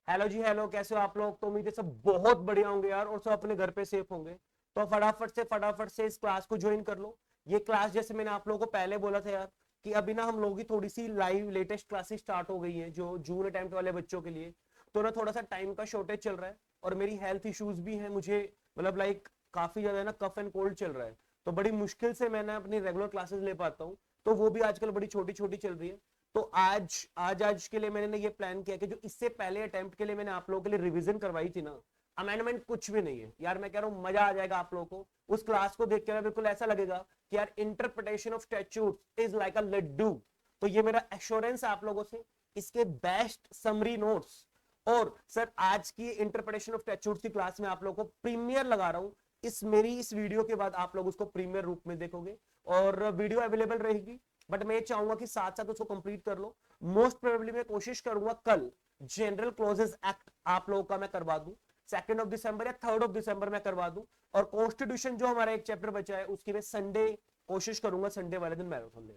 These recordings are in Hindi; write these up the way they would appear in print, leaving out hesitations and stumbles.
हेलो जी, हेलो। कैसे हो आप लोग? तो उम्मीद है सब बहुत बढ़िया होंगे यार, और सब अपने घर पे सेफ होंगे। तो फटाफट से इस क्लास को ज्वाइन कर लो। ये क्लास जैसे मैंने आप लोगों को पहले बोला था यार, कि अभी ना हम लोगों की थोड़ी सी लाइव लेटेस्ट क्लासेस स्टार्ट हो गई है जो जून अटेम्प्ट वाले बच्चों के लिए। तो ना थोड़ा सा टाइम का शॉर्टेज चल रहा है, और मेरी हेल्थ इश्यूज भी है। मुझे मतलब लाइक काफी ज्यादा ना कफ एंड कोल्ड चल रहा है। तो बड़ी मुश्किल से मैं ना अपनी रेगुलर क्लासेस ले पाता हूँ। तो वो भी आजकल बड़ी छोटी छोटी चल रही है। तो आज के लिए मैंने ये प्लान किया कि जो इससे पहले अटेम्प्ट के लिए मैंने आप लोगों के लिए रिवीजन करवाई थी ना, अमेंडमेंट कुछ भी नहीं है यार। मैं कह रहा हूँ मजा आ जाएगा आप लोगों को उस क्लास को देख के। बिल्कुल ऐसा लगेगा कि यार interpretation of statute is like a laddoo. तो ये मेरा एश्योरेंस है आप लोगों से। इसके बेस्ट समरी नोट्स और सर आज की इंटरप्रिटेशन ऑफ स्टैट्यूट की क्लास में आप लोगों को प्रीमियर लगा रहा हूँ। इस वीडियो के बाद आप लोग उसको प्रीमियर रूप में देखोगे, और वीडियो अवेलेबल रहेगी। बट मैं ये चाहूंगा कि साथ साथ उसको कंप्लीट कर लो। मोस्ट प्रोबेबली मैं कोशिश करूंगा कल जनरल क्लोजेस एक्ट आप लोगों का मैं करवा दूं, 2 दिसंबर या 3 दिसंबर में करवा दूं। और कॉन्स्टिट्यूशन जो हमारा एक चैप्टर बचा है उसकी मैं संडे कोशिश करूंगा, संडे वाले दिन मैराथन ले।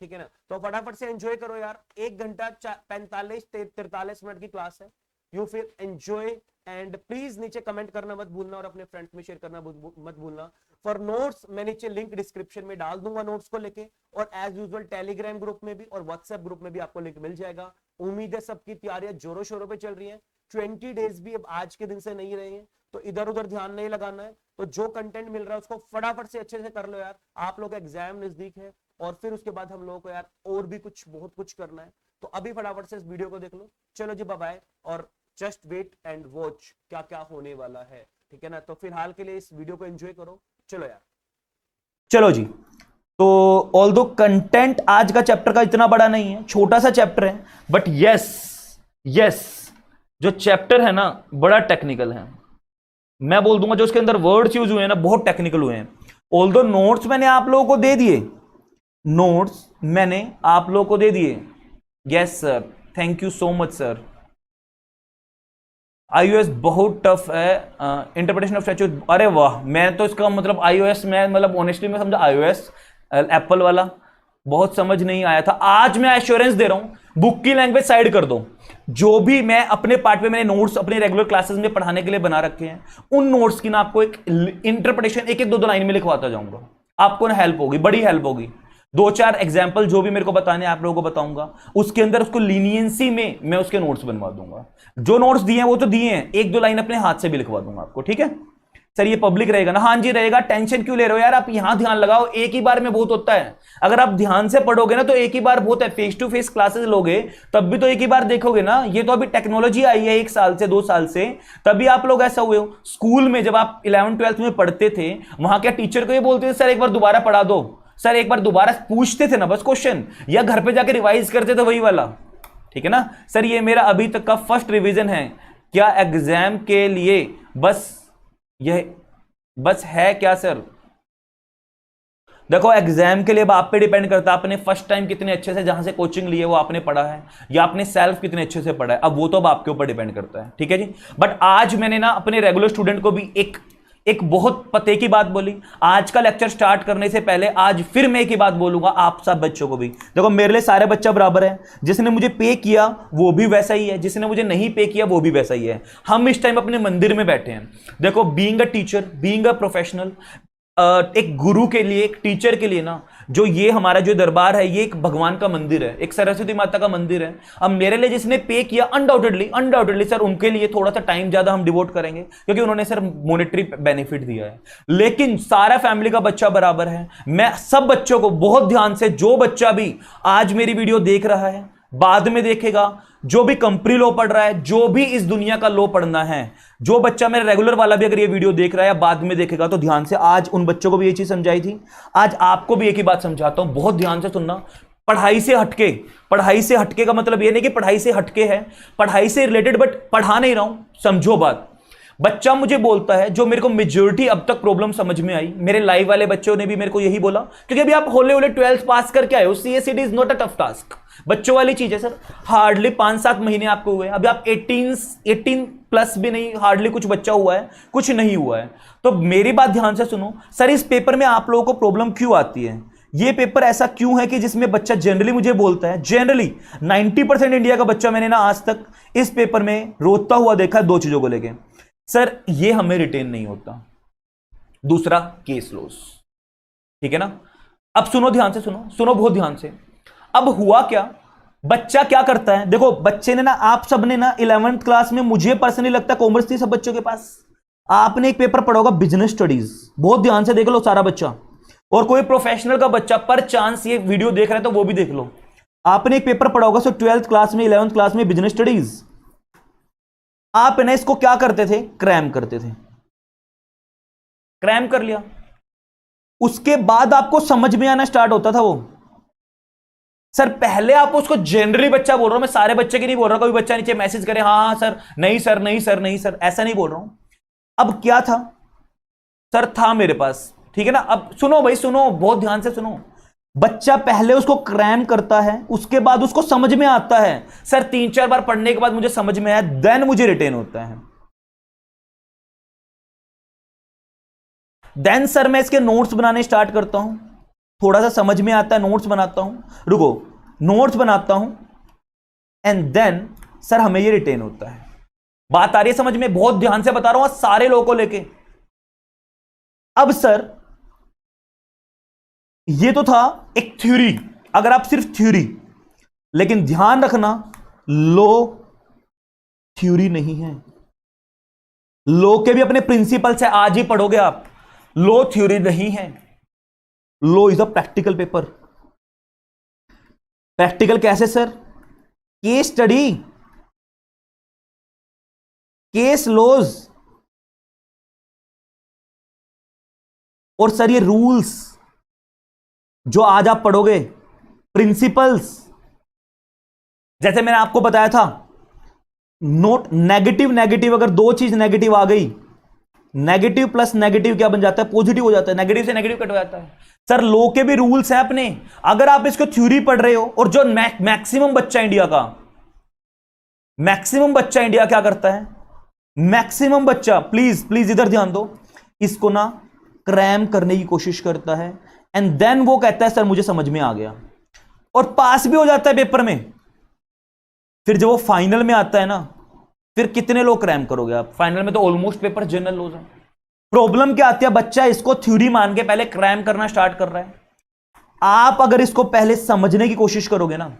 ठीक है ना? तो फटाफट से एंजॉय करो यार। 1 घंटा 45-43 मिनट की क्लास है। यू फिर एंजॉय। एंड प्लीज नीचे कमेंट करना मत भूलना, और अपने फ्रेंड्स में शेयर करना मत भूलना। फॉर नोट्स मैं नीचे लिंक डिस्क्रिप्शन में डाल दूंगा नोट्स को लेके, और एज यूजुअल टेलीग्राम ग्रुप में भी और व्हाट्सएप ग्रुप में भी आपको लिंक मिल जाएगा। उम्मीद है सबकी तैयारियां जोरों शोरों पे चल रही है। 20 डेज भी अब आज के दिन से नहीं रहे हैं, तो इधर उधर ध्यान नहीं लगाना है। तो जो कंटेंट मिल रहा है उसको फटाफट से अच्छे से कर लो यार। आप लोग का एग्जाम नजदीक है, और फिर उसके बाद हम लोगों को यार और भी बहुत कुछ करना है। तो अभी फटाफट से इस वीडियो को देख लो। चलो जी, बाय बाय। और जस्ट वेट एंड वॉच क्या क्या होने वाला है। ठीक है ना? तो फिलहाल के लिए इस वीडियो को एंजॉय करो। चलो यार। चलो जी। तो ऑल दो कंटेंट आज का चैप्टर का इतना बड़ा नहीं है, छोटा सा चैप्टर है, बट यस यस जो चैप्टर है ना बड़ा टेक्निकल है। मैं बोल दूंगा जो उसके अंदर वर्ड्स यूज हुए हैं ना बहुत टेक्निकल हुए हैं। ऑल दो नोट्स मैंने आप लोगों को दे दिए, नोट्स मैंने आप लोगों को दे दिए। Yes sir, thank you so much sir. iOS बहुत टफ है, इंटरप्रिटेशन ऑफ स्टैच्यू। अरे वाह, मैं तो इसका मतलब iOS में मतलब ऑनेस्टली मैं समझा iOS एप्पल वाला बहुत समझ नहीं आया था। आज मैं एश्योरेंस दे रहा हूं, बुक की लैंग्वेज साइड कर दो। जो भी मैं अपने पार्ट में मैंने नोट्स अपने रेगुलर क्लासेस में पढ़ाने के लिए बना रखे हैं, उन नोट्स की ना आपको एक इंटरप्रिटेशन एक एक दो दो लाइन में लिखवाता जाऊंगा। आपको ना हेल्प होगी, बड़ी हेल्प होगी। 2-4 एग्जाम्पल जो भी मेरे को बताने आप लोगों को बताऊंगा, उसके अंदर उसको लीनियंसी में मैं उसके नोट्स बनवा दूंगा। जो नोट्स दिए हैं वो तो दिए हैं, एक दो लाइन अपने हाथ से भी लिखवा दूंगा आपको। ठीक है सर? ये पब्लिक रहेगा ना? हाँ जी रहेगा। टेंशन क्यों ले रहे हो यार? आप यहां ध्यान लगाओ, एक ही बार में बहुत होता है। अगर आप ध्यान से पढ़ोगे ना तो एक ही बार बहुत है। फेस टू फेस क्लासेस लोगे तब भी तो एक ही बार देखोगे ना। ये तो अभी टेक्नोलॉजी आई है 1 साल से 2 साल से, तभी आप लोग ऐसा हुए हो। स्कूल में जब आप 11th-12th में पढ़ते थे, वहां क्या टीचर को ये बोलते थे सर एक बार दोबारा पढ़ा दो, सर एक बार दोबारा पूछते थे ना बस क्वेश्चन, या घर पे जाके रिवाइज करते थे वही वाला। ठीक है ना सर? ये मेरा अभी तक का फर्स्ट रिवीजन है। क्या एग्जाम के लिए बस यह बस है क्या सर? देखो एग्जाम के लिए अब आप पे डिपेंड करता है, आपने फर्स्ट टाइम कितने अच्छे से जहां से कोचिंग ली है वो आपने पढ़ा है, या आपने सेल्फ कितने अच्छे से पढ़ा है। अब वो तो अब आपके ऊपर डिपेंड करता है। ठीक है जी? बट आज मैंने ना अपने रेगुलर स्टूडेंट को भी एक एक बहुत पते की बात बोली। आज का लेक्चर स्टार्ट करने से पहले आज फिर मैं एक ही बात बोलूंगा आप सब बच्चों को भी। देखो मेरे लिए सारे बच्चा बराबर है। जिसने मुझे पे किया वो भी वैसा ही है, जिसने मुझे नहीं पे किया वो भी वैसा ही है। हम इस टाइम अपने मंदिर में बैठे हैं। देखो being a teacher, being a professional, एक गुरु के लिए, एक टीचर के लिए ना, जो ये हमारा जो दरबार है ये एक भगवान का मंदिर है, एक सरस्वती माता का मंदिर है। अब मेरे लिए जिसने पे किया अनडाउटेडली सर उनके लिए थोड़ा सा टाइम ज्यादा हम डिवोट करेंगे, क्योंकि उन्होंने सर मॉनेटरी बेनिफिट दिया है। लेकिन सारा फैमिली का बच्चा बराबर है। मैं सब बच्चों को बहुत ध्यान से, जो बच्चा भी आज मेरी वीडियो देख रहा है, बाद में देखेगा, जो भी कंपनी लॉ पढ़ रहा है, जो भी इस दुनिया का लॉ पढ़ना है, जो बच्चा मेरा रेगुलर वाला भी अगर ये वीडियो देख रहा है या बाद में देखेगा, तो ध्यान से, आज उन बच्चों को भी ये चीज समझाई थी, आज आपको भी एक ही बात समझाता हूं, बहुत ध्यान से सुनना। पढ़ाई से हटके, पढ़ाई से हटके का मतलब ये नहीं कि पढ़ाई से हटके है, पढ़ाई से रिलेटेड, बट पढ़ा नहीं रहा हूं, समझो बात। बच्चा मुझे बोलता है, जो मेरे को मेजॉरिटी अब तक प्रॉब्लम समझ में आई, मेरे लाइव वाले बच्चों ने भी मेरे को यही बोला, क्योंकि अभी आप होले होले 12th पास करके आए हो, CSET is not a tough task. बच्चों वाली चीज है सर। हार्डली 5-7 महीने आपको हुए, अभी आप 18 प्लस भी नहीं, हार्डली कुछ बच्चा हुआ है, कुछ नहीं हुआ है। तो मेरी बात ध्यान से सुनो सर, इस पेपर में आप लोगों को प्रॉब्लम क्यों आती है? ये पेपर ऐसा क्यों है कि जिसमें बच्चा जनरली मुझे बोलता है, जनरली 90% इंडिया का बच्चा मैंने ना आज तक इस पेपर में रोता हुआ देखा है दो चीजों को लेके, सर ये हमें रिटेन नहीं होता, दूसरा केस लॉस। ठीक है ना। अब सुनो ध्यान से, सुनो बहुत ध्यान से। अब हुआ क्या, बच्चा क्या करता है, देखो बच्चे ने ना, आप सबने ना 11th क्लास में, मुझे पर्सनली लगता है कॉमर्स थी सब बच्चों के पास, आपने एक पेपर पढ़ा होगा बिजनेस स्टडीज, बहुत ध्यान से देख लो सारा बच्चा, और कोई प्रोफेशनल का बच्चा पर चांस ये वीडियो देख रहा है तो वो भी देख लो, आपने एक पेपर पढ़ा होगा सो 12th क्लास में 11th क्लास में बिजनेस स्टडीज। आप ना इसको क्या करते थे, क्रैम करते थे, क्रैम कर लिया, उसके बाद आपको समझ में आना स्टार्ट होता था वो। सर पहले आप उसको जनरली बच्चा बोल रहा हूं मैं, सारे बच्चे की नहीं बोल रहा, कोई बच्चा नीचे मैसेज करे हाँ हाँ सर नहीं सर नहीं सर नहीं सर, ऐसा नहीं बोल रहा हूं। अब क्या था, सर था मेरे पास, ठीक है ना। अब सुनो भाई सुनो, बहुत ध्यान से सुनो, बच्चा पहले उसको क्रैम करता है, उसके बाद उसको समझ में आता है, सर 3-4 बार पढ़ने के बाद मुझे समझ में आया, देन मुझे रिटेन होता है। देन सर मैं इसके नोट्स बनाने स्टार्ट करता हूं, थोड़ा सा समझ में आता है, नोट्स बनाता हूं, रुको नोट्स बनाता हूं, एंड देन सर हमें ये रिटेन होता है। बात आ रही है समझ में, बहुत ध्यान से बता रहा हूं सारे लोगों को लेके। अब सर ये तो था एक थ्योरी, अगर आप सिर्फ थ्योरी, लेकिन ध्यान रखना लो थ्योरी नहीं है, लो के भी अपने प्रिंसिपल्स है, आज ही पढ़ोगे आप, लो थ्योरी नहीं है, law is a practical paper. Practical कैसे sir, case study, case laws, और सर ये रूल्स जो आज आप पढ़ोगे, प्रिंसिपल्स, जैसे मैंने आपको बताया था, नोट नेगेटिव नेगेटिव, अगर दो चीज नेगेटिव आ गई, नेगेटिव प्लस नेगेटिव क्या बन जाता है, पॉजिटिव हो जाता है, नेगेटिव से नेगेटिव कट हो जाता है। सर लो के भी रूल्स हैं अपने, अगर आप इसको थ्योरी पढ़ रहे हो, और जो मैक्सिमम बच्चा इंडिया का, मैक्सिमम बच्चा इंडिया क्या करता है, मैक्सिमम बच्चा, प्लीज प्लीज इधर ध्यान दो, इसको ना क्रैम करने की कोशिश करता है, एंड देन वो कहता है सर मुझे समझ में आ गया, और पास भी हो जाता है पेपर में। फिर जब वो फाइनल में आता है ना, फिर कितने लोग क्रैम करोगे आप, फाइनल में तो ऑलमोस्ट पेपर जनरल लॉज है। प्रॉब्लम क्या आती है, बच्चा इसको थ्योरी मान के पहले क्रैम करना स्टार्ट कर रहा है। आप अगर इसको पहले समझने की कोशिश करोगे ना,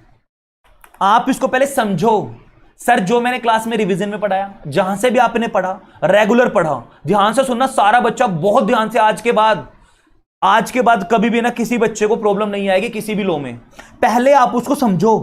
आप इसको पहले समझो, सर जो मैंने क्लास में रिवीजन में पढ़ाया, जहां से भी आपने पढ़ा, रेगुलर पढ़ा, ध्यान से सुनना सारा बच्चा, बहुत ध्यान से, आज के बाद कभी भी ना किसी बच्चे को प्रॉब्लम नहीं आएगी किसी भी लो में। पहले आप उसको समझो,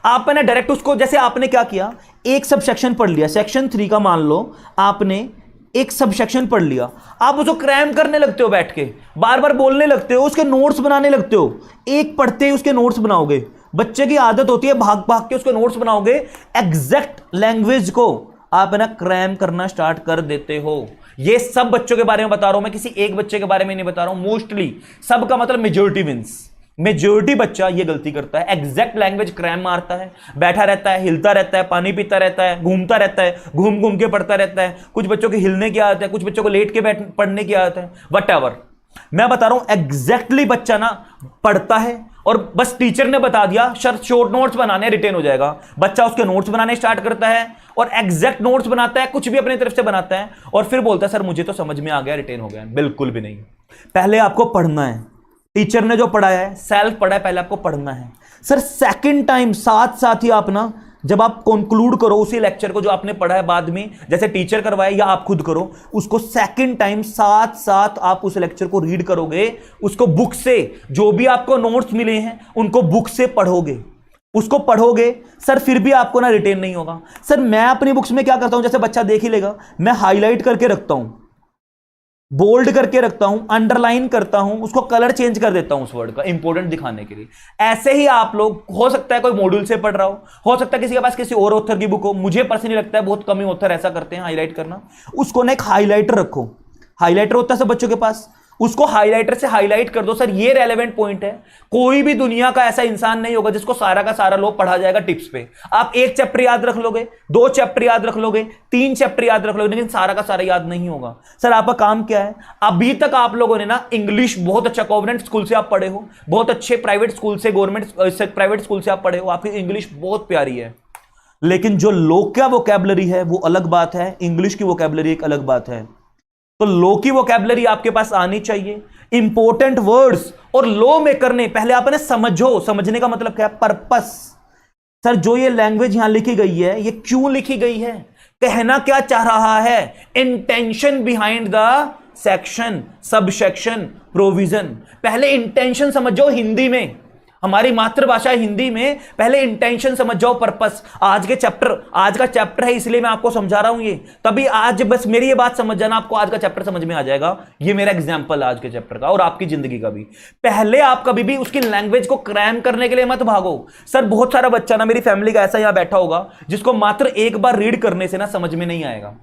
आपने डायरेक्ट उसको, जैसे आपने क्या किया, एक सब सेक्शन पढ़ लिया, सेक्शन 3 का मान लो आपने एक सब सेक्शन पढ़ लिया, आप उसको क्रैम करने लगते हो, बैठ के बार बार बोलने लगते हो, उसके नोट्स बनाने लगते हो, एक पढ़ते ही उसके नोट्स बनाओगे। बच्चे की आदत होती है भाग भाग के उसके नोट्स बनाओगे, एग्जैक्ट लैंग्वेज को आप ना क्रैम करना स्टार्ट कर देते हो। ये सब बच्चों के बारे में बता रहा हूं मैं, किसी एक बच्चे के बारे में नहीं बता रहा हूं, मोस्टली सबका मतलब मेजोरिटी विंस। मेजोरिटी बच्चा ये गलती करता है, एग्जैक्ट लैंग्वेज क्रैम मारता है, बैठा रहता है, हिलता रहता है, पानी पीता रहता है, घूमता रहता है, घूम घूम के पढ़ता रहता है, कुछ बच्चों के हिलने की आदत है, कुछ बच्चों को लेट के पढ़ने की आदत है, वटएवर। मैं बता रहा हूं एग्जैक्टली बच्चा ना पढ़ता है, और बस टीचर ने बता दिया शॉर्ट नोट्स बनाने, रिटेन हो जाएगा, बच्चा उसके नोट्स बनाने स्टार्ट करता है, और एग्जैक्ट नोट्स बनाता है, कुछ भी अपनी तरफ से बनाता है, और फिर बोलता है सर मुझे तो समझ में आ गया, रिटेन हो गया। बिल्कुल भी नहीं, पहले आपको पढ़ना है, टीचर ने जो पढ़ाया है, सेल्फ पढ़ा है, पहले आपको पढ़ना है। सर सेकंड टाइम साथ साथ ही आप ना, जब आप कंक्लूड करो उसी लेक्चर को जो आपने पढ़ा है, बाद में जैसे टीचर करवाए या आप खुद करो, उसको सेकंड टाइम साथ साथ आप उस लेक्चर को रीड करोगे, उसको बुक से, जो भी आपको नोट्स मिले हैं उनको बुक से पढ़ोगे, उसको पढ़ोगे। सर फिर भी आपको ना रिटेन नहीं होगा। सर मैं अपनी बुक्स में क्या करता हूं, जैसे बच्चा देख ही लेगा, मैं हाईलाइट करके रखता हूं, बोल्ड करके रखता हूं, अंडरलाइन करता हूं, उसको कलर चेंज कर देता हूं उस वर्ड का, इंपॉर्टेंट दिखाने के लिए। ऐसे ही आप लोग, हो सकता है कोई मॉड्यूल से पढ़ रहा हो सकता है किसी के पास किसी और ऑथर की बुक हो, मुझे पर्सनली लगता है बहुत कम ही ऑथर ऐसा करते हैं हाईलाइट करना, उसको ना एक हाईलाइटर रखो, हाईलाइटर होता है सब बच्चों के पास, उसको हाइलाइटर से हाईलाइट कर दो। सर ये रेलेवेंट पॉइंट है। कोई भी दुनिया का ऐसा इंसान नहीं होगा जिसको सारा का सारा लो पढ़ा जाएगा टिप्स पे। आप एक चैप्टर याद रख लोगे, 2 चैप्टर याद रख लोगे, 3 चैप्टर याद रख लोगे, लेकिन सारा का सारा याद नहीं होगा। सर आपका काम क्या है? अभी तक आप लोगों ने ना इंग्लिश बहुत अच्छा कॉन्वेंट स्कूल से आप पढ़े हो, बहुत अच्छे प्राइवेट स्कूल से, गवर्नमेंट प्राइवेट स्कूल से आप पढ़े हो, आपकी इंग्लिश बहुत प्यारी है, लेकिन जो लोक का वोकैबुलरी है वो अलग बात है, इंग्लिश की वोकैबुलरी एक अलग बात है। तो लो की वोकैबुलरी आपके पास आनी चाहिए। इंपॉर्टेंट वर्ड्स और लो में करने पहले आपने समझो। समझने का मतलब क्या है? पर्पस। सर जो ये लैंग्वेज यहां लिखी गई है ये क्यों लिखी गई है, कहना क्या चाह रहा है, intention behind the section, sub section, provision. पहले इंटेंशन समझो। हिंदी में, हमारी मातृभाषा हिंदी में, पहले इंटेंशन समझ जाओ, पर्पस। आज का चैप्टर है इसलिए मैं आपको समझा रहा हूं ये, तभी आज बस मेरी ये बात समझ जाना, आपको आज का चैप्टर समझ में आ जाएगा। ये मेरा एग्जांपल आज के चैप्टर का और आपकी जिंदगी का भी। पहले आप कभी भी उसकी लैंग्वेज को क्रैम करने के लिए मत भागो। सर बहुत सारा बच्चा ना मेरी फैमिली का ऐसा यहां बैठा होगा जिसको मात्र एक बार रीड करने से ना समझ में नहीं आएगा।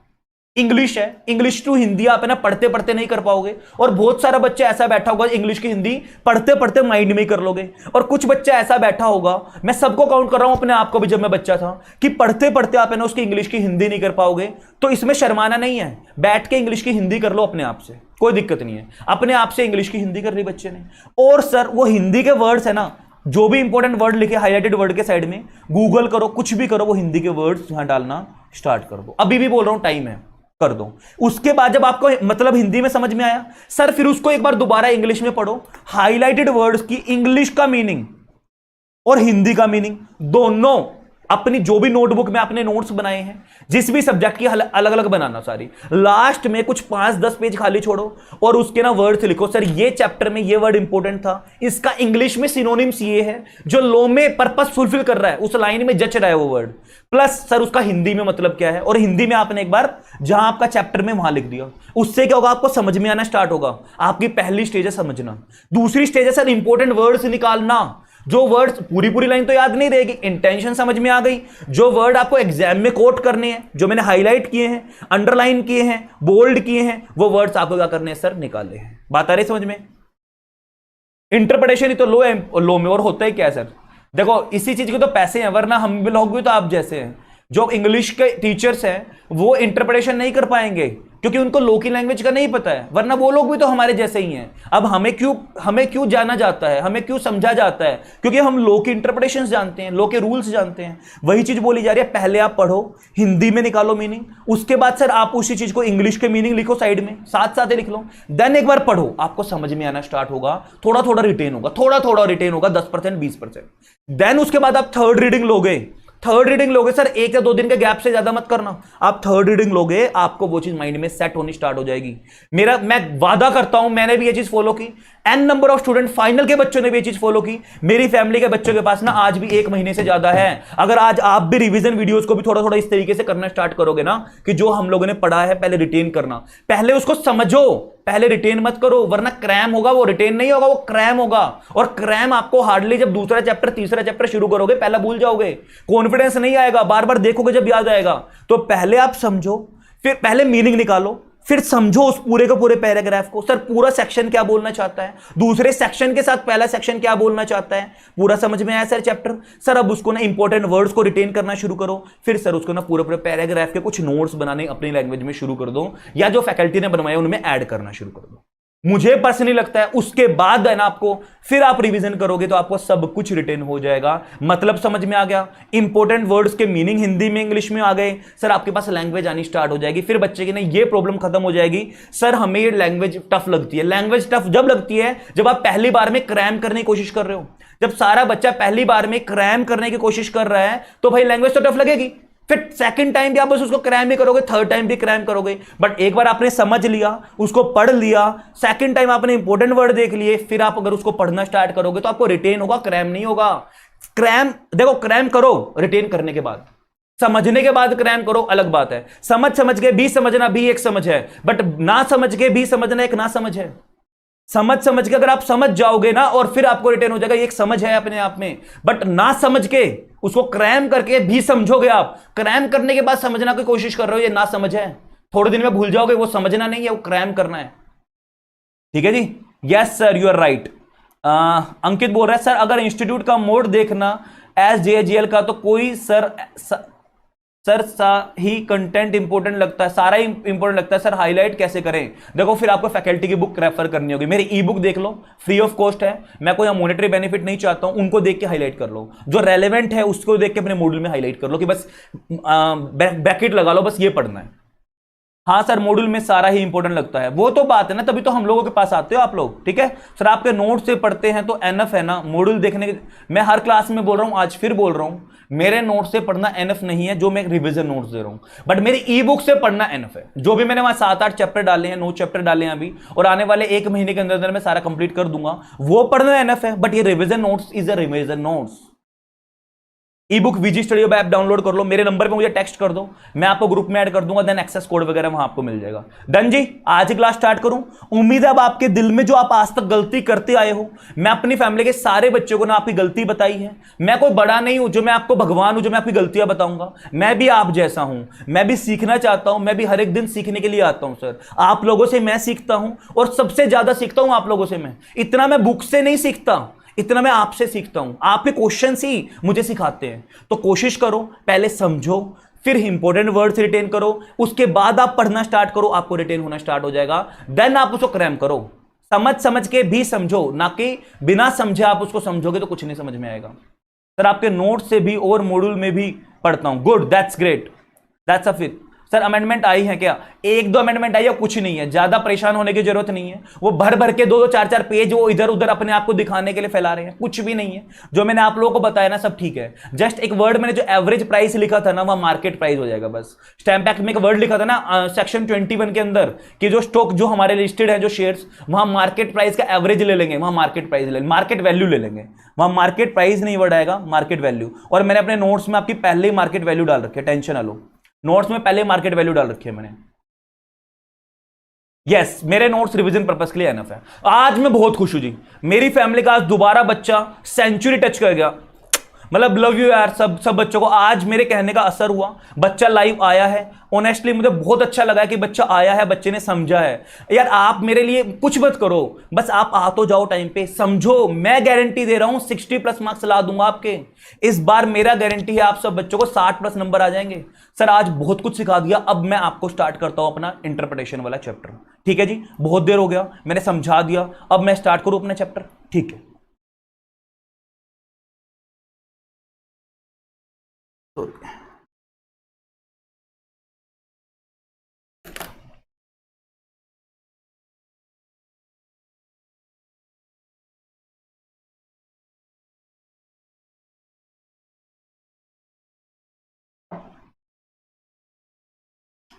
इंग्लिश है, इंग्लिश टू हिंदी आप है ना पढ़ते पढ़ते नहीं कर पाओगे। और बहुत सारा बच्चा ऐसा बैठा होगा इंग्लिश की हिंदी पढ़ते पढ़ते माइंड में ही कर लोगे। और कुछ बच्चा ऐसा बैठा होगा, मैं सबको काउंट कर रहा हूं, अपने आप को भी, जब मैं बच्चा था, कि पढ़ते पढ़ते आप है ना उसकी इंग्लिश की हिंदी नहीं कर पाओगे। तो इसमें शर्माना नहीं है, बैठ के इंग्लिश की हिंदी कर लो अपने आप से, कोई दिक्कत नहीं है। अपने आप से इंग्लिश की हिंदी कर ली बच्चे ने। और सर वो हिंदी के वर्ड्स है ना, जो भी इंपॉर्टेंट वर्ड लिखे हाईलाइटेड वर्ड के साइड में, गूगल करो, कुछ भी करो, वो हिंदी के वर्ड्स यहां डालना स्टार्ट कर दो। अभी भी बोल रहा हूं, टाइम है, कर दो। उसके बाद जब आपको मतलब हिंदी में समझ में आया, सर फिर उसको एक बार दोबारा इंग्लिश में पढ़ो। हाईलाइटेड वर्ड्स की इंग्लिश का मीनिंग और हिंदी का मीनिंग दोनों अपनी जो भी नोटबुक में आपने नोट्स बनाए हैं, जिस भी सब्जेक्ट की अलग अलग बनाना सारी, लास्ट में कुछ 5-10 पेज खाली छोड़ो और उसके ना वर्ड्स लिखो। सर ये चैप्टर में ये वर्ड इंपॉर्टेंट था, इसका इंग्लिश में सिनोनिम्स ये है, जो लो में पर्पस फुलफिल कर रहा है, उस लाइन में जच रहा है वो वर्ड, प्लस सर उसका हिंदी में मतलब क्या है। और हिंदी में आपने एक बार जहां आपका चैप्टर में वहां लिख दिया, उससे क्या होगा, आपको समझ में आना स्टार्ट होगा। आपकी पहली स्टेज है समझना। दूसरी स्टेज है सर इंपॉर्टेंट वर्ड्स निकालना। जो वर्ड्स पूरी लाइन तो याद नहीं रहेगी, इंटेंशन समझ में आ गई। जो वर्ड आपको एग्जाम में कोट करने हैं, जो मैंने हाईलाइट किए हैं, अंडरलाइन किए हैं, बोल्ड किए हैं, वो वर्ड्स आपको क्या करने हैं सर, निकाले हैं। बात आ रही समझ में? इंटरप्रिटेशन ही तो लो है, लो में और होता ही क्या है सर? देखो इसी चीज के तो पैसे हैं, वरना हम भी लोग भी तो आप जैसे हैं। जो इंग्लिश के टीचर्स हैं वो इंटरप्रिटेशन नहीं कर पाएंगे क्योंकि उनको लो की लैंग्वेज का नहीं पता है, वरना वो लोग भी तो हमारे जैसे ही हैं। अब हमें क्यों जाना जाता है, हमें क्यों समझा जाता है? क्योंकि हम लो के इंटरप्रिटेशंस जानते हैं, लो के रूल्स जानते हैं। वही चीज बोली जा रही है, पहले आप पढ़ो, हिंदी में निकालो मीनिंग, उसके बाद सर आप उसी चीज को इंग्लिश के मीनिंग लिखो साइड में, साथ साथ ही लिख लो, देन एक बार पढ़ो, आपको समझ में आना स्टार्ट होगा। थोड़ा थोड़ा रिटेन होगा, 10%, 20%। देन उसके बाद आप थर्ड रीडिंग लोगे सर, 1 या 2 दिन के गैप से ज्यादा मत करना। आप थर्ड रीडिंग लोगे, आपको वो चीज माइंड में सेट होनी स्टार्ट हो जाएगी। मैं वादा करता हूं, मैंने भी ये चीज फॉलो की, N number of student final के बच्चों ने भी ये चीज फॉलो की। मेरी फैमिली के बच्चों के पास ना आज भी 1 महीने से ज्यादा है। अगर आज आप भी रिवीजन वीडियोस को भी थोड़ा थोड़ा इस तरीके से करना स्टार्ट करोगे ना, कि जो हम लोगों ने पढ़ा है पहले रिटेन करना, पहले उसको समझो, पहले रिटेन मत करो, वरना क्रैम होगा, वो रिटेन नहीं होगा, वो क्रैम होगा। और क्रैम आपको हार्डली जब दूसरा चैप्टर तीसरा चैप्टर शुरू करोगे, पहला भूल जाओगे, कॉन्फिडेंस नहीं आएगा, बार बार देखोगे जब याद आएगा। तो पहले आप समझो, फिर पहले मीनिंग निकालो, फिर समझो उस पूरे के पूरे पैराग्राफ को। सर पूरा सेक्शन क्या बोलना चाहता है, दूसरे सेक्शन के साथ पहला सेक्शन क्या बोलना चाहता है, पूरा समझ में आया सर चैप्टर? सर अब उसको ना इंपॉर्टेंट वर्ड्स को रिटेन करना शुरू करो, फिर सर उसको ना पूरे पूरे पैराग्राफ के कुछ नोट्स बनाने अपनी लैंग्वेज में शुरू कर दो, या जो फैकल्टी ने बनवाया उनमें ऐड करना शुरू कर दो। मुझे पर्सनली लगता है उसके बाद है ना आपको, फिर आप रिवीजन करोगे तो आपको सब कुछ रिटेन हो जाएगा, मतलब समझ में आ गया। इंपॉर्टेंट वर्ड्स के मीनिंग हिंदी में इंग्लिश में आ गए, सर आपके पास लैंग्वेज आनी स्टार्ट हो जाएगी। फिर बच्चे की ना ये प्रॉब्लम खत्म हो जाएगी, सर हमें ये लैंग्वेज टफ लगती है। लैंग्वेज टफ जब लगती है जब आप पहली बार में क्रैम करने की कोशिश कर रहे हो। जब सारा बच्चा पहली बार में क्रैम करने की कोशिश कर रहा है तो भाई लैंग्वेज तो टफ लगेगी। फिर सेकंड टाइम भी आप बस उसको क्रैम ही करोगे, थर्ड टाइम भी क्रैम करोगे। बट एक बार आपने समझ लिया, उसको पढ़ लिया, सेकंड टाइम आपने इंपॉर्टेंट वर्ड देख लिए, फिर आप अगर उसको पढ़ना स्टार्ट करोगे तो आपको रिटेन होगा, क्रैम नहीं होगा। क्रैम देखो, क्रैम करो रिटेन करने के बाद, समझने के बाद क्रैम करो अलग बात है। समझ के भी समझना भी एक समझ है, बट ना समझ के भी समझना एक ना समझ है। समझ के अगर आप समझ जाओगे ना और फिर आपको रिटेन हो जाएगा, ये एक समझ है अपने आप में। बट ना समझ के उसको क्रैम करके भी समझोगे, आप क्रैम करने के बाद समझना की कोशिश कर रहे हो, ये ना समझ है। थोड़े दिन में भूल जाओगे, वो समझना नहीं है, वो क्रैम करना है। ठीक है जी, yes sir you are right. Ankit बोल रहा है सर अगर इंस्टीट्यूट का मोड देखना एस JGL का तो कोई सर सा ही कंटेंट इंपॉर्टेंट लगता है, सारा ही इंपॉर्टेंट लगता है सर, हाईलाइट कैसे करें? देखो फिर आपको फैकल्टी की बुक रेफर करनी होगी, मेरी ई बुक देख लो, फ्री ऑफ कॉस्ट है, मैं कोई मॉनेटरी बेनिफिट नहीं चाहता हूं, उनको देख के हाईलाइट कर लो, जो रेलेवेंट है उसको देख के अपने मॉड्यूल में हाईलाइट कर लो कि बस ब्रैकेट लगा लो, बस ये पढ़ना है। हाँ सर मॉड्यूल में सारा ही इंपॉर्टेंट लगता है, वो तो बात है ना, तभी तो हम लोगों के पास आते हो आप लोग, ठीक है सर आपके नोट से पढ़ते हैं तो एनफ है ना मॉड्यूल देखने के। मैं हर क्लास में बोल रहा हूं, आज फिर बोल रहा हूं, मेरे नोट से पढ़ना एनफ नहीं है जो मैं रिवीजन नोट्स दे रहा हूं, बट मेरी ई बुक से पढ़ना एनफ है। जो भी मैंने वहां 7-8 चैप्टर डाले हैं, 9 चैप्टर डाले हैं अभी, और आने वाले 1 महीने के अंदर मैं सारा कंप्लीट कर दूंगा, वो पढ़ना एनफ है। बट ये revision notes is a revision notes. E book VG studio app download कर लो, मेरे नंबर पे मुझे टेक्स्ट कर दो, मैं आपको ग्रुप में ऐड कर दूंगा, देन एक्सेस कोड वगैरह वहां आपको मिल जाएगा। डन जी, आज ही क्लास स्टार्ट करूं। उम्मीद है अब आपके दिल में जो आप आज तक गलती करते आए हो, मैं अपनी फैमिली के सारे बच्चों को ना आपकी गलती बताई है। मैं कोई बड़ा नहीं हूं जो मैं आपको भगवान हूं जो मैं आपकी गलतियां बताऊंगा, मैं भी आप जैसा हूं, मैं भी सीखना चाहता हूं, मैं भी हर एक दिन सीखने के लिए आता हूं सर। आप लोगों से मैं सीखता हूं और सबसे ज्यादा सीखता हूं आप लोगों से। मैं इतना मैं बुक से नहीं सीखता, इतना मैं आपसे सीखता हूं, आपके क्वेश्चंस ही मुझे सिखाते हैं। तो कोशिश करो, पहले समझो, फिर इंपॉर्टेंट वर्ड्स रिटेन करो, उसके बाद आप पढ़ना स्टार्ट करो, आपको रिटेन होना स्टार्ट हो जाएगा। देन आप उसको क्रैम करो, समझ समझ के भी समझो, ना कि बिना समझे आप उसको समझोगे तो कुछ नहीं समझ में आएगा। सर आपके नोट से भी और मॉड्यूल में भी पढ़ता हूं, good, that's great, that's a fit. Sir amendment आई है क्या? 1-2 अमेंडमेंट आई है, कुछ नहीं है, ज्यादा परेशान होने की जरूरत नहीं है। वो भर भर के 2-2 4-4 पेज वो इधर उधर अपने आप को दिखाने के लिए फैला रहे हैं, कुछ भी नहीं है। जो मैंने आप लोगों को बताया ना सब ठीक है। जस्ट एक वर्ड मैंने जो एवरेज प्राइस लिखा था ना, वह मार्केट प्राइस हो जाएगा बस। स्टैम्प एक्ट में एक वर्ड लिखा था ना सेक्शन 21 के अंदर कि जो स्टॉक जो हमारे लिस्टेड है, जो शेयर्स, वहां मार्केट प्राइस का एवरेज ले लेंगे, वहां मार्केट प्राइस ले लेंगे, मार्केट वैल्यू ले लेंगे, वहां मार्केट प्राइस नहीं वर्ड आएगा, मार्केट वैल्यू। और मैंने अपने नोट्स में आपकी पहले ही मार्केट वैल्यू डाल रखी है, टेंशन ना लो, नोट्स में पहले मार्केट वैल्यू डाल रखी है मैंने। यस, मेरे नोट्स रिवीजन पर्पस के लिए एनफ है। आज मैं बहुत खुश हूं जी, मेरी फैमिली का आज दोबारा बच्चा सेंचुरी टच कर गया, मतलब लव यू यार सब बच्चों को। आज मेरे कहने का असर हुआ, बच्चा लाइव आया है, ऑनेस्टली मुझे बहुत अच्छा लगा कि बच्चा आया है, बच्चे ने समझा है। यार आप मेरे लिए कुछ मत करो, बस आप आ तो जाओ टाइम पे, समझो। मैं गारंटी दे रहा हूं 60+ मार्क्स ला दूंगा आपके। इस बार मेरा गारंटी है आप सब बच्चों को 60+ नंबर आ जाएंगे। सर आज बहुत कुछ सिखा दिया, अब मैं आपको स्टार्ट करता हूं अपना इंटरप्रिटेशन वाला चैप्टर। ठीक है जी, बहुत देर हो गया, मैंने समझा दिया, अब मैं स्टार्ट करूं अपना चैप्टर। ठीक है,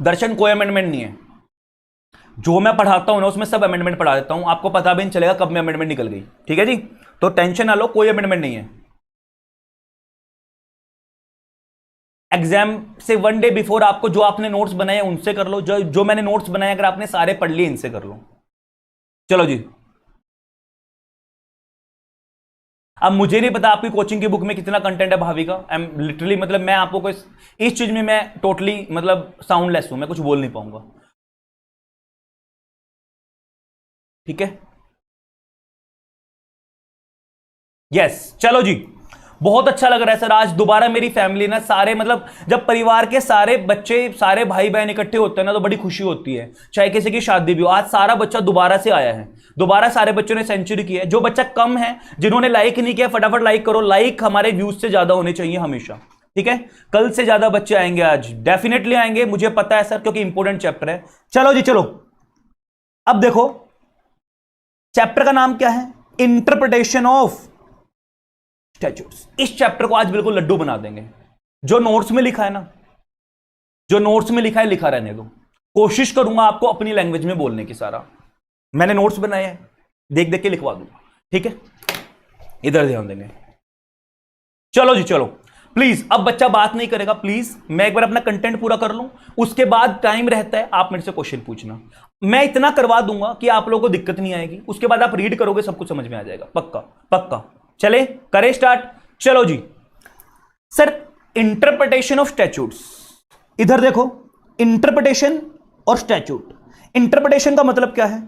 दर्शन कोई अमेंडमेंट नहीं है, जो मैं पढ़ाता हूं ना उसमें सब अमेंडमेंट पढ़ा देता हूं, आपको पता भी नहीं चलेगा कब में अमेंडमेंट निकल गई। ठीक है जी, तो टेंशन ना लो, कोई अमेंडमेंट नहीं है। एग्जाम से 1 डे बिफोर आपको जो आपने नोट्स बनाए उनसे कर लो, जो मैंने नोट्स बनाए अगर आपने सारे पढ़ लिए इनसे कर लो। चलो जी, अब मुझे नहीं पता आपकी कोचिंग की बुक में कितना कंटेंट है भावी का। आई एम लिटरली, मतलब मैं आपको कोई इस चीज में मैं टोटली मतलब साउंडलेस हूं, मैं कुछ बोल नहीं पाऊंगा। ठीक है, यस, चलो जी, बहुत अच्छा लग रहा है सर। आज दोबारा मेरी फैमिली ना सारे, मतलब जब परिवार के सारे बच्चे, सारे भाई बहन इकट्ठे होते हैं ना तो बड़ी खुशी होती है, चाहे किसी की शादी भी हो। आज सारा बच्चा दोबारा से आया है, दोबारा सारे बच्चों ने सेंचुरी की है। जो बच्चा कम है, जिन्होंने लाइक नहीं किया, फटाफट लाइक करो। लाइक हमारे व्यूज से ज्यादा होने चाहिए हमेशा, ठीक है। कल से ज्यादा बच्चे आएंगे, आज डेफिनेटली आएंगे, मुझे पता है सर, क्योंकि इंपॉर्टेंट चैप्टर है। चलो जी चलो, अब देखो चैप्टर का नाम क्या है, इंटरप्रिटेशन ऑफ स्टैट्यूट्स। इस चैप्टर को आज बिल्कुल लड्डू बना देंगे। जो नोट्स में लिखा है ना, जो नोट्स में लिखा है लिखा रहने दो, कोशिश करूंगा आपको अपनी लैंग्वेज में बोलने की। सारा मैंने नोट्स बनाए हैं, देख देख के लिखवा दूंगा, ठीक है। इधर ध्यान देंगे। चलो जी चलो, प्लीज अब बच्चा बात नहीं करेगा, प्लीज मैं एक बार अपना कंटेंट पूरा कर लूं, उसके बाद टाइम रहता है आप मेरे से क्वेश्चन पूछना। मैं इतना करवा दूंगा कि आप लोगों को दिक्कत नहीं आएगी, उसके बाद आप रीड करोगे सब कुछ समझ में आ जाएगा, पक्का पक्का। चले करें स्टार्ट। चलो जी सर, इंटरप्रिटेशन ऑफ स्टैट्यूट्स, इधर देखो, इंटरप्रिटेशन और स्टैट्यूट। इंटरप्रिटेशन का मतलब क्या है?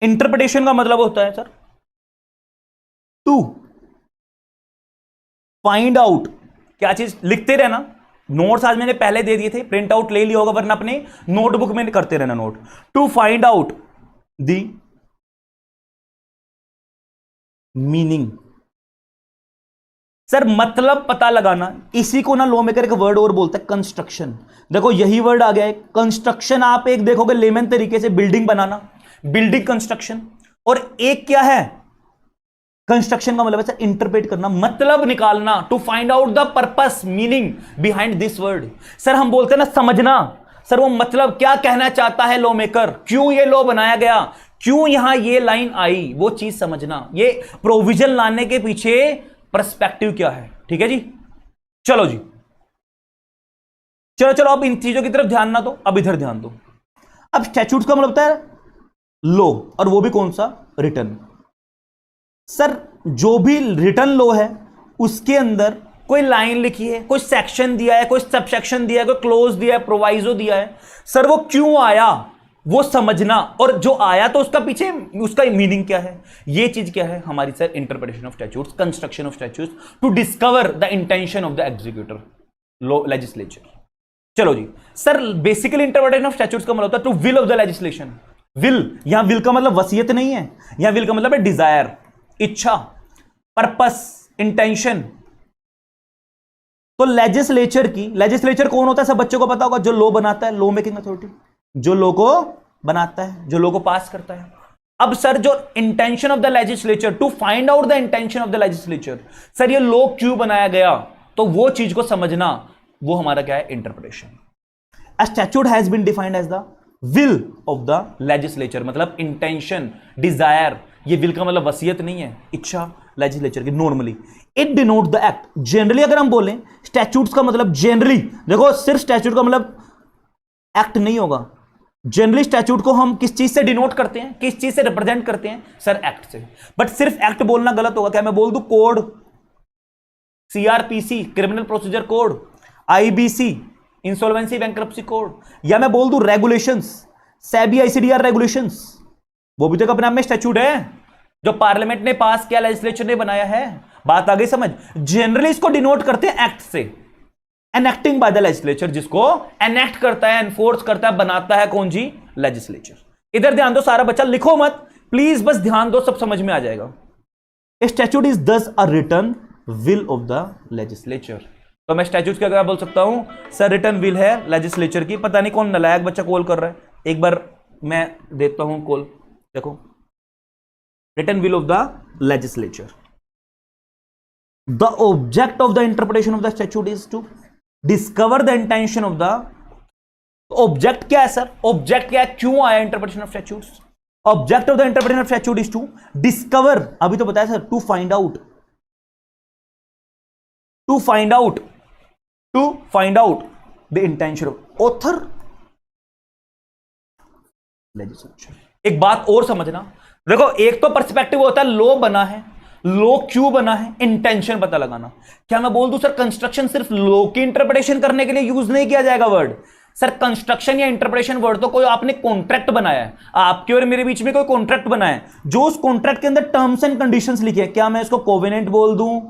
इंटरप्रिटेशन का मतलब होता है सर टू फाइंड आउट, क्या चीज लिखते रहना, नोट्स आज मैंने पहले दे दिए थे, प्रिंट आउट ले लिया होगा, वरना अपने नोटबुक में करते रहना note. To find out the meaning, sir मतलब पता लगाना, इसी को ना लॉ मेकर एक वर्ड और बोलता है कंस्ट्रक्शन। देखो यही वर्ड आ गया है कंस्ट्रक्शन, आप एक देखोगे लेमन तरीके से बिल्डिंग बनाना, बिल्डिंग कंस्ट्रक्शन, और एक क्या है कंस्ट्रक्शन का मतलब है सर इंटरप्रेट करना, मतलब निकालना, to find out the purpose meaning behind this word. Sir हम बोलते हैं ना समझना, सर वो मतलब क्या कहना चाहता है लॉ मेकर, क्यों ये लॉ बनाया गया, क्यों यहां ये लाइन आई, वो चीज समझना, ये प्रोविजन लाने के पीछे पर्सपेक्टिव क्या है। ठीक है जी, चलो जी, चलो चलो अब इन चीजों की तरफ ध्यान ना दो, अब इधर ध्यान दो। अब स्टैट्यूट का मतलब होता है लॉ, और वो भी कौन सा, रिटर्न। सर जो भी रिटर्न लॉ है उसके अंदर कोई लाइन लिखी है, कोई सेक्शन दिया है, कोई सबसेक्शन दिया है, कोई क्लोज दिया है, प्रोवाइजो दिया है, सर वो क्यों आया वो समझना, और जो आया तो उसका पीछे उसका मीनिंग क्या है, ये चीज क्या है हमारी sir interpretation of statutes, construction of statutes to discover the intention of the executor law legislature. चलो जी, sir basically interpretation of statutes का मतलब होता है to will of the legislation. Will, यहां विल का मतलब वसीयत नहीं है, यहां विल का मतलब है डिजायर, इच्छा, पर्पस, इंटेंशन। तो लेजिस्लेचर की, लेजिस्लेचर कौन होता है सब बच्चों को पता होगा, जो लॉ बनाता है, लॉ मेकिंग अथॉरिटी, जो लॉ को बनाता है, जो लॉ को पास करता है। अब सर जो intention of the legislature, to find out the intention of the legislature, sir ये लॉ क्यों बनाया गया, तो वो चीज को समझना, वो हमारा क्या है interpretation. A statute has been defined as the will of the legislature, मतलब इंटेंशन, डिजायर, ये विल का मतलब वसीयत नहीं है, इच्छा लेजिस्लेचर की normally. It denote the act, generally अगर हम बोलें स्टैट्यूट्स का मतलब जनरली, देखो सिर्फ स्टैट्यूट का मतलब एक्ट नहीं होगा, जनरली स्टैट्यूट को हम किस चीज से डिनोट करते हैं, किस चीज से रिप्रेजेंट करते हैं, सर एक्ट से। बट सिर्फ एक्ट बोलना गलत होगा, क्या मैं बोल दूं code, CrPC criminal procedure code, IBC insolvency bankruptcy code, या मैं बोल दूं रेगुलेशंस, सेबी आईसीडीआर रेगुलेशंस, वो भी तो अपने आप में स्टैट्यूट है जो पार्लियामेंट ने पास किया, लेजिस्लेचर ने बनाया है। बात आ गई समझ। जनरली इसको डिनोट करते हैं एक्ट से, एनेक्टिंग बाय द लेजिस्लेचर, जिसको एनेक्ट करता है, एनफोर्स करता है, बनाता है कौन जी, लेजिस्लेचर। इधर ध्यान दो, सारा बच्चा लिखो मत प्लीज, बस ध्यान दो, सब समझ में आ जाएगा। ए statute is thus a written will of the legislature. तो मैं स्टैट्यूट क्या क्या बोल सकता हूं, सर रिटन विल है लेजिस्लेचर की। पता नहीं कौन नलायक बच्चा कॉल कर रहा है, एक बार मैं देता हूं कॉल, देखो written will of the legislature. The object of the interpretation of the statute is to discover the intention of the, object क्या है सर, ऑब्जेक्ट क्या है, क्यों आया interpretation of statutes, object of the interpretation of statute is to discover, अभी तो बताया sir, to find out, to find out, to find out the intention of author legislature. एक बात और समझना, देखो एक तो पर्सपेक्टिव होता है लॉ बना है, लॉ क्यों बना है, इंटेंशन पता लगाना। क्या मैं बोल दूं सर कंस्ट्रक्शन सिर्फ लॉ की इंटरप्रिटेशन करने के लिए यूज नहीं किया जाएगा वर्ड, सर कंस्ट्रक्शन या इंटरप्रिटेशन वर्ड तो कोई आपने कॉन्ट्रैक्ट बनाया है, आपके और मेरे बीच में कोई कॉन्ट्रैक्ट बना है, जो उस कॉन्ट्रैक्ट के अंदर टर्म्स एंड कंडीशंस लिखे हैं, क्या मैं इसको कोवेनेंट बोल दूं,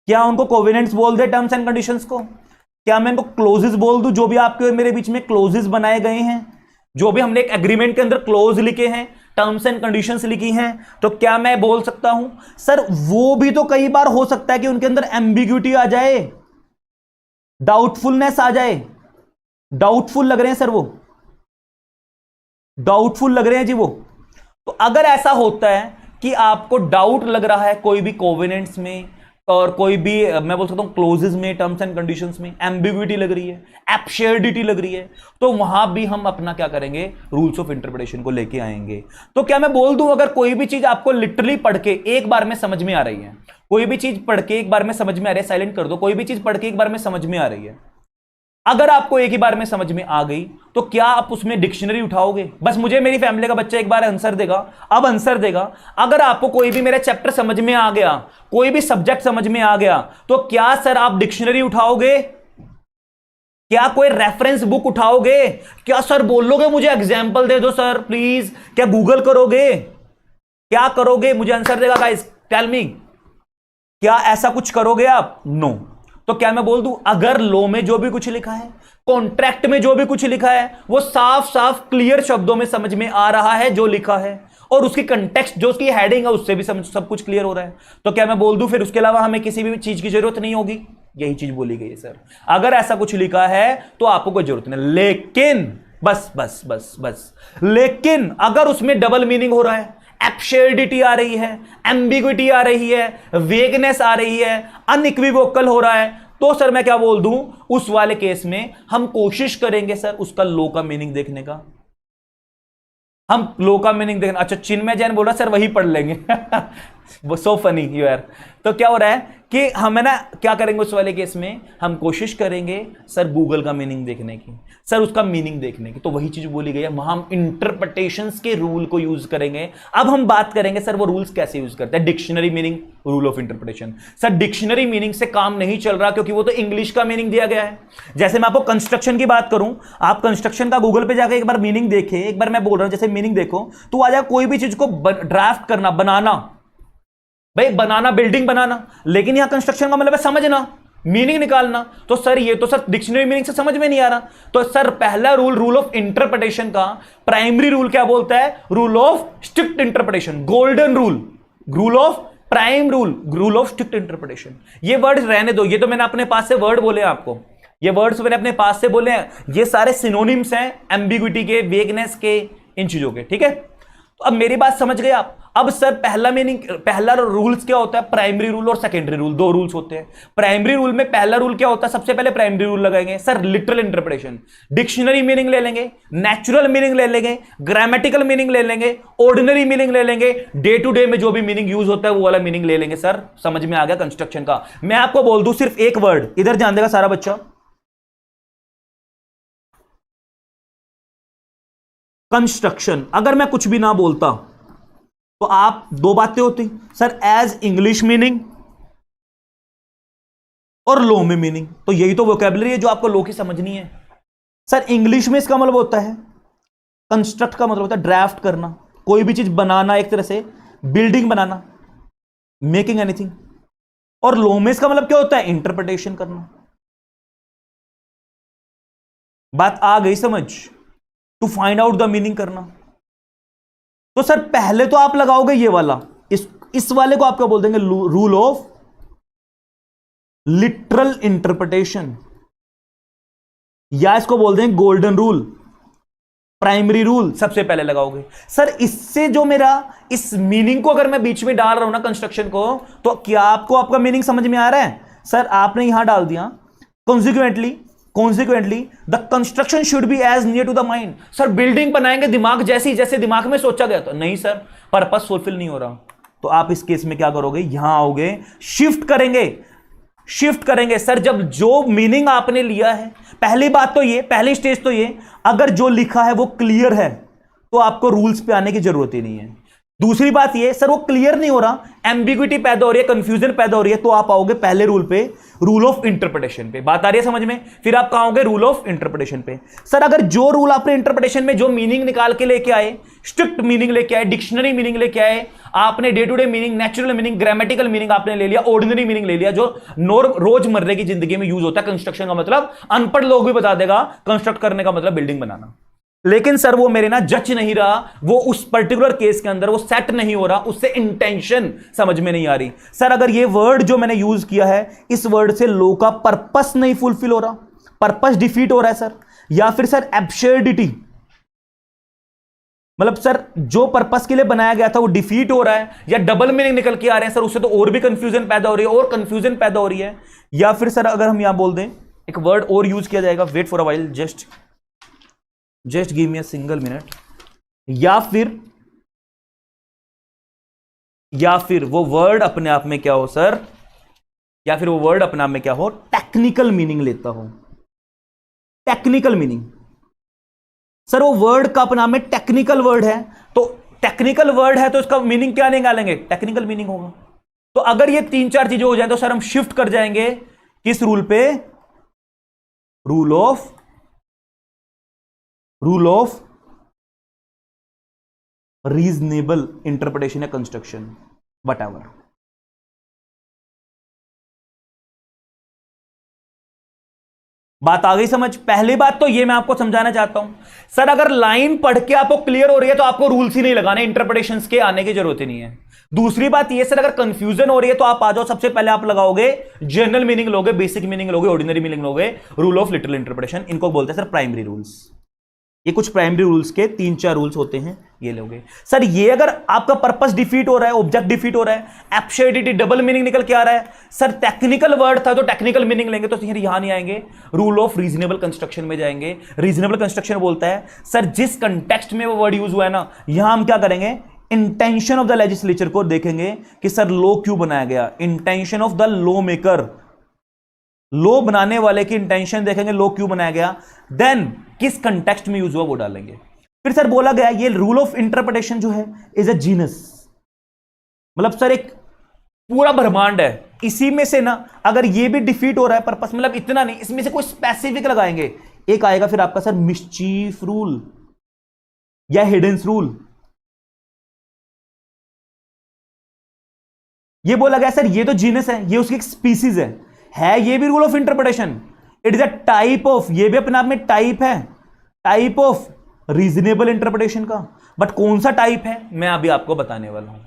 क्या उनको कोवेनेंट्स बोल दे टर्म्स एंड कंडीशंस को, क्या मैं इनको क्लोजेस बोल दूं, जो भी आपके और मेरे बीच में क्लोजेस बनाए गए हैं, जो भी हमने एक एग्रीमेंट के अंदर क्लोज लिखे हैं, टर्म्स एंड कंडीशंस लिखी हैं, तो क्या मैं बोल सकता हूं सर, वो भी तो कई बार हो सकता है कि उनके अंदर एम्बिग्यूटी आ जाए, डाउटफुलनेस आ जाए, डाउटफुल लग रहे हैं सर, वो डाउटफुल लग रहे हैं जी वो। तो अगर ऐसा होता है कि आपको डाउट लग रहा है कोई भी कोवेनेंट्स में और कोई भी मैं बोल सकता हूं क्लोजेस में, टर्म्स एंड कंडीशंस में एम्बिग्यूटी लग रही है, एब्सर्डिटी लग रही है, तो वहां भी हम अपना क्या करेंगे, रूल्स ऑफ इंटरप्रिटेशन को लेके आएंगे। तो क्या मैं बोल दूं अगर कोई भी चीज आपको लिटरली पढ़ के एक बार में समझ में आ रही है, कोई भी चीज पढ़ के एक बार में समझ में आ रही है, साइलेंट कर दो, कोई भी चीज पढ़ के एक बार में समझ में आ रही है, अगर आपको एक ही बार में समझ में आ गई तो क्या आप उसमें डिक्शनरी उठाओगे, बस मुझे मेरी फैमिली का बच्चा एक बार आंसर देगा, अब आंसर देगा, अगर आपको कोई भी मेरा चैप्टर समझ में आ गया, कोई भी सब्जेक्ट समझ में आ गया, तो क्या सर आप डिक्शनरी उठाओगे, क्या कोई रेफरेंस बुक उठाओगे? क्या सर बोलोगे मुझे एग्जाम्पल दे दो सर प्लीज? क्या गूगल करोगे? क्या करोगे? मुझे आंसर देगा गाइस, टेल मी। क्या ऐसा कुछ करोगे आप? नो। तो क्या मैं बोल दूं अगर लॉ में जो भी कुछ लिखा है, कॉन्ट्रैक्ट में जो भी कुछ लिखा है, वो साफ साफ क्लियर शब्दों में समझ में आ रहा है जो लिखा है, और उसकी कंटेक्स्ट जो उसकी हेडिंग है उससे भी सब कुछ क्लियर हो रहा है, तो क्या मैं बोल दूं फिर उसके अलावा हमें किसी भी चीज की जरूरत नहीं होगी? यही चीज बोली गई है सर। अगर ऐसा कुछ लिखा है तो आपको कोई जरूरत नहीं, लेकिन बस बस बस बस लेकिन अगर उसमें डबल मीनिंग हो रहा है, एब्सर्डिटी आ रही है, एम्बिग्विटी आ रही है, वेगनेस आ रही है, अनइक्विवोकल हो रहा है, तो सर मैं क्या बोल दूं उस वाले केस में हम कोशिश करेंगे सर उसका लॉ का मीनिंग देखने का। हम लॉ का मीनिंग देखना। अच्छा चिन्मय जैन बोल रहा सर वही पढ़ लेंगे वो सो फनी यू यार। तो क्या हो रहा है कि हमें ना क्या करेंगे उस वाले केस में, हम कोशिश करेंगे सर गूगल का मीनिंग देखने की, सर उसका मीनिंग देखने की। तो वही चीज बोली गई है, वहां हम इंटरप्रिटेशंस के रूल को यूज करेंगे। अब हम बात करेंगे सर वो रूल्स कैसे यूज करते हैं। Dictionary meaning, rule of interpretation. Sir dictionary meaning से काम नहीं चल रहा क्योंकि वो तो इंग्लिश का मीनिंग दिया गया है। जैसे मैं आपको कंस्ट्रक्शन की बात करूं, आप कंस्ट्रक्शन का गूगल पे जाकर एक बार मीनिंग देखें, एक बार मैं बोल रहा हूं जैसे मीनिंग देखो तो आ जाए कोई भी चीज को ड्राफ्ट करना, बनाना, भाई बनाना, बिल्डिंग बनाना, लेकिन यहां कंस्ट्रक्शन का मतलब है समझना, मीनिंग निकालना। तो सर ये तो सर डिक्शनरी मीनिंग से समझ में नहीं आ रहा। तो सर पहला रूल, रूल ऑफ इंटरप्रिटेशन का प्राइमरी रूल क्या बोलता है? Rule of strict interpretation, golden rule, rule of prime rule, rule of strict interpretation. ये वर्ड रहने दो, ये तो मैंने अपने पास से वर्ड बोले हैं आपको, ये वर्ड्स मैंने अपने पास से बोले हैं, ये सारे सिनोनिम्स हैं एम्बिग्विटी के, वेगनेस के, इन चीजों के, ठीक है। तो अब मेरी बात समझ गए आप। अब सर पहला मीनिंग, पहला रूल्स क्या होता है? प्राइमरी रूल और सेकेंडरी रूल, दो रूल्स होते हैं। प्राइमरी रूल में पहला रूल क्या होता है? सबसे पहले प्राइमरी रूल लगाएंगे sir literal interpretation, dictionary meaning ले लेंगे, नेचुरल मीनिंग ले लेंगे, ग्रामेटिकल मीनिंग ले लेंगे, ऑर्डिनरी मीनिंग ले लेंगे, डे टू डे में जो भी मीनिंग यूज होता है वो वाला मीनिंग ले लेंगे। सर समझ में आ गया कंस्ट्रक्शन का। मैं आपको बोल दूं सिर्फ एक वर्ड, इधर ध्यान देगा सारा बच्चा, कंस्ट्रक्शन। अगर मैं कुछ भी ना बोलता तो आप दो बातें होती सर, एज इंग्लिश मीनिंग और लो में मीनिंग। तो यही तो वोकैबुलरी है जो आपको लो की समझनी है। सर इंग्लिश में इसका मतलब होता है, कंस्ट्रक्ट का मतलब होता है ड्राफ्ट करना, कोई भी चीज बनाना, एक तरह से बिल्डिंग बनाना, मेकिंग एनीथिंग। और लो में इसका मतलब क्या होता है? इंटरप्रिटेशन करना। बात आ गई समझ? To find out the meaning करना। तो सर पहले तो आप लगाओगे ये वाला, इस वाले को आप क्या बोल देंगे? रूल ऑफ लिटरल इंटरप्रिटेशन, या इसको बोल देंगे गोल्डन रूल, प्राइमरी रूल सबसे पहले लगाओगे। सर इससे जो मेरा इस मीनिंग को अगर मैं बीच में डाल रहा हूं ना कंस्ट्रक्शन को, तो क्या आपको आपका मीनिंग समझ में आ रहा है? सर आपने यहां डाल दिया Consequently, the construction should be as near to the mind. Sir building बनाएंगे दिमाग जैसी, जैसे दिमाग में सोचा गया था। नहीं सर, पर्पस फुलफिल नहीं हो रहा। तो आप इस केस में क्या करोगे? यहां आओगे, शिफ्ट करेंगे सर। जब जो मीनिंग आपने लिया है, पहली बात तो ये, पहली स्टेज तो ये, अगर जो लिखा है वो क्लियर है तो आपको रूल्स पे आने की जरूरत ही नहीं है। दूसरी बात ये, सर वो क्लियर नहीं हो रहा, एम्बिग्विटी पैदा हो रही है, कंफ्यूजन पैदा हो रही है, तो आप आओगे पहले रूल पे, रूल ऑफ इंटरप्रिटेशन पे। बात आ रही है समझ में? फिर आप कहां आओगे? रूल ऑफ इंटरप्रिटेशन पे। सर अगर जो रूल आपने इंटरप्रिटेशन में जो मीनिंग निकाल के लेके आए, स्ट्रिक्ट मीनिंग लेके आए, डिक्शनरी मीनिंग लेके आए, आपने day to day meaning, natural meaning, grammatical meaning आपने ले लिया, ऑर्डिनरी मीनिंग ले लिया, जो रोजमर्रे की जिंदगी में यूज होता है। कंस्ट्रक्शन का मतलब अनपढ़ लोग भी बता देगा, कंस्ट्रक्ट करने का मतलब बिल्डिंग बनाना। लेकिन सर वो मेरे ना जच नहीं रहा, वो उस पर्टिकुलर केस के अंदर वो सेट नहीं हो रहा, उससे इंटेंशन समझ में नहीं आ रही। सर अगर ये वर्ड जो मैंने यूज किया है, इस वर्ड से लो का पर्पस नहीं फुलफिल हो रहा, पर्पस डिफीट हो रहा है सर, या फिर सर एब्सर्डिटी, मतलब सर जो पर्पस के लिए बनाया गया था वो डिफीट हो रहा है, या डबल मीनिंग निकल के आ रहे हैं सर, उससे तो और भी कंफ्यूजन पैदा हो रही है, और कंफ्यूजन पैदा हो रही है। या फिर सर अगर हम यहां बोल दें, एक वर्ड और यूज किया जाएगा, wait for a while, just give me a single minute. या फिर वो वर्ड अपने आप में क्या हो सर, या फिर वो वर्ड अपने आप में क्या हो? टेक्निकल मीनिंग लेता हो। टेक्निकल मीनिंग, सर वो वर्ड का अपने आप में टेक्निकल वर्ड है, तो टेक्निकल वर्ड है तो इसका मीनिंग क्या निकालेंगे? टेक्निकल मीनिंग होगा। तो अगर ये तीन चार चीजें हो जाए तो सर हम शिफ्ट कर जाएंगे किस रूल पे? रूल ऑफ रीजनेबल इंटरप्रिटेशन या कंस्ट्रक्शन, वट एवर। बात आ गई समझ? पहली बात तो ये मैं आपको समझाना चाहता हूं सर, अगर लाइन पढ़ के आपको क्लियर हो रही है तो आपको रूल्स ही नहीं लगाने, इंटरप्रिटेशंस के आने की जरूरत ही नहीं है। दूसरी बात ये सर, अगर कंफ्यूजन हो रही है तो आप आ जाओ, सबसे पहले आप लगाओगे जनरल मीनिंग लोगे, बेसिक मीनिंग लोगे, ऑर्डिनरी मीनिंग लोगे, रूल ऑफ लिटरल इंटरप्रिटेशन, इनको बोलते हैं सर प्राइमरी रूल्स। ये कुछ प्राइमरी रूल्स के 3-4 रूल्स होते हैं, ये लोगे सर। ये अगर आपका पर्पस डिफीट हो रहा है, ऑब्जेक्ट डिफीट हो रहा है, एब्सर्डिटी, डबल मीनिंग निकल के आ रहा है सर, टेक्निकल वर्ड था तो टेक्निकल मीनिंग लेंगे, तो यहां नहीं आएंगे, रूल ऑफ रीजनेबल कंस्ट्रक्शन में जाएंगे। रीजनेबल कंस्ट्रक्शन बोलता है सर जिस कंटेक्स्ट में वो वर्ड यूज हुआ है ना, यहां हम क्या करेंगे, इंटेंशन ऑफ द लेजिस्लेचर को देखेंगे कि सर लॉ क्यों बनाया गया, intention of the law maker, law बनाने वाले की इंटेंशन देखेंगे, लॉ क्यों बनाया गया, देन किस कंटेक्स्ट में यूज हुआ वो डालेंगे। फिर सर बोला गया ये रूल ऑफ इंटरप्रिटेशन जो है इज अ जीनस, मतलब सर एक पूरा ब्रह्मांड है, इसी में से ना अगर ये भी डिफीट हो रहा है पर्पस, मतलब इतना नहीं, इसमें से कोई स्पेसिफिक लगाएंगे, एक आएगा फिर आपका सर मिसचीफ रूल या हिडन रूल। ये बोला गया सर ये तो जीनस है, ये उसकी एक स्पीसीज है ये भी rule of interpretation, it is a type of, ये भी अपने आप में टाइप है, टाइप ऑफ रीजनेबल इंटरप्रिटेशन का। बट कौन सा टाइप है मैं अभी आपको बताने वाला हूं।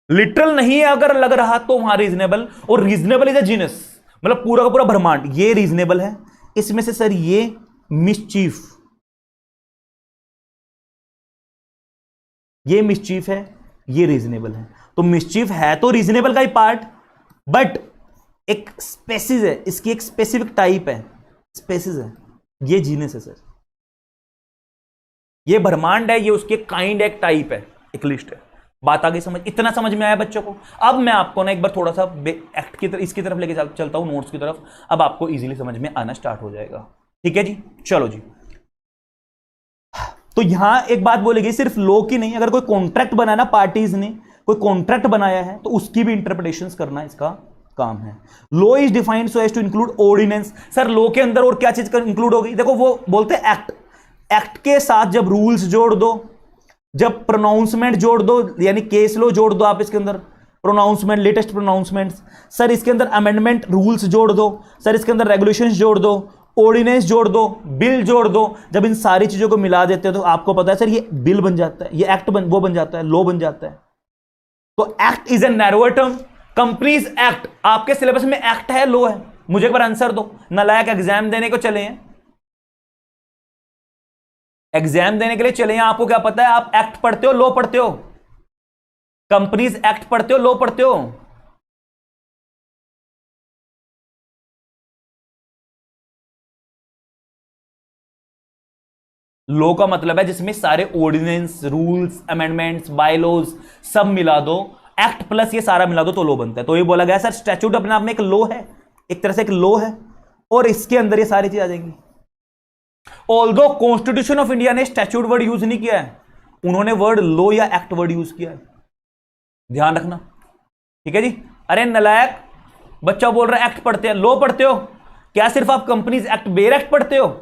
लिटरल नहीं है अगर लग रहा तो वहां रीजनेबल, और रीजनेबल इज अ जीनस, मतलब पूरा का पूरा ब्रह्मांड, ये रीजनेबल है, इसमें से सर ये मिसचीफ, ये मिसचीफ है, ये रीजनेबल है। तो मिसचीफ है तो रीजनेबल का ही पार्ट, बट एक स्पेसिस है, इसकी एक स्पेसिफिक टाइप है, स्पेसिस है, ये जीनस है सर, ये ब्रह्मांड है, ये उसके काइंड एक टाइप है, एक लिस्ट है। बात आ गई समझ? इतना समझ में आया बच्चों को? अब मैं आपको ना एक बार थोड़ा सा एक्ट की तरफ, इसकी तरफ लेके चलता हूं, नोट्स की तरफ, अब आपको इजीली समझ में आना स्टार्ट हो जाएगा। ठीक है जी, चलो जी। तो यहां एक बात बोलेगी, सिर्फ लॉ की नहीं, अगर कोई कॉन्ट्रैक्ट बनाया ना पार्टीज ने, कोई कॉन्ट्रैक्ट बनाया है तो उसकी भी इंटरप्रिटेशंस करना इसका काम है। Law is defined so as to include ordinance. Sir law के अंदर और क्या चीज इंक्लूड होगी? देखो वो बोलते हैं एक्ट, एक्ट के साथ जब रूल्स जोड़ दो, जब प्रोनाउंसमेंट जोड़ दो, यानी केस लॉ जोड़ दो आप इसके अंदर, प्रोनाउंसमेंट, लेटेस्ट प्रोनाउंसमेंट्स, सर इसके अंदर अमेंडमेंट रूल्स जोड़ दो, सर इसके अंदर रेगुलेशंस जोड़ दो, ऑर्डिनेंस जोड़ दो, बिल जोड़ दो, जब इन सारी चीजों को मिला देते हो तो आपको पता है सर ये बिल बन जाता है, ये एक्ट वो बन जाता है, लॉ बन जाता है। तो act is a narrower term. Companies act, आपके सिलेबस में एक्ट है, लॉ है? मुझे एक बार आंसर दो, नालायक एग्जाम देने को चले हैं, एग्जाम देने के लिए चले हैं, आपको क्या पता है? आप एक्ट पढ़ते हो, लॉ पढ़ते हो? कंपनीज एक्ट पढ़ते हो, लॉ पढ़ते हो? लॉ का मतलब है जिसमें सारे ऑर्डिनेंस, रूल्स, अमेंडमेंट्स, बायलॉज सब मिला दो, एक्ट प्लस ये सारा मिला दो तो लॉ बनता है। तो ये बोला गया सर स्टैट्यूट अपने आप में एक लॉ है, एक तरह से एक लॉ है, और इसके अंदर ये सारी चीज आ जाएंगी। ऑल्दो कॉन्स्टिट्यूशन ऑफ इंडिया ने स्टैट्यूट वर्ड यूज नहीं किया है, उन्होंने वर्ड लॉ या एक्ट वर्ड यूज किया है, ध्यान रखना। ठीक है जी। अरे नलायक बच्चा बोल रहा है एक्ट पढ़ते हैं, लॉ पढ़ते हो क्या? सिर्फ आप कंपनीज एक्ट, बेयर एक्ट पढ़ते हो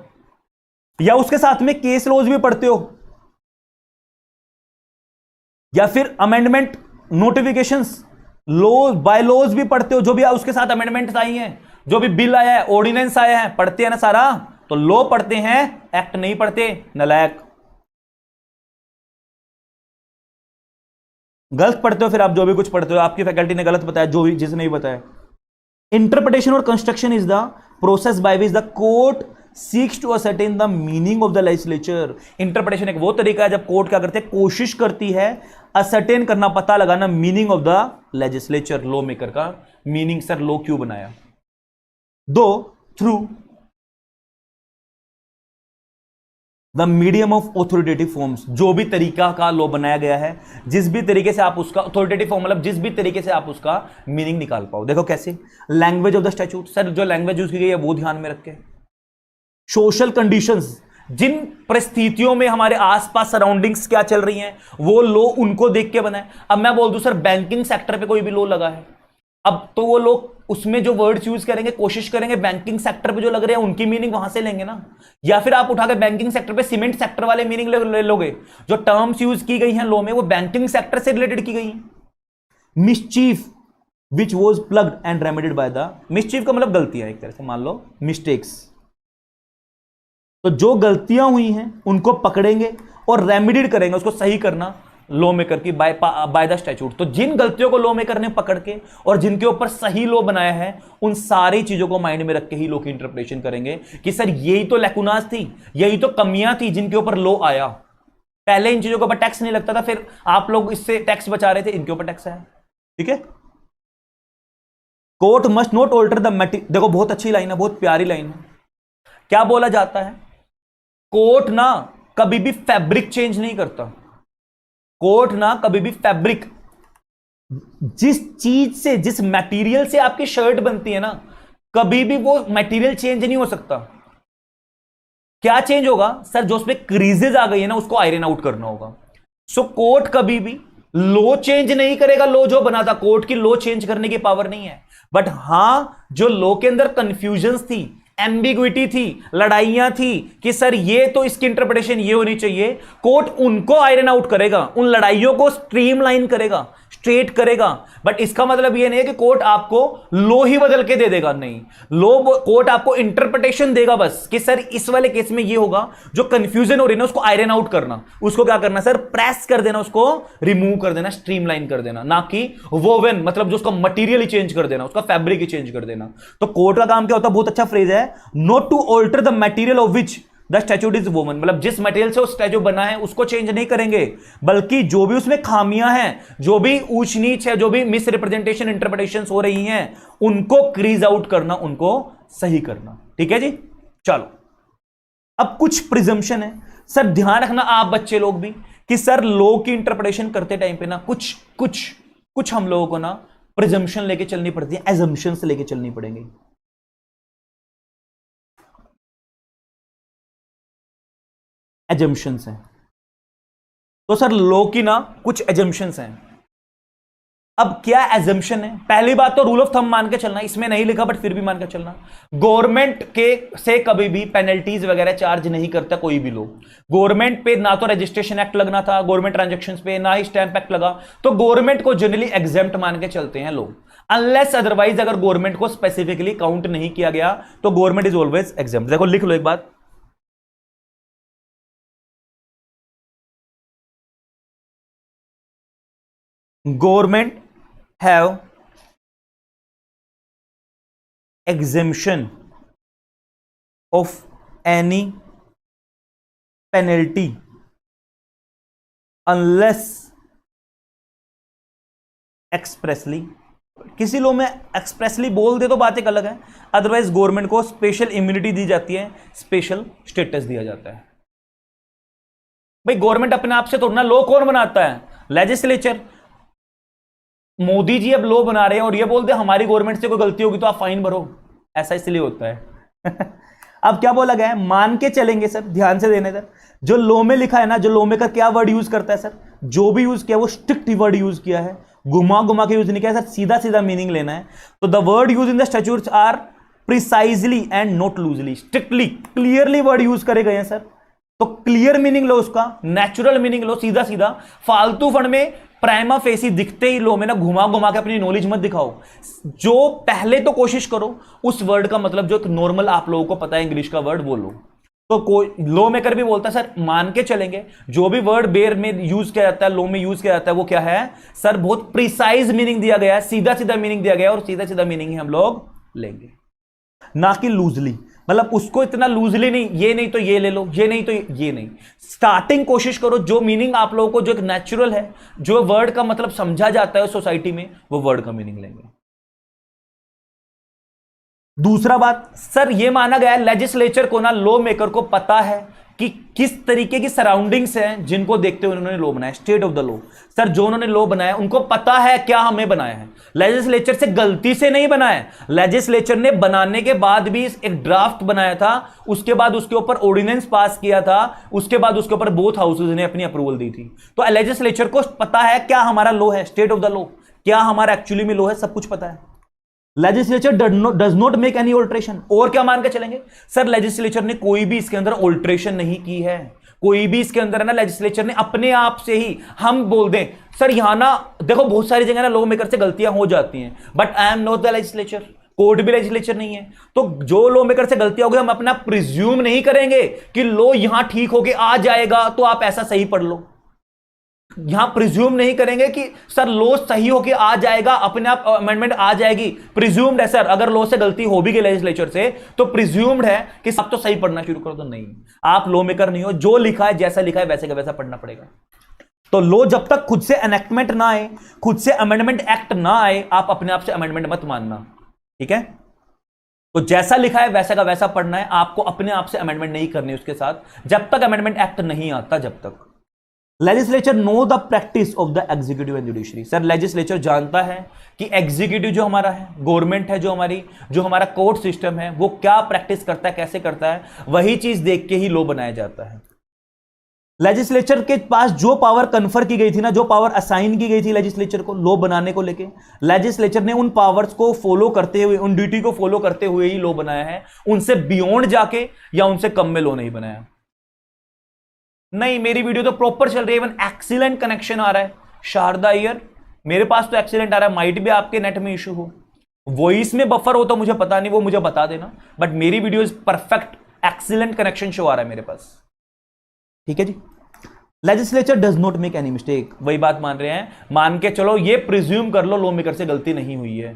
या उसके साथ में केस लॉज भी पढ़ते हो, या फिर amendment notifications, law bylaws भी पढ़ते हो, जो भी उसके साथ अमेंडमेंट्स आई हैं, जो भी बिल आया है, ऑर्डिनेंस आया है, पढ़ते हैं ना सारा? तो लॉ पढ़ते हैं, एक्ट नहीं पढ़ते, नलायक। गलत पढ़ते हो फिर आप, जो भी कुछ पढ़ते हो आपकी फैकल्टी ने गलत बताया, जो भी जिसने भी बताया। इंटरप्रिटेशन और construction is the process by which the court seeks to ascertain the meaning of the legislature. Interpretation एक वो तरीका है जब कोर्ट क्या करते हैं, कोशिश करती है असर्टेन करना, पता लगाना meaning of the legislature, law maker का मीनिंग, सर लॉ क्यों बनाया। दो through the medium of authoritative forms, जो भी तरीका का लॉ बनाया गया है, जिस भी तरीके से आप उसका ऑथोरिटेटिव फॉर्म, मतलब जिस भी तरीके से आप उसका मीनिंग निकाल पाओ। देखो कैसे, language of the statute, sir जो लैंग्वेज यूज की गई है वो ध्यान में रख के। सोशल कंडीशंस, जिन परिस्थितियों में हमारे आसपास सराउंडिंग्स क्या चल रही हैं, वो लॉ उनको देख के बना है। अब मैं बोल दूं सर बैंकिंग सेक्टर पे कोई भी लॉ लगा है, अब तो वो लोग उसमें जो वर्ड्स यूज करेंगे, कोशिश करेंगे बैंकिंग सेक्टर पे जो लग रहे हैं उनकी मीनिंग वहां से लेंगे ना, या फिर आप उठा के बैंकिंग सेक्टर पे सीमेंट सेक्टर वाले मीनिंग ले लोगे। जो टर्म्स यूज की गई हैं लॉ में वो बैंकिंग सेक्टर से रिलेटेड की गई हैं। Mischief which was plugged and remedied by the, mischief का मतलब गलतियां, एक तरह से मान लो मिस्टेक्स। तो जो गलतियां हुई हैं उनको पकड़ेंगे और रेमेडिड करेंगे, उसको सही करना लॉ मेकर की बाय द स्टैट्यूट। तो जिन गलतियों को लॉ मेकर ने पकड़ के और जिनके ऊपर सही लॉ बनाया है, उन सारी चीजों को माइंड में रख के ही लॉ की इंटरप्रिटेशन करेंगे कि सर यही तो लैकुनास थी, यही तो कमियां थी जिनके ऊपर लॉ आया। पहले इन चीजों के ऊपर टैक्स नहीं लगता था, फिर आप लोग इससे टैक्स बचा रहे थे, इनके ऊपर टैक्स आया। ठीक है। Court must not alter the material, देखो बहुत अच्छी लाइन है, बहुत प्यारी लाइन है। क्या बोला जाता है, कोर्ट ना कभी भी फैब्रिक चेंज नहीं करता। कोर्ट ना कभी भी फैब्रिक, जिस चीज से, जिस मटेरियल से आपकी शर्ट बनती है ना, कभी भी वो मटेरियल चेंज नहीं हो सकता। क्या चेंज होगा सर, जो उसमें क्रीजेज आ गई है ना उसको आयरन आउट करना होगा। सो कोर्ट कभी भी लॉ चेंज नहीं करेगा, लॉ जो बना था, कोर्ट की लॉ चेंज करने की पावर नहीं है। बट हां, जो लॉ के अंदर कंफ्यूजन थी, एम्बिग्विटी थी, लड़ाइयां थी कि सर ये तो इसकी इंटरप्रिटेशन ये होनी चाहिए, कोर्ट उनको आयरन आउट करेगा, उन लड़ाइयों को स्ट्रीमलाइन करेगा, स्ट्रेट करेगा। बट इसका मतलब ये नहीं है कि कोर्ट आपको लॉ ही बदल के दे देगा, नहीं। लॉ, कोर्ट आपको इंटरप्रिटेशन देगा बस कि सर इस वाले केस में ये होगा, जो कंफ्यूजन हो रही है ना उसको आयरन आउट करना, उसको क्या करना सर, प्रेस कर देना, उसको रिमूव कर देना, स्ट्रीमलाइन कर देना, ना कि वोवन, मतलब जो उसका मटेरियल ही चेंज कर देना, उसका फैब्रिक ही चेंज कर देना। तो कोर्ट का काम क्या होता है, बहुत अच्छा फ्रेज है, not to alter the material of which the statute is woven, मतलब जिस मटेरियल से वो स्टैच्यू बना है उसको चेंज नहीं करेंगे, बल्कि जो भी उसमें खामियां हैं, जो भी ऊंच नीच है, जो भी मिस रिप्रेजेंटेशन इंटरप्रिटेशन हो रही हैं, उनको क्रीज आउट करना, उनको सही करना। ठीक है जी। चलो अब कुछ प्रिजम्पशन है सर, ध्यान रखना आप बच्चे लोग भी कि सर लॉ की इंटरप्रिटेशन करते टाइम पे ना कुछ हम लोगों को ना प्रिजम्पशन लेके चलनी पड़ती है, एजम्पशंस लेके चलनी पड़ेंगी। एजम्पशंस हैं, तो सर लॉ की ना कुछ एजम्पशंस हैं। अब क्या एजम्पशन है, पहली बात तो रूल ऑफ थंब मान के चलना, इसमें नहीं लिखा बट फिर भी मान के चलना, गवर्नमेंट के से कभी भी पेनल्टीज वगैरह चार्ज नहीं करता कोई भी लोग। गवर्नमेंट पे ना तो रजिस्ट्रेशन एक्ट लगना था गवर्नमेंट ट्रांजैक्शंस पे, ना ही स्टैंप एक्ट लगा, तो गवर्नमेंट को जनरली एग्जेम्प्ट मान के चलते हैं लोग, अनलेस अदरवाइज अगर गवर्नमेंट को स्पेसिफिकली काउंट नहीं किया गया तो गवर्नमेंट इज ऑलवेज एग्जेम्प्ट। देखो लिख लो एक बात, government have exemption of any penalty unless expressly, किसी लॉ में एक्सप्रेसली बोल दे तो बात एक अलग है, अदरवाइज गवर्नमेंट को स्पेशल इम्यूनिटी दी जाती है, स्पेशल स्टेटस दिया जाता है। भाई गवर्नमेंट अपने आप से तोड़ना, लॉ कौन बनाता है, लेजिस्लेचर। मोदी जी अब लॉ बना रहे हैं और ये बोलते हैं हमारी गवर्नमेंट से कोई गलती होगी तो आप फाइन भरो, ऐसा इसलिए होता है। अब क्या बोला गया है, मान के चलेंगे सर, ध्यान से देने सर, जो लॉ में लिखा है ना, जो लॉ मेकर क्या वर्ड यूज करता है सर, जो भी यूज किया वो स्ट्रिक्ट वर्ड यूज किया है, घुमा घुमा के यूज नहीं किया सर, सीधा सीधा मीनिंग लेना है। तो the word use in the statutes are precisely and not loosely, strictly clearly word use करे गए हैं सर। तो क्लियर मीनिंग लो उसका, नेचुरल मीनिंग लो, सीधा सीधा। फालतू फंड में प्राइमा फेसी दिखते ही लो में ना घुमा घुमा के अपनी नॉलेज मत दिखाओ। जो पहले तो कोशिश करो उस वर्ड का मतलब जो नॉर्मल आप लोगों को पता है इंग्लिश का वर्ड बोलो। तो कोई लॉ मेकर भी बोलता है सर मान के चलेंगे जो भी वर्ड बेयर में यूज किया जाता है, लॉ में यूज किया जाता है, वो क्या है सर, बहुत प्रिसाइज मीनिंग दिया गया है, सीधा सीधा मीनिंग दिया गया है, और सीधा सीधा मीनिंग ही हम लोग लेंगे, ना कि लूजली। मतलब उसको इतना लूजली नहीं, ये नहीं तो ये ले लो, ये नहीं तो ये नहीं। स्टार्टिंग कोशिश करो जो मीनिंग आप लोगों को जो एक नेचुरल है, जो वर्ड का मतलब समझा जाता है सोसाइटी में, वो वर्ड का मीनिंग लेंगे। दूसरा बात सर, ये माना गया है लेजिस्लेचर को ना, लॉ मेकर को पता है कि किस तरीके की सराउंडिंग्स हैं जिनको देखते हुए उन्होंने लॉ बनाया, state of the law. Sir जो उन्होंने लॉ बनाया उनको पता है क्या हमें बनाया है, लेजिस्लेचर से गलती से नहीं बनाया। लेजिस्लेचर ने बनाने के बाद भी एक ड्राफ्ट बनाया था, उसके बाद उसके ऊपर ऑर्डिनेंस पास किया था, उसके बाद उसके ऊपर बोथ हाउसेज ने अपनी अप्रूवल दी थी। तो लेजिस्लेचर को पता है क्या हमारा लॉ है, स्टेट ऑफ द लॉ, क्या हमारा एक्चुअली में लॉ है, सब कुछ पता है। Legislature does not make any alteration. और क्या मान के चलेंगे सर, लेजिस्लेचर ने कोई भी इसके अंदर ऑल्ट्रेशन नहीं की है, कोई भी इसके अंदर है ना लेजिस्लेचर ने अपने आप से ही हम बोल दें सर यहां ना देखो बहुत सारी जगह ना लॉ मेकर से गलतियां हो जाती हैं, but I am not the legislature, court भी लेजिस्लेचर नहीं है, तो जो लॉ मेकर से गलतियां होगी हम अपना प्रिज्यूम नहीं करेंगे कि लॉ यहां ठीक होके आ जाएगा तो आप ऐसा सही पढ़ लो। यहां प्रिज्यूम नहीं करेंगे कि सर लॉ सही होके आ जाएगा, अपने आप अमेंडमेंट आ जाएगी। प्रिज्यूम्ड है सर, अगर लॉ से गलती हो भी गई लेजिस्लेचर से तो प्रिज्यूम्ड है कि सब तो सही पढ़ना शुरू कर दो। नहीं, आप लॉ मेकर नहीं हो, जो लिखा है जैसा लिखा है वैसे का वैसा पढ़ना पड़ेगा। तो लॉ जब तक खुद से एनेक्टमेंट ना आए, खुद से अमेंडमेंट एक्ट ना आए, आप अपने आप से अमेंडमेंट मत मानना, ठीक है। तो जैसा लिखा है वैसा का वैसा पढ़ना है, आपको अपने आप से अमेंडमेंट नहीं करनी उसके साथ जब तक अमेंडमेंट एक्ट नहीं आता। जब तक legislature know the practice of the executive and judiciary, sir legislature जानता है कि एग्जीक्यूटिव जो हमारा है, गवर्नमेंट है, जो हमारा कोर्ट सिस्टम है, वो क्या प्रैक्टिस करता है, कैसे करता है, वही चीज देख के ही लॉ बनाया जाता है। लेजिस्लेचर के पास जो पावर कन्फर की गई थी ना, जो पावर असाइन की गई थी लेजिस्लेचर को लॉ बनाने को लेके, लेजिस्लेचर ने उन पावर्स को फॉलो करते हुए, उन ड्यूटी को फॉलो करते हुए ही लॉ बनाया है, उनसे बियॉन्ड जाके या उनसे कम में लॉ नहीं बनाया। नहीं, मेरी वीडियो तो प्रॉपर चल रही है, इवन एक्सीलेंट कनेक्शन आ रहा है। शारदा अय्यर, मेरे पास तो एक्सीलेंट आ रहा है, माइट भी आपके नेट में इशू हो, वॉइस में बफर हो तो मुझे पता नहीं, वो मुझे बता देना, बट मेरी video perfect excellent connection show आ रहा है मेरे पास, ठीक है जी। Legislature does not make any mistake, वही बात मान रहे हैं, मान के चलो ये प्रिज्यूम कर लो लॉ मेकर से गलती नहीं हुई है।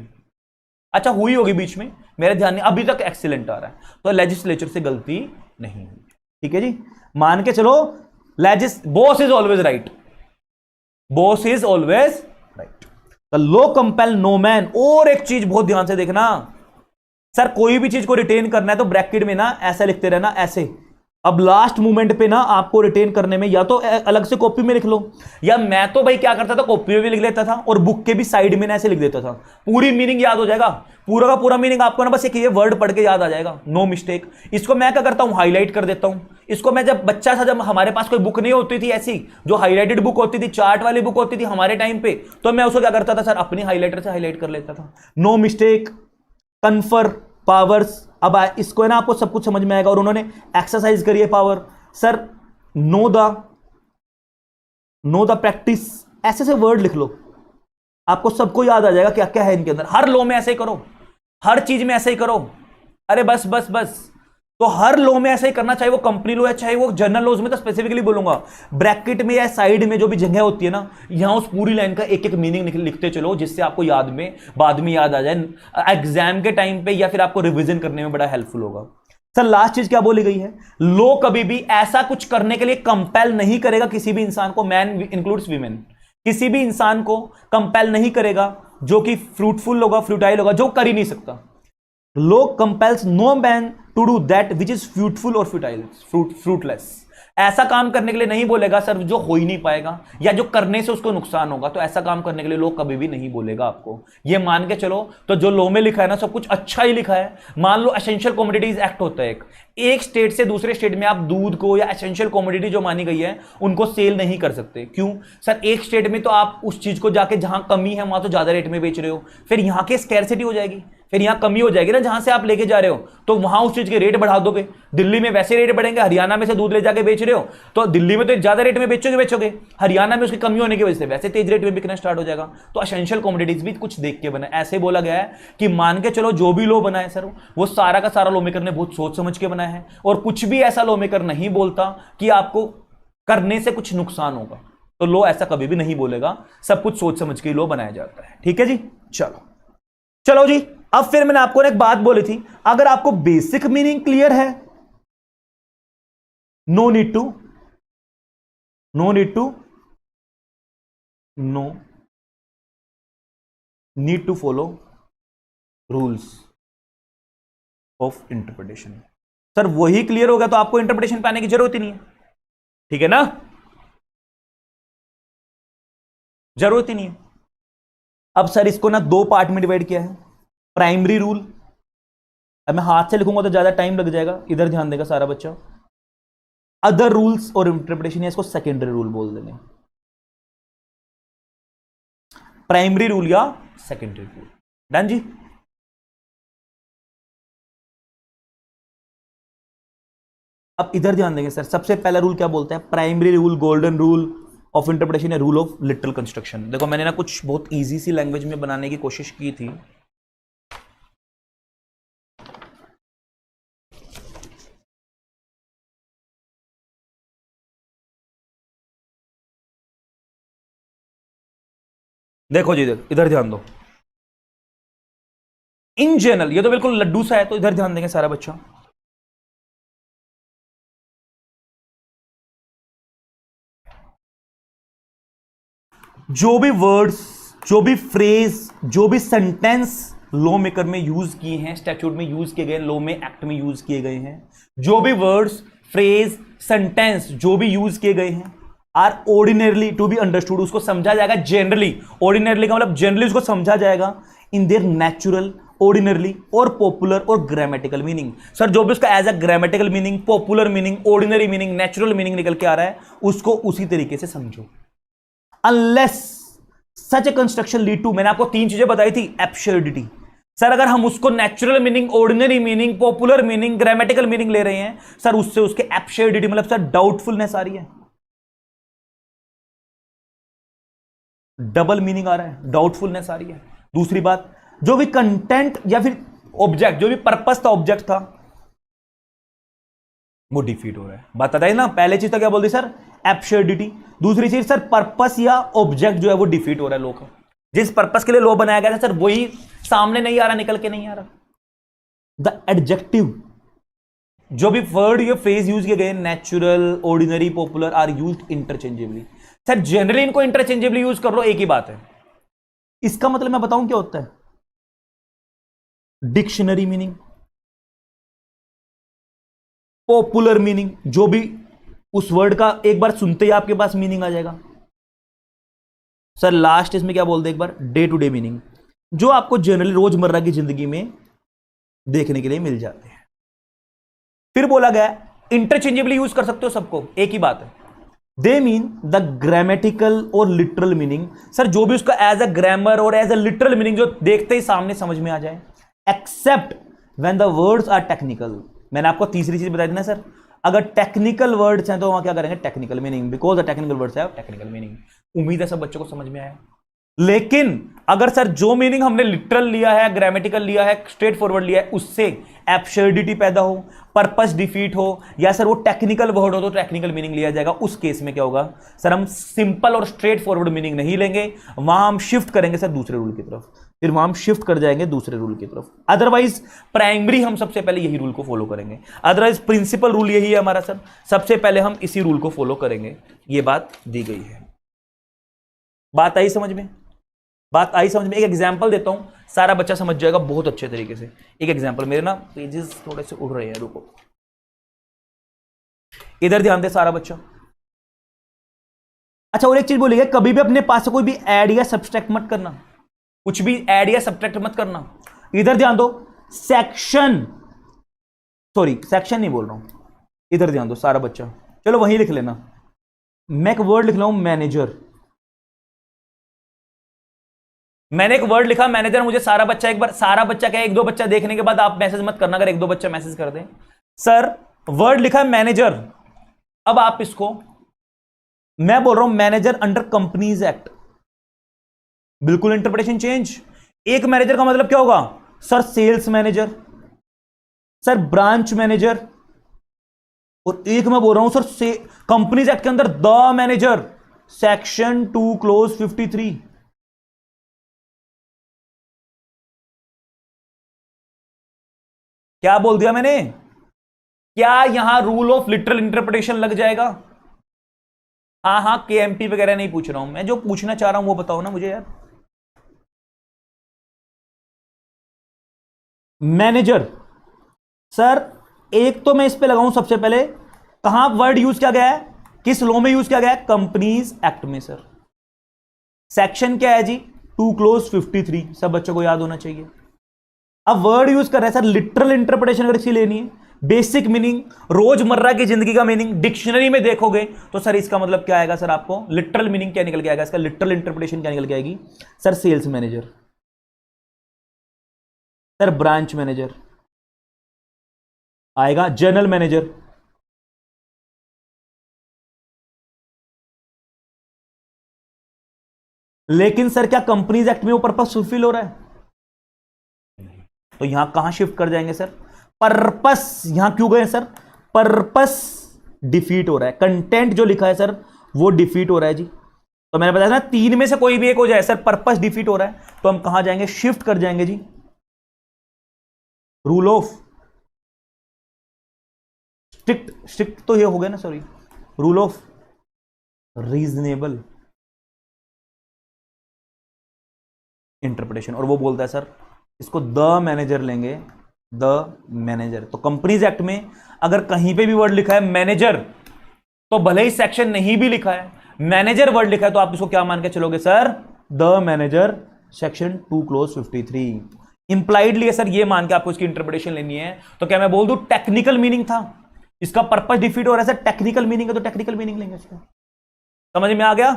अच्छा हुई होगी बीच में, मेरे ध्यान नहीं, अभी तक एक्सीलेंट आ रहा है, तो लेजिस्लेचर से गलती नहीं हुई, ठीक है जी। मान के चलो boss is always right, boss is always right, the law compel no man. और एक चीज बहुत ध्यान से देखना सर, कोई भी चीज को रिटेन करना है तो ब्रैकेट में ना ऐसे लिखते रहना, ऐसे। अब लास्ट मोमेंट पे ना आपको रिटेन करने में या तो अलग से कॉपी में लिख लो, या मैं तो भाई क्या करता था कॉपी में भी लिख लेता था और बुक के भी साइड में ना ऐसे लिख देता था, पूरी मीनिंग याद हो जाएगा, पूरा का पूरा मीनिंग आपको ना बस एक ये वर्ड पढ़ के याद आ जाएगा, नो मिस्टेक। इसको मैं क्या करता हूं, हाईलाइट कर देता हूं। इसको मैं जब बच्चा था, जब हमारे पास कोई बुक नहीं होती थी ऐसी जो हाईलाइटेड बुक होती थी, चार्ट वाली बुक होती थी हमारे टाइम पे, तो मैं उसको क्या करता था सर, अपनी हाईलाइटर से हाईलाइट कर लेता था। नो मिस्टेक, कन्फर पावर्स, अब इसको है ना आपको सब कुछ समझ में आएगा। और उन्होंने एक्सरसाइज करी है power, sir know the practice, ऐसे से वर्ड लिख लो, आपको सबको याद आ जाएगा क्या क्या है इनके अंदर। हर लॉ में ऐसे ही करो, हर चीज में ऐसे ही करो, अरे बस बस बस। तो हर लॉ में ऐसे ही करना, चाहे वो कंपनी लॉ है चाहे वो जनरल लॉज में, तो स्पेसिफिकली बोलूंगा ब्रैकेट में या साइड में जो भी जगह होती है ना, यहां उस पूरी लाइन का एक एक मीनिंग लिखते चलो, जिससे आपको याद में बाद में याद आ जाए, एग्जाम के टाइम पे या फिर आपको रिवीजन करने में बड़ा हेल्पफुल होगा। सर लास्ट चीज क्या बोली गई है, लॉ कभी भी ऐसा कुछ करने के लिए कंपेल नहीं करेगा किसी भी इंसान को, मैन इंक्लूड्स वीमेन, किसी भी इंसान को कंपेल नहीं करेगा जो कि फ्रूटफुल होगा, फ्रूटाइल होगा, जो कर ही नहीं सकता। Law compels no man to do that which is fruitful और फ्रूटाइल, फ्रूटलेस। ऐसा काम करने के लिए नहीं बोलेगा सर जो हो ही नहीं पाएगा या जो करने से उसको नुकसान होगा, तो ऐसा काम करने के लिए लॉ कभी भी नहीं बोलेगा आपको, ये मान के चलो। तो जो लॉ में लिखा है ना सब कुछ अच्छा ही लिखा है। मान लो एसेंशियल कमोडिटीज एक्ट होता है, एक स्टेट से दूसरे स्टेट में आप दूध को या एसेंशियल कमोडिटी जो मानी गई है उनको सेल नहीं कर सकते। क्यों सर, एक स्टेट में तो आप उस चीज को जाके जहां कमी है वहां तो ज्यादा रेट में बेच रहे हो, फिर यहां की स्कैरसिटी हो जाएगी, फिर यहां कमी हो जाएगी ना जहां से आप लेके जा रहे हो, तो वहां उस चीज के रेट बढ़ा दोगे। दिल्ली में वैसे रेट बढ़ेंगे, हरियाणा में से दूध ले जाके बेच रहे हो तो दिल्ली में तो ज्यादा रेट में बेचोगे, हरियाणा में उसकी कमी होने की वजह से वैसे तेज रेट में बिकना स्टार्ट हो जाएगा। तो एसेंशियल कमोडिटीज भी कुछ देख के बना, ऐसे बोला गया है कि मान के चलो जो भी लॉ बना है सर वो सारा का सारा लॉ मेकर ने बहुत सोच समझ के बनाया है, और कुछ भी ऐसा लॉ मेकर नहीं बोलता कि आपको करने से कुछ नुकसान होगा। तो लॉ ऐसा कभी भी नहीं बोलेगा, सब कुछ सोच समझ के लॉ बनाया जाता है, ठीक है जी। चलो जी, अब फिर मैंने आपको एक बात बोली थी, अगर आपको बेसिक मीनिंग क्लियर है, no need to follow rules of interpretation. Sir वही क्लियर हो गया तो आपको इंटरप्रिटेशन पाने की जरूरत ही नहीं है, ठीक है ना, जरूरत ही नहीं है। अब सर इसको ना दो पार्ट में डिवाइड किया है, प्राइमरी रूल, अब मैं हाथ से लिखूंगा तो ज्यादा टाइम लग जाएगा, इधर ध्यान देगा सारा बच्चा। अदर रूल्स और इंटरप्रिटेशन, इसको सेकेंडरी रूल बोल देंगे, प्राइमरी रूल या सेकेंडरी रूल, डन जी। अब इधर ध्यान देंगे सर, सबसे पहला रूल क्या बोलता है? Primary rule, golden rule of interpretation या रूल ऑफ लिटरल कंस्ट्रक्शन। देखो मैंने ना कुछ बहुत इजी सी लैंग्वेज में बनाने की कोशिश की थी। देखो जी, देखो इधर ध्यान दो। इन जनरल, ये तो बिल्कुल लड्डू सा है, तो इधर ध्यान देंगे सारा बच्चा। जो भी वर्ड्स, जो भी फ्रेज, जो भी सेंटेंस लॉ मेकर में यूज किए हैं, स्टैट्यूट में यूज किए गए, लॉ में, एक्ट में यूज किए गए हैं, जो भी वर्ड्स, फ्रेज, सेंटेंस जो भी यूज किए गए हैं, are ordinarily to be understood, उसको समझा जाएगा जनरली। ऑर्डिनरली का मतलब जनरली उसको समझा जाएगा इन देयर नेचुरल, ऑर्डिनरली और पॉपुलर और ग्रामेटिकल मीनिंग। सर जो भी उसका as a grammatical meaning, popular meaning, ordinary meaning, natural meaning निकल के आ रहा है, उसको उसी तरीके से समझो। Unless such a construction lead to, मैंने आपको 3 चीजें बताई थी, एब्सर्डिटी। सर अगर हम उसको natural meaning, ordinary meaning, popular meaning, grammatical meaning ले रहे हैं सर, उससे उसके एब्सर्डिटी मतलब सर डाउटफुलनेस आ रही है, डबल मीनिंग आ रहा है, डाउटफुलनेस आ रही है। दूसरी बात, जो भी कंटेंट या फिर ऑब्जेक्ट, जो भी पर्पस था, ऑब्जेक्ट था, वो डिफीट हो रहा है। बात बताइए ना, पहले चीज तो क्या बोलती सर? एब्सर्डिटी। दूसरी चीज सर, पर्पस या ऑब्जेक्ट जो है वो डिफीट हो रहा है लॉ का। जिस पर्पस के लिए लॉ बनाया गया था सर, वही सामने नहीं आ रहा, निकल के नहीं आ रहा। द एडजेक्टिव, जो भी वर्ड या फ्रेज यूज किए गए, natural, ordinary, popular, are used interchangeably. Sir generally इनको इंटरचेंजेबली यूज कर लो, एक ही बात है। इसका मतलब मैं बताऊं क्या होता है? डिक्शनरी मीनिंग, पॉपुलर मीनिंग, जो भी उस वर्ड का एक बार सुनते ही आपके पास मीनिंग आ जाएगा। सर लास्ट इसमें क्या बोलते हैं एक बार? डे टू डे मीनिंग, जो आपको जनरली रोजमर्रा की जिंदगी में देखने के लिए मिल जाते हैं। फिर बोला गया इंटरचेंजेबली यूज कर सकते हो सबको, एक ही बात है। दे मीन द ग्रामेटिकल और लिटरल मीनिंग। सर जो भी उसका एज अ ग्रामर और एज अ लिटरल मीनिंग जो देखते ही सामने समझ में आ जाए, except when the words are technical. मैंने आपको तीसरी चीज बताई थी ना सर, अगर टेक्निकल वर्ड्स हैं तो वहां क्या करेंगे? Technical meaning, because the technical words have technical meaning. उम्मीद है सब बच्चों को समझ में आया। लेकिन अगर सर जो मीनिंग हमने लिटरल लिया है, ग्रामेटिकल लिया है, स्ट्रेट फॉरवर्ड लिया है, उससे एब्सर्डिटी पैदा हो, पर्पस डिफीट हो, या सर वो टेक्निकल वर्ड हो तो टेक्निकल मीनिंग लिया जाएगा, उस केस में क्या होगा सर? हम सिंपल और स्ट्रेट फॉरवर्ड मीनिंग नहीं लेंगे, वहां हम शिफ्ट करेंगे सर दूसरे रूल की तरफ, फिर वहां हम शिफ्ट कर जाएंगे दूसरे रूल की तरफ। अदरवाइज प्राइमरी हम सबसे पहले यही रूल को फॉलो करेंगे, अदरवाइज प्रिंसिपल रूल यही है हमारा सर, सबसे पहले हम इसी रूल को फॉलो करेंगे। ये बात दी गई है। बात आई समझ में? बात आई समझ में? एक एग्जांपल देता हूं, सारा बच्चा समझ जाएगा बहुत अच्छे तरीके से। एक एग्जांपल, मेरे ना पेजेस थोड़े से उड़ रहे हैं, रुको, इधर ध्यान दे सारा बच्चा। अच्छा और एक चीज बोलिए, कभी भी अपने पास से कोई भी ऐड या सब्सट्रैक्ट मत करना, कुछ भी ऐड या सब्ट्रैक्ट मत करना। इधर ध्यान दो, सेक्शन, सॉरी सेक्शन नहीं बोल रहा हूं, इधर ध्यान दो सारा बच्चा, चलो वहीं लिख लेना। मैं एक वर्ड लिख रहा हूं मैनेजर, मैंने एक वर्ड लिखा मैनेजर, मुझे सारा बच्चा एक बार, सारा बच्चा क्या, एक दो बच्चा देखने के बाद आप मैसेज मत करना, अगर एक दो बच्चा मैसेज कर दे, सर वर्ड लिखा मैनेजर। अब आप इसको, मैं बोल रहा हूं मैनेजर अंडर कंपनीज एक्ट, बिल्कुल इंटरप्रिटेशन चेंज। एक मैनेजर का मतलब क्या होगा sir? Sales manager, sir branch manager, और एक मैं बोल रहा हूं सर कंपनीज एक्ट के अंदर द मैनेजर, सेक्शन 2 क्लोज 53। क्या बोल दिया मैंने? क्या यहां रूल ऑफ लिटरल इंटरप्रिटेशन लग जाएगा? हाँ हाँ, केएमपी वगैरह नहीं पूछ रहा हूं मैं, जो पूछना चाह रहा हूं वो बताओ ना मुझे यार। मैनेजर, सर एक तो मैं इस पे लगाऊं सबसे पहले, कहां वर्ड यूज किया गया है, किस लॉ में यूज किया गया है? कंपनीज एक्ट में सर। सेक्शन क्या है जी? 2 क्लोज 53, सब बच्चों को याद होना चाहिए। अब वर्ड यूज कर रहे हैं सर, लिटरल इंटरप्रिटेशन अगर इसकी लेनी है, बेसिक मीनिंग, रोजमर्रा की जिंदगी का मीनिंग, डिक्शनरी में देखोगे तो सर इसका मतलब क्या आएगा सर? आपको लिटरल मीनिंग क्या निकल के आएगा इसका? लिटरल इंटरप्रिटेशन क्या निकल के आएगी sir? Sales manager, sir branch manager आएगा, जनरल मैनेजर, लेकिन सर क्या कंपनीज एक्ट में वो पर्पस फुलफिल हो रहा है? तो यहां कहां शिफ्ट कर जाएंगे सर? पर्पस, यहां क्यों गए सर? पर्पस डिफीट हो रहा है, कंटेंट जो लिखा है सर वो डिफीट हो रहा है जी। तो मैंने बताया ना तीन में से कोई भी एक हो जाए सर, पर्पस डिफीट हो रहा है, तो हम कहां जाएंगे? शिफ्ट कर जाएंगे जी रूल ऑफ स्ट्रिक्ट, स्ट्रिक्ट तो ये हो गया ना, sorry, rule of reasonable interpretation. और वो बोलता है सर इसको द मैनेजर लेंगे, द मैनेजर। तो कंपनीज एक्ट में अगर कहीं पे भी वर्ड लिखा है मैनेजर, तो भले ही सेक्शन नहीं भी लिखा है, मैनेजर वर्ड लिखा है, तो आप इसको क्या मान के चलोगे sir? The manager, section 2 close 53। इंप्लाइडली है सर, ये मान के आपको इसकी इंटरप्रिटेशन लेनी है। तो क्या मैं बोल दूं टेक्निकल मीनिंग था, इसका पर्पस डिफीट हो रहा है सर, टेक्निकल मीनिंग है तो टेक्निकल मीनिंग लेंगे इसको। समझ में आ गया?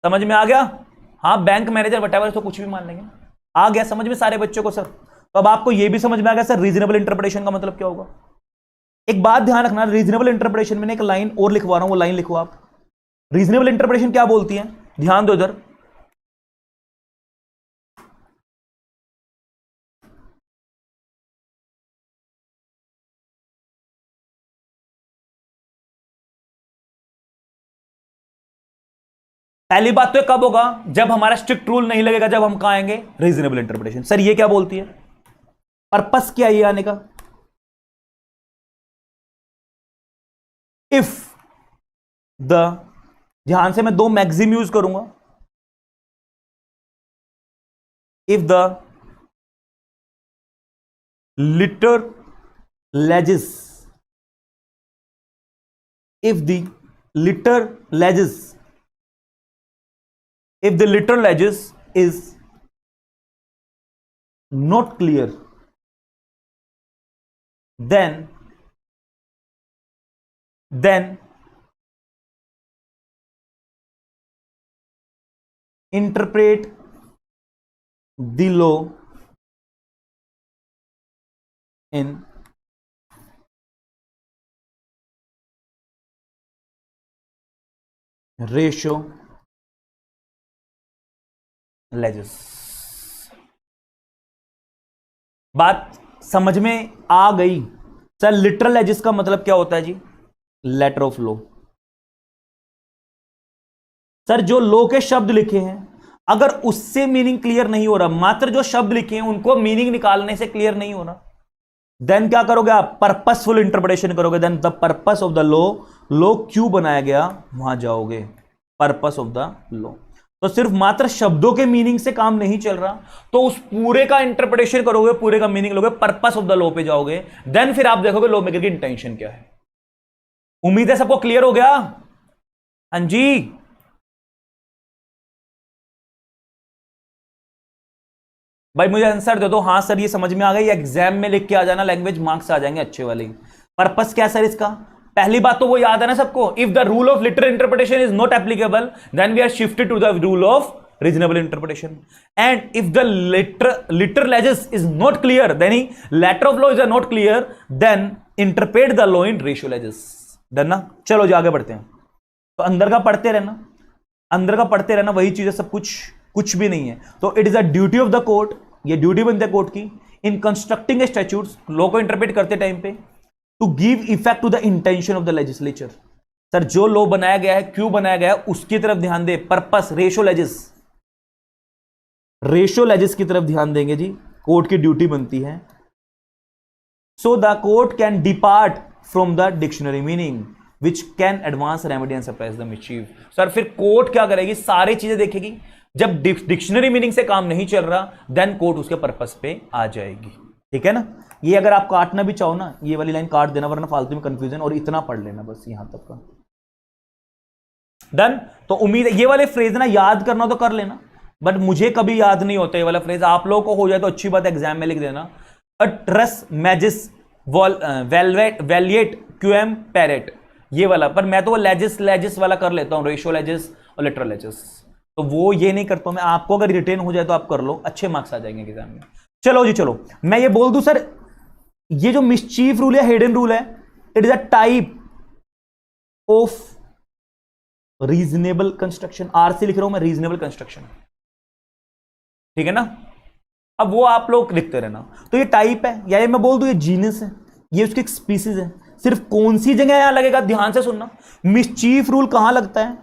समझ में आ गया? हाँ, बैंक मैनेजर वटेवर तो कुछ भी मान लेंगे। आ गया समझ में सारे बच्चों को सर? तो अब आपको यह भी समझ में आ गया सर रीजनेबल इंटरप्रिटेशन का मतलब क्या होगा। एक बात ध्यान रखना, रीजनेबल इंटरप्रिटेशन में एक लाइन और लिखवा रहा हूं, वो लाइन लिखो आप। रीजनेबल इंटरप्रिटेशन क्या बोलती है, ध्यान दो इधर। पहली बात तो ये कब होगा? जब हमारा स्ट्रिक्ट रूल नहीं लगेगा, जब हम कहां आएंगे? Reasonable interpretation. सर ये क्या बोलती है? पर्पस क्या है ये आने का? इफ द, ध्यान से मैं दो मैक्सिम यूज करूंगा, इफ द लिटर लेजिस, if the litter ledges, if the litter ledges is not clear, then interpret the law in ratio laissez. बात समझ में आ गई सर? लिटरल लेजेस का मतलब क्या होता है जी? Letter of law. सर जो लॉ के शब्द लिखे हैं, अगर उससे मीनिंग क्लियर नहीं हो रहा, मात्र जो शब्द लिखे हैं उनको मीनिंग निकालने से क्लियर नहीं हो रहा, देन क्या करोगे आप? पर्पसफुल इंटरप्रिटेशन करोगे। Then the purpose of the law, law क्यों बनाया गया वहां जाओगे, पर्पस ऑफ द लॉ। तो सिर्फ मात्र शब्दों के मीनिंग से काम नहीं चल रहा, तो उस पूरे का इंटरप्रिटेशन करोगे, पूरे का मीनिंग लोगे, पर्पस ऑफ द लॉ पे जाओगे, देन फिर आप देखोगे लॉ मेकर की इंटेंशन क्या है। उम्मीद है सबको क्लियर हो गया? हाँ जी, भाई मुझे आंसर दे दो। हाँ सर ये समझ में आ गई, एग्जाम में लिख के आ जाना, लैंग्वेज मार्क्स आ जाएंगे अच्छे वाले। पर्पस क्या सर इसका? पहली बात तो वो याद है ना सबको, if the rule of literal interpretation is not applicable then we are shifted to the rule of reasonable interpretation, and if the litera legis is not clear, then the letter of law is not clear, then interpret the law in ratio legis. Done ना? चलो जी आगे बढ़ते हैं। तो अंदर का पढ़ते रहना, अंदर का पढ़ते रहना, वही चीज है सब कुछ भी नहीं है। तो it is a duty of the court, ये ड्यूटी बनती है कोर्ट की, इन कंस्ट्रक्टिंग स्टैट्यूट्स, लॉ को इंटरप्रेट करते टाइम पे, to give effect to the intention of the legislature. Sir जो लॉ बनाया गया है, क्यों बनाया गया है, उसकी तरफ ध्यान दे। पर्पस, रेशियो लेजिस, रेशियो लेजिस की तरफ ध्यान देंगे जी, कोर्ट की ड्यूटी बनती है। So the court can depart from the dictionary meaning which can advance remedy and suppress the mischief. Sir फिर कोर्ट क्या करेगी? सारी चीजें देखेगी। जब डिक्शनरी मीनिंग से काम नहीं चल रहा, देन कोर्ट उसके पर्पस पे आ जाएगी। ठीक है ना? ये अगर आप काटना भी चाहो ना, ये वाली लाइन काट देना, वरना फालतू में कंफ्यूजन, और इतना पढ़ लेना बस यहां तक का। डन? तो उम्मीद है ये वाले फ्रेज ना याद करना तो कर लेना, बट मुझे कभी याद नहीं होता ये वाला फ्रेज। आप लोगों को हो जाए तो अच्छी बात है, एग्जाम में लिख देना। ट्रस मैजिस वेलवेट वेलिएट क्यूएम पैरेट, ये वाला। पर मैं तो वो लेजिस वाला कर लेता हूं, रेशियो लेजिस और लिटरल लेजिस, तो वो ये नहीं करता हूं मैं। आपको अगर रिटेन हो जाए तो आप कर लो, अच्छे मार्क्स आ जाएंगे एग्जाम में। चलो जी चलो, मैं ये बोल दूं सर, ये जो मिसचीफ रूल है, हिडन रूल है, it is a type of reasonable construction, R से लिख रहा हूं मैं, रीजनेबल कंस्ट्रक्शन, ठीक है ना। अब वो आप लोग लिखते रहना। तो ये टाइप है, या ये मैं बोल दूं ये जीनस है, ये उसकी एक स्पीसीज है। सिर्फ कौन सी जगह यहां लगेगा, ध्यान से सुनना। मिसचीफ रूल कहां लगता है,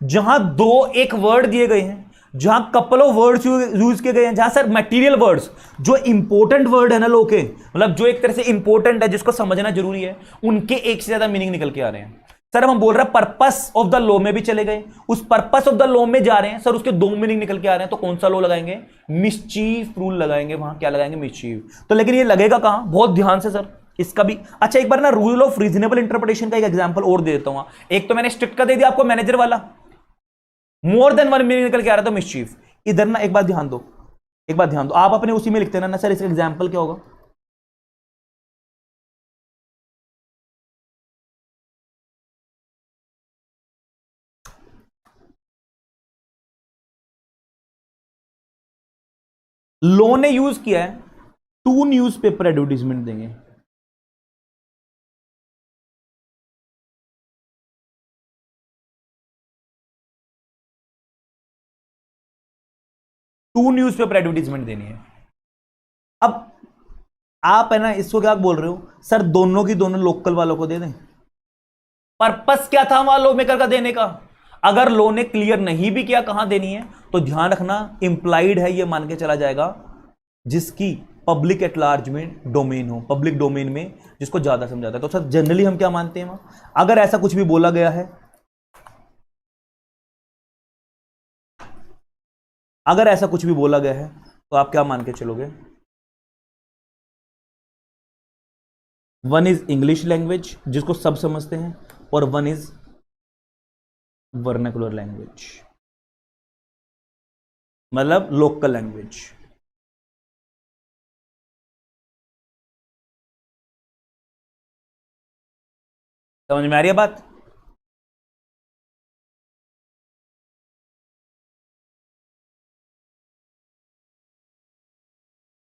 जहां दो एक वर्ड दिए गए हैं, जहां कपल ऑफ वर्ड्स यूज किए गए हैं, जहां सर मटेरियल वर्ड्स, जो इंपॉर्टेंट वर्ड है ना लोग के, मतलब जो एक तरह से इंपॉर्टेंट है, जिसको समझना जरूरी है, उनके एक से ज्यादा मीनिंग निकल के आ रहे हैं। सर हम बोल रहे हैं पर्पस ऑफ द लॉ में भी चले गए, उस पर्पस ऑफ द लॉ में जा रहे हैं सर, उसके दो मीनिंग निकल के आ रहे हैं, तो कौन सा लॉ लगाएंगे, मिसचीफ रूल लगाएंगे, वहां क्या लगाएंगे, मिसचीफ। तो लेकिन ये लगेगा कहां, बहुत ध्यान से सर इसका भी। अच्छा एक बार ना रूल ऑफ रीजनेबल इंटरप्रिटेशन का एक एग्जांपल और दे देता हूं। एक तो मैंने स्ट्रिक्ट का दे दिया आपको, मैनेजर वाला, मोर देन वन मीनिंग निकल के आ रहा था मिसचीफ। इधर ना एक बात ध्यान दो, एक बात ध्यान दो, आप अपने उसी में लिखते ना सर इसका एग्जांपल क्या होगा। लॉ ने यूज किया है, 2 न्यूज़पेपर एडवर्टीजमेंट देंगे, टू न्यूज़पेपर एडवर्टीजमेंट देनी है। अब आप है ना इसको क्या बोल रहे हो सर, दोनों की दोनों लोकल वालों को दे दें। पर्पस क्या था वहां लॉ मेकर का देने का, अगर लॉ ने क्लियर नहीं भी किया कहां देनी है, तो ध्यान रखना इंप्लाइड है, ये मान के चला जाएगा जिसकी पब्लिक एट लार्ज में डोमेन हो, पब्लिक डोमेन में जिसको ज्यादा समझाता है। तो सर जनरली हम क्या मानते हैं वहां, अगर ऐसा कुछ भी बोला गया है, अगर ऐसा कुछ भी बोला गया है, तो आप क्या मान के चलोगे, वन इज इंग्लिश लैंग्वेज जिसको सब समझते हैं, और वन इज वर्नाकुलर लैंग्वेज, मतलब लोकल लैंग्वेज। समझ में आ रही है बात।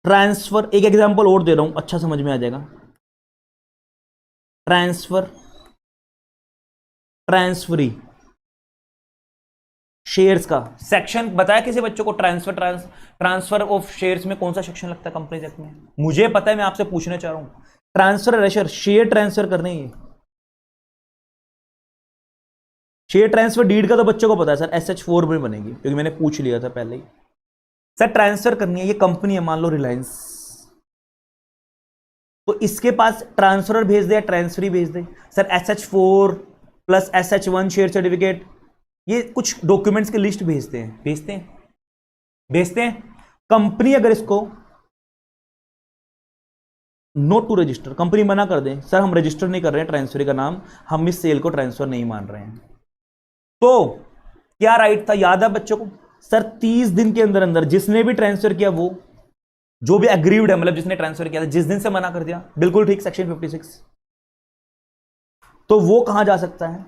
ट्रांसफर, एक एग्जांपल और दे रहा हूं, अच्छा समझ में आ जाएगा। ट्रांसफर, ट्रांसफरी शेयर्स का सेक्शन बताया किसी बच्चों को, ट्रांसफर ऑफ शेयर्स में कौन सा सेक्शन लगता है कंपनीज एक्ट में, मुझे पता है, मैं आपसे पूछना चाह रहा हूं। ट्रांसफर रेशर, शेयर ट्रांसफर करने ही, शेयर ट्रांसफर डीड का तो बच्चों को पता है सर, SH4 में बनेगी, क्योंकि मैंने पूछ लिया था पहले ही। सर ट्रांसफर करनी है, ये कंपनी है मान लो रिलायंस, तो इसके पास ट्रांसफर भेज दे या ट्रांसफरी भेज दे, sir SH4 plus SH1 share certificate, ये कुछ डॉक्यूमेंट्स की लिस्ट भेजते हैं, भेजते हैं। कंपनी अगर इसको नोट टू रजिस्टर, कंपनी मना कर दे, सर हम रजिस्टर नहीं कर रहे हैं ट्रांसफरी का नाम, हम इस सेल को ट्रांसफर नहीं मान रहे हैं, तो क्या राइट था, याद है बच्चों को सर, 30 दिन के अंदर अंदर जिसने भी ट्रांसफर किया, वो जो भी एग्रीव्ड है, मतलब जिसने ट्रांसफर किया था, जिस दिन से मना कर दिया, बिल्कुल ठीक, सेक्शन 56, तो वो कहां जा सकता है,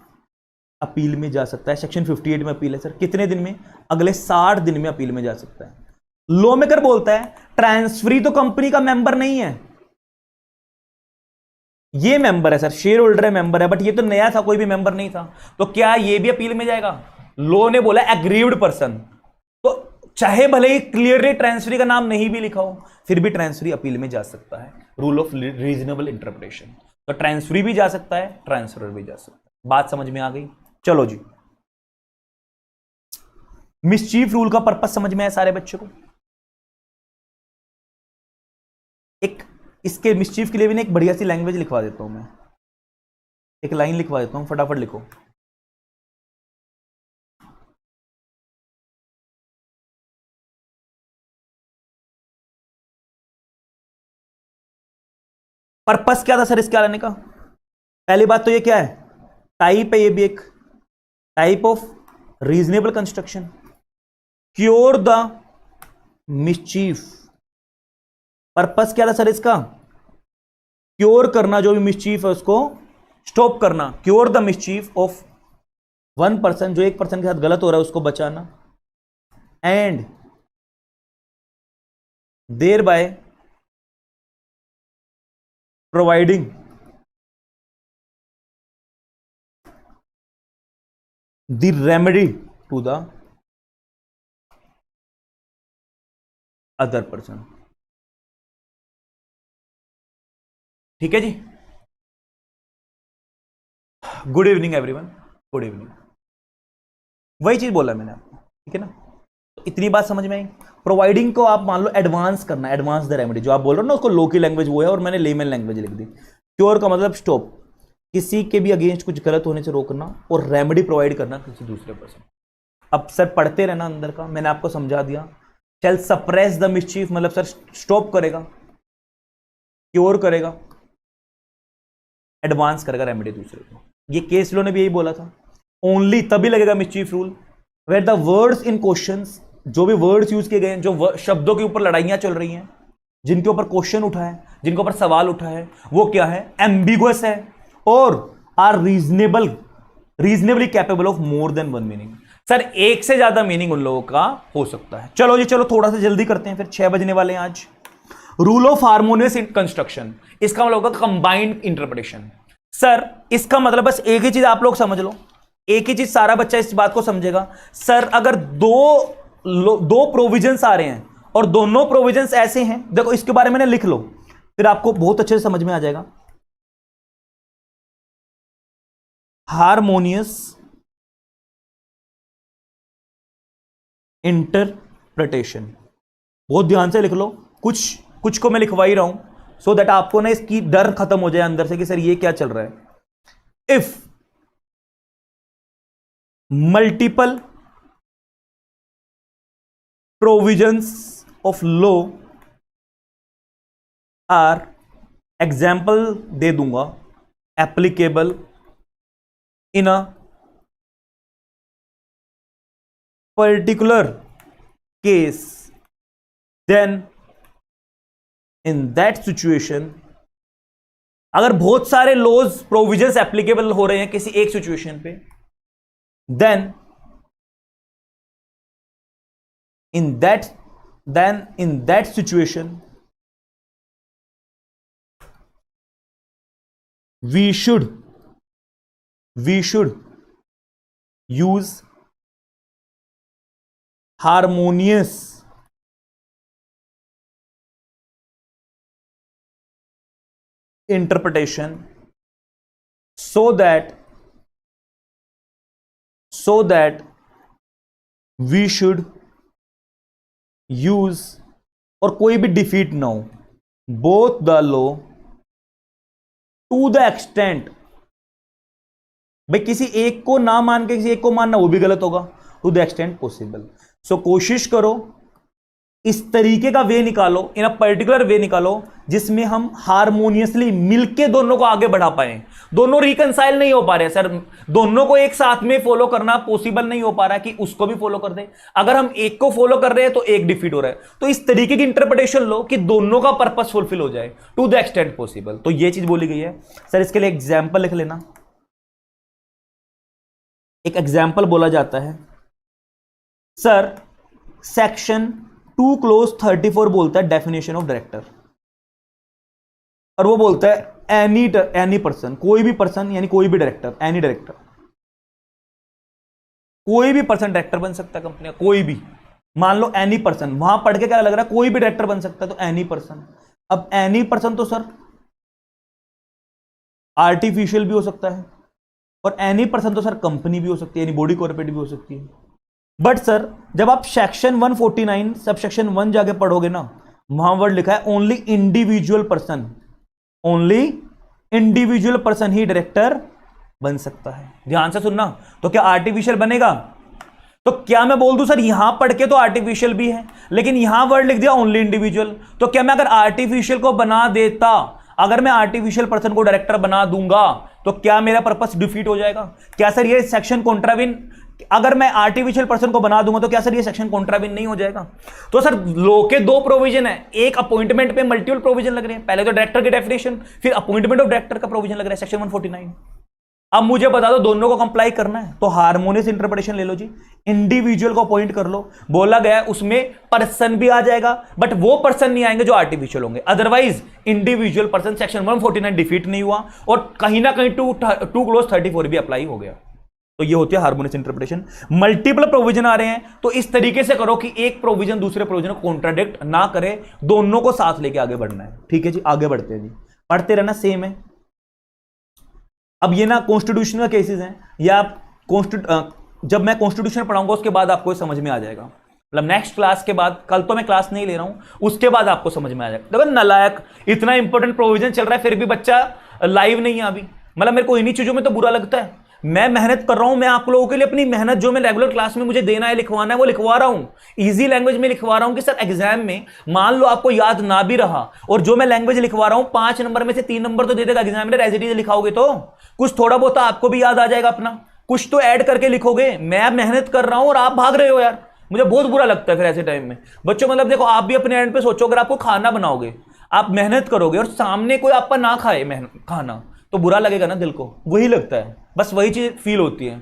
अपील में जा सकता है। सेक्शन 58 में अपील है सर, कितने दिन में, अगले 60 दिन में अपील में जा सकता है। लॉ मेकर बोलता है ट्रांसफरी तो कंपनी का मेंबर नहीं है, ये मेंबर है सर, शेयर होल्डर है, मेंबर है, बट ये तो नया था, कोई भी मेंबर नहीं था, तो क्या ये भी अपील में जाएगा। लॉ ने बोला एग्रीव्ड पर्सन, तो चाहे भले ही क्लियरली ट्रांसफरी का नाम नहीं भी लिखा हो, फिर भी ट्रांसफरी अपील में जा सकता है, रूल ऑफ रीजनेबल इंटरप्रिटेशन। तो ट्रांसफरी भी जा सकता है, ट्रांसफर भी जा सकता है। बात समझ में आ गई, चलो जी। मिसचीफ रूल का पर्पस समझ में आया सारे बच्चों को। एक इसके मिसचीफ के लिए भी ना एक बढ़िया सी लैंग्वेज लिखवा देता हूं मैं, एक लाइन लिखवा देता हूं, फटाफट लिखो। पर्पस क्या था सर इसके आने का, पहली बात तो ये क्या है, टाइप है, ये भी एक type of reasonable construction, cure the mischief. Purpose क्या था सर इसका, क्योर करना, जो भी मिसचीफ है उसको स्टॉप करना, cure the mischief of one person, जो एक पर्सन के साथ गलत हो रहा है उसको बचाना, and thereby providing the remedy to the other person. ठीक है जी। Good evening everyone, good evening. वही चीज बोला मैंने आपको, ठीक है ना। तो इतनी बात समझ में आई। प्रोवाइडिंग को आप मान लो एडवांस करना, एडवांस द रेमेडी जो आप बोल रहे हो ना, उसको लो की लैंग्वेज वो है और मैंने लेमन लैंग्वेज लिख दी। क्योर का मतलब स्टॉप, किसी के भी अगेंस्ट कुछ गलत होने से रोकना, और रेमेडी प्रोवाइड करना किसी दूसरे पर्सन। अब सर पढ़ते रहना अंदर का, मैंने आपको समझा दिया। शैल सप्रेस द मिसचीफ मतलब सर स्टॉप करेगा, क्योर करेगा, एडवांस करेगा रेमेडी दूसरे को। ये केस लॉ ने भी यही बोला था। ओनली तभी लगेगा mischief rule where the words in questions, जो भी वर्ड्स यूज किए गए हैं, जो शब्दों के ऊपर लड़ाइयां चल रही हैं, जिनके ऊपर क्वेश्चन उठा है, जिनके ऊपर सवाल उठा है, वो क्या है, एम्बिगुअस है और are reasonably capable of more than one meaning. Sir एक से ज्यादा मीनिंग उन लोगों का हो सकता है। चलो जी, चलो थोड़ा सा जल्दी करते हैं, फिर 6 बजने वाले हैं आज। रूल ऑफ हार्मोनियस कंस्ट्रक्शन, इसका मतलब होगा कंबाइंड इंटरप्रिटेशन। सर इसका मतलब बस एक ही चीज आप लोग समझ लो, एक ही चीज सारा बच्चा इस बात को समझेगा। सर अगर दो प्रोविजंस आ रहे हैं और दोनों प्रोविजंस ऐसे हैं, देखो इसके बारे में लिख लो, फिर आपको बहुत अच्छे से समझ में आ जाएगा। हार्मोनियस इंटरप्रिटेशन, बहुत ध्यान से लिख लो। कुछ को मैं लिखवा ही रहा हूं सो दैट आपको ना इसकी डर खत्म हो जाए अंदर से कि सर ये क्या चल रहा है। If multiple provisions of law are, example दे दूंगा, applicable in a particular case, then in that situation, अगर बहुत सारे लॉज प्रोविजंस एप्लीकेबल हो रहे हैं किसी एक सिचुएशन पे, then in that situation we should use harmonious interpretation so that we should use, और कोई भी डिफीट ना हो, both the law to the extent, भाई किसी एक को ना मान के किसी एक को मानना वो भी गलत होगा, टू द एक्सटेंट पॉसिबल। सो कोशिश करो इस तरीके का वे निकालो, इन अ पर्टिकुलर वे निकालो जिसमें हम हार्मोनियसली मिलके दोनों को आगे बढ़ा पाए। दोनों रिकंसाइल नहीं हो पा रहे सर, दोनों को एक साथ में फॉलो करना पॉसिबल नहीं हो पा रहा कि उसको भी फॉलो कर दे। अगर हम एक को फॉलो कर रहे हैं तो एक डिफीट हो रहा है, तो इस तरीके की इंटरप्रिटेशन लो कि दोनों का पर्पस फुलफिल हो जाए टू द एक्सटेंट पॉसिबल। तो ये चीज बोली गई है सर। इसके लिए एग्जाम्पल लिख लेना। एक एग्जाम्पल बोला जाता है सर, सेक्शन 2 क्लोज 34 बोलता है डेफिनेशन ऑफ डायरेक्टर, और वो बोलता है एनी पर्सन, कोई भी पर्सन यानी कोई भी डायरेक्टर, एनी डायरेक्टर, कोई भी पर्सन डायरेक्टर बन सकता है कंपनी का, कोई भी। मान लो एनी पर्सन, वहां पढ़ के क्या लग रहा है कोई भी डायरेक्टर बन सकता है, तो एनी पर्सन। अब एनी पर्सन तो सर आर्टिफिशियल भी हो सकता है, और एनी पर्सन तो सर कंपनी भी हो सकती है, यानी बॉडी कॉर्पोरेट भी हो सकती है। बट सर जब आप सेक्शन 149 सब सेक्शन 1 जाके पढ़ोगे ना, वहां वर्ड लिखा है only individual person, only individual person ही डायरेक्टर बन सकता है। ध्यान से सुनना। तो क्या आर्टिफिशियल बनेगा? तो क्या मैं बोल दूं सर यहां पढ़ के तो आर्टिफिशियल भी है, लेकिन यहां वर्ड लिख दिया ओनली इंडिविजुअल, तो क्या मैं अगर आर्टिफिशियल को बना देता, अगर मैं आर्टिफिशियल पर्सन को डायरेक्टर बना दूंगा, तो क्या मेरा पर्पस डिफीट हो जाएगा? क्या सर ये सेक्शन कॉन्ट्राविन, अगर मैं आर्टिफिशियल पर्सन को बना दूंगा तो क्या सर ये सेक्शन कॉन्ट्राविन नहीं हो जाएगा? तो सर लॉ के 2 प्रोविजन है, एक अपॉइंटमेंट पे मल्टीपल प्रोविजन लग रहे हैं। पहले तो डायरेक्टर की डेफिनेशन, फिर अपॉइंटमेंट ऑफ डायरेक्टर का प्रोविजन लग रहा है सेक्शन 149। अब मुझे बता दो दोनों को कंप्लाई करना है, तो हार्मोनियस इंटरप्रिटेशन ले लो जी। इंडिविजुअल को अपॉइंट कर लो, बोला गया उसमें पर्सन भी आ जाएगा, बट वो पर्सन नहीं आएंगे जो आर्टिफिशियल होंगे। Otherwise individual person section 149 defeat नहीं हुआ, और कहीं ना कहीं 2 क्लोज 34 भी अप्लाई हो गया। तो ये होती है हार्मोनियस इंटरप्रिटेशन। मल्टीपल प्रोविजन आ रहे हैं तो इस तरीके से करो कि एक प्रोविजन दूसरे प्रोविजन को कॉन्ट्राडिक्ट ना करे, दोनों को साथ लेके आगे बढ़ना है। ठीक है जी, आगे बढ़ते हैं जी, पढ़ते रहना, सेम है। अब ये ना कॉन्स्टिट्यूशन का केसेस हैं, या जब मैं कॉन्स्टिट्यूशन पढ़ाऊंगा उसके बाद आपको समझ में आ जाएगा, मतलब नेक्स्ट क्लास के बाद, कल तो मैं क्लास नहीं ले रहा हूं, उसके बाद आपको समझ में आ जाएगा। देखो नालायक, इतना इंपॉर्टेंट प्रोविजन चल रहा है फिर भी बच्चा लाइव नहीं है अभी, मतलब मेरे को इन्हीं चीजों में तो बुरा लगता है। मैं मेहनत कर रहा हूं, मैं आप लोगों के लिए अपनी मेहनत जो मैं रेगुलर क्लास में मुझे देना है, लिखवाना है, वो लिखवा रहा हूं, इजी लैंग्वेज में लिखवा रहा हूं कि सर एग्जाम में मान लो आपको याद ना भी रहा, और जो मैं लैंग्वेज लिखवा रहा हूं 5 नंबर में से 3 नंबर तो दे देगा एग्जामिनर, एज इट इज लिखाओगे तो कुछ थोड़ा बहुत आपको भी याद आ जाएगा अपना, कुछ तो ऐड करके लिखोगे। मैं मेहनत कर रहा हूं और आप भाग रहे हो यार, मुझे बहुत बुरा लगता है फिर ऐसे टाइम में। बच्चों मतलब देखो, आप भी अपने एंड पे सोचो, अगर आपको खाना बनाओगे, आप मेहनत करोगे और सामने कोई आपका ना खाए खाना, तो बुरा लगेगा ना दिल को, वही लगता है, बस वही चीज फील होती है।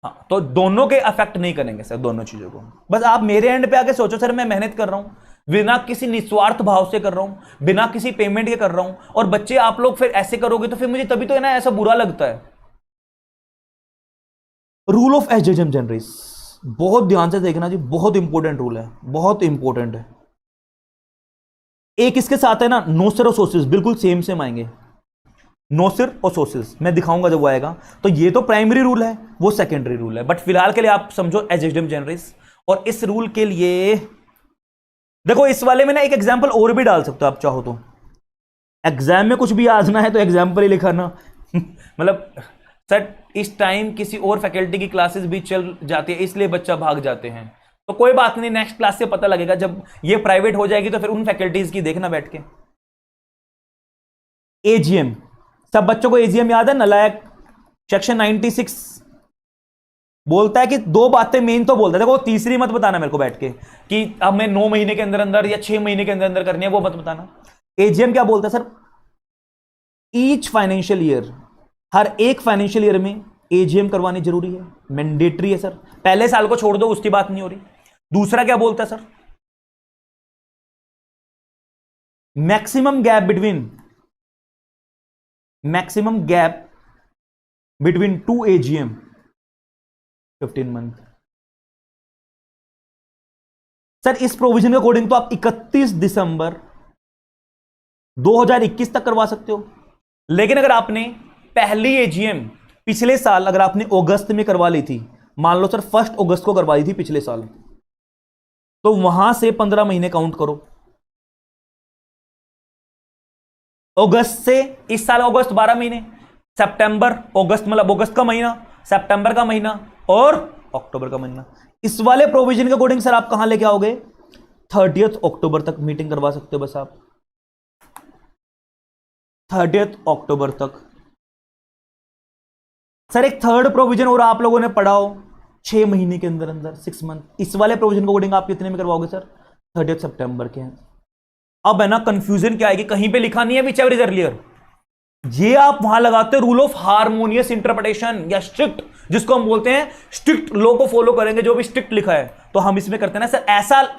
हाँ, तो दोनों के अफेक्ट नहीं करेंगे सर, दोनों चीजों को। बस आप मेरे एंड पे आके सोचो, सर मैं मेहनत कर रहा हूं, बिना किसी निस्वार्थ भाव से कर रहा हूं, बिना किसी पेमेंट के कर रहा हूं, और बच्चे आप लोग फिर ऐसे करोगे तो फिर मुझे तभी तो है ना ऐसा बुरा लगता है। रूल ऑफ एडजेजेंट जनरल्स, बहुत ध्यान से देखना जी, बहुत इंपॉर्टेंट रूल है, बहुत इंपॉर्टेंट है। एक इसके साथ है ना नोसर और सोसिस, बिल्कुल सेम सेम आएंगे, नोसर और सोसिस, मैं दिखाऊंगा जब वो आएगा। तो ये तो प्राइमरी रूल है, वो सेकेंडरी रूल है, बट फिलहाल के लिए आप समझो एडजेजेंट जनरल्स। और इस रूल के लिए देखो, इस वाले में ना एक एग्जांपल और भी डाल सकते हो आप चाहो तो, एग्जाम में कुछ भी आजना है तो एग्जांपल ही लिखा ना मतलब सर इस टाइम किसी और फैकल्टी की क्लासेस भी चल जाती है इसलिए बच्चा भाग जाते हैं, तो कोई बात नहीं, नेक्स्ट क्लास से पता लगेगा, जब ये प्राइवेट हो जाएगी तो फिर उन फैकल्टीज की देखना बैठ के। एजीएम, सब बच्चों को एजीएम याद है, नलायक सेक्शन 96 बोलता है कि 2 बातें मेन तो बोलता है, देखो तीसरी मत बताना मेरे को बैठ के कि अब मैं 9 महीने के अंदर अंदर या 6 महीने के अंदर अंदर करनी है, वो मत बताना। एजीएम क्या बोलता है सर, ईच फाइनेंशियल ईयर, हर एक फाइनेंशियल ईयर में एजीएम करवानी जरूरी है, मैंडेटरी है सर, पहले साल को छोड़ दो उसकी बात नहीं हो रही। दूसरा क्या बोलता है sir, maximum gap between 2 AGM 15 month. Sir इस प्रोविजन के अकॉर्डिंग तो आप 31 दिसंबर 2021 तक करवा सकते हो, लेकिन अगर आपने पहली एजीएम पिछले साल अगर आपने अगस्त में करवा ली थी, मान लो सर 1 अगस्त को करवा ली थी पिछले साल, तो वहां से 15 महीने काउंट करो, अगस्त से, इस साल अगस्त 12 महीने, सितंबर अगस्त मतलब अगस्त का महीना, सितंबर का महीना और अक्टूबर का महीना। इस वाले प्रोविजन के अकॉर्डिंग सर आप कहां लेके आओगे, 30 अक्टूबर तक मीटिंग करवा सकते हो बस आप, 30 अक्टूबर तक। सर एक थर्ड प्रोविजन और आप लोगों ने पढ़ाओ 6 महीने के अंदर अंदर 6 मंथ, इस वाले प्रोविजन के अकॉर्डिंग आप कितने में करवाओगे सर, 30 सितंबर के। अब है ना कंफ्यूजन क्या आएगी, कहीं पे लिखा नहीं है विच एवर इज अर्लियर, ये आप वहां लगाते हो रूल ऑफ हार्मोनियस इंटरप्रिटेशन या स्ट्रिक्ट, जिसको हम बोलते हैं स्ट्रिक्ट लॉ को फॉलो करेंगे, जो भी स्ट्रिक्ट लिखा है। तो हम इसमें करते हैं ना सर,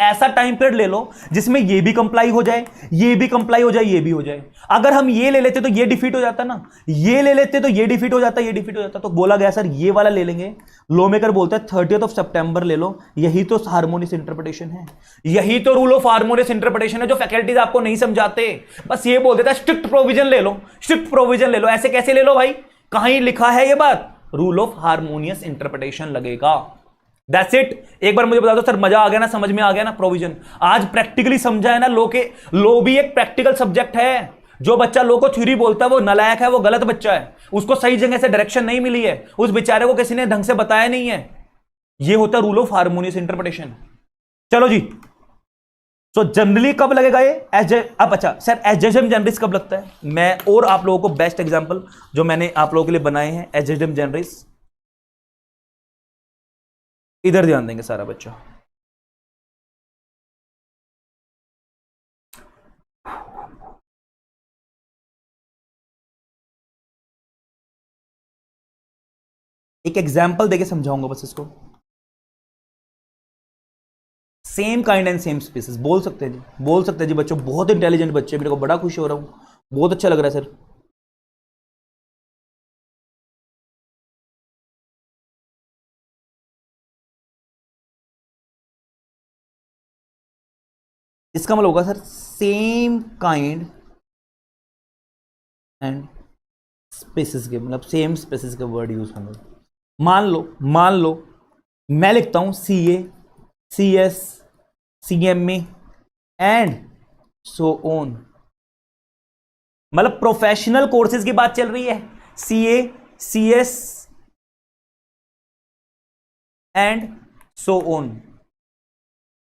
ऐसा टाइम पीरियड ले लो जिसमें ये भी कंप्लाई हो जाए, ये भी कंप्लाई हो जाए, ये भी हो जाए। अगर हम ये ले लेते तो ये डिफीट हो जाता ना, ये ले लेते तो ये डिफीट हो जाता, ये डिफीट हो जाता। तो बोला गया सर ये वाला ले लेंगे, लॉ मेकर बोलता है 30 सितंबर ले लो, यही तो हार्मोनियस इंटरप्रिटेशन है, यही तो रूल ऑफ हार्मोनियस इंटरप्रिटेशन है, जो फैकल्टीज आपको नहीं समझाते, बस ये बोल देता है स्ट्रिक्ट प्रोविजन ले लो, स्ट्रिक्ट प्रोविजन ले लो। ऐसे कैसे ले लो भाई, कहीं लिखा है ये बात, रूल ऑफ हार्मोनियस इंटरप्रिटेशन लगेगा, दैट्स इट। एक बार मुझे बता दो सर, मजा आ गया ना, समझ में आ गया ना प्रोविजन, आज प्रैक्टिकली समझा है ना। लो भी एक प्रैक्टिकल सब्जेक्ट है, जो बच्चा लो को थ्योरी बोलता है वो नालायक है, वो गलत बच्चा है, उसको सही जगह से डायरेक्शन नहीं मिली है, उस बेचारे को किसी ने ढंग से बताया नहीं है। ये होता है रूल ऑफ हार्मोनियस इंटरप्रिटेशन। चलो जी, तो जनरली कब लगेगा ये, अब अच्छा सर एडजेजेंट जनरल्स कब लगता है, मैं और आप लोगों को बेस्ट एग्जांपल जो मैंने आप लोगों के लिए बनाए हैं एडजेजेंट जनरल्स, इधर ध्यान देंगे सारा बच्चा। एक एग्जांपल देके समझाऊंगा बस इसको, same kind and same species बोल सकते हैं जी, बोल सकते हैं जी बच्चों, बहुत इंटेलिजेंट बच्चे, मेरे को बड़ा खुश हो रहा हूं, बहुत अच्छा लग रहा है सर। इसका मतलब होगा sir same kind and species के, मतलब सेम स्पेसिस के वर्ड यूज होंगे। मान लो मैं लिखता हूं CA, CS, CMA and so on, मतलब प्रोफेशनल कोर्सेज की बात चल रही है, CA, CS and so on.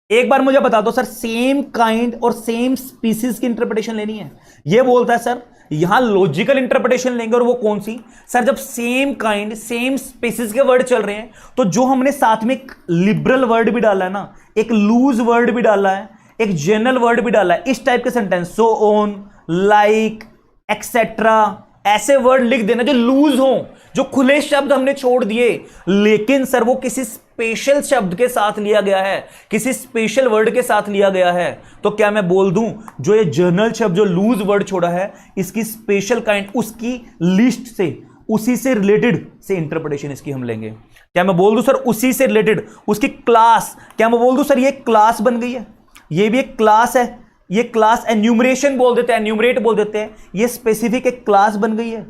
एक बार मुझे बता दो सर, सेम काइंड और सेम स्पीसीज की इंटरप्रिटेशन लेनी है, ये बोलता है सर यहां लॉजिकल इंटरप्रिटेशन लेंगे, और वो कौन सी सर, जब सेम काइंड सेम स्पीसीज के वर्ड चल रहे हैं, तो जो हमने साथ में एक लिबरल वर्ड भी डाला है ना, एक लूज वर्ड भी डाला है, एक जनरल वर्ड भी डाला है, इस टाइप के sentence, so on, like, etcetera, ऐसे वर्ड लिख देना जो लूज हो, जो खुले शब्द हमने छोड़ दिए, लेकिन सर वो किसी स्पेशल शब्द के साथ लिया गया है, किसी स्पेशल वर्ड के साथ लिया गया है, तो क्या मैं बोल दूं जो ये जनरल शब्द जो लूज वर्ड छोड़ा है, इसकी स्पेशल काइंड, उसकी लिस्ट से, उसी से रिलेटेड से इंटरप्रिटेशन इसकी हम लेंगे। क्या मैं बोल दूं सर उसी से रिलेटेड, उसकी क्लास, क्या मैं बोल दूं सर ये क्लास बन गई है, ये भी एक क्लास है, ये क्लास एन्यूमरेशन बोल देते हैं, एन्यूमरेट बोल देते हैं, ये स्पेसिफिक एक क्लास बन गई है।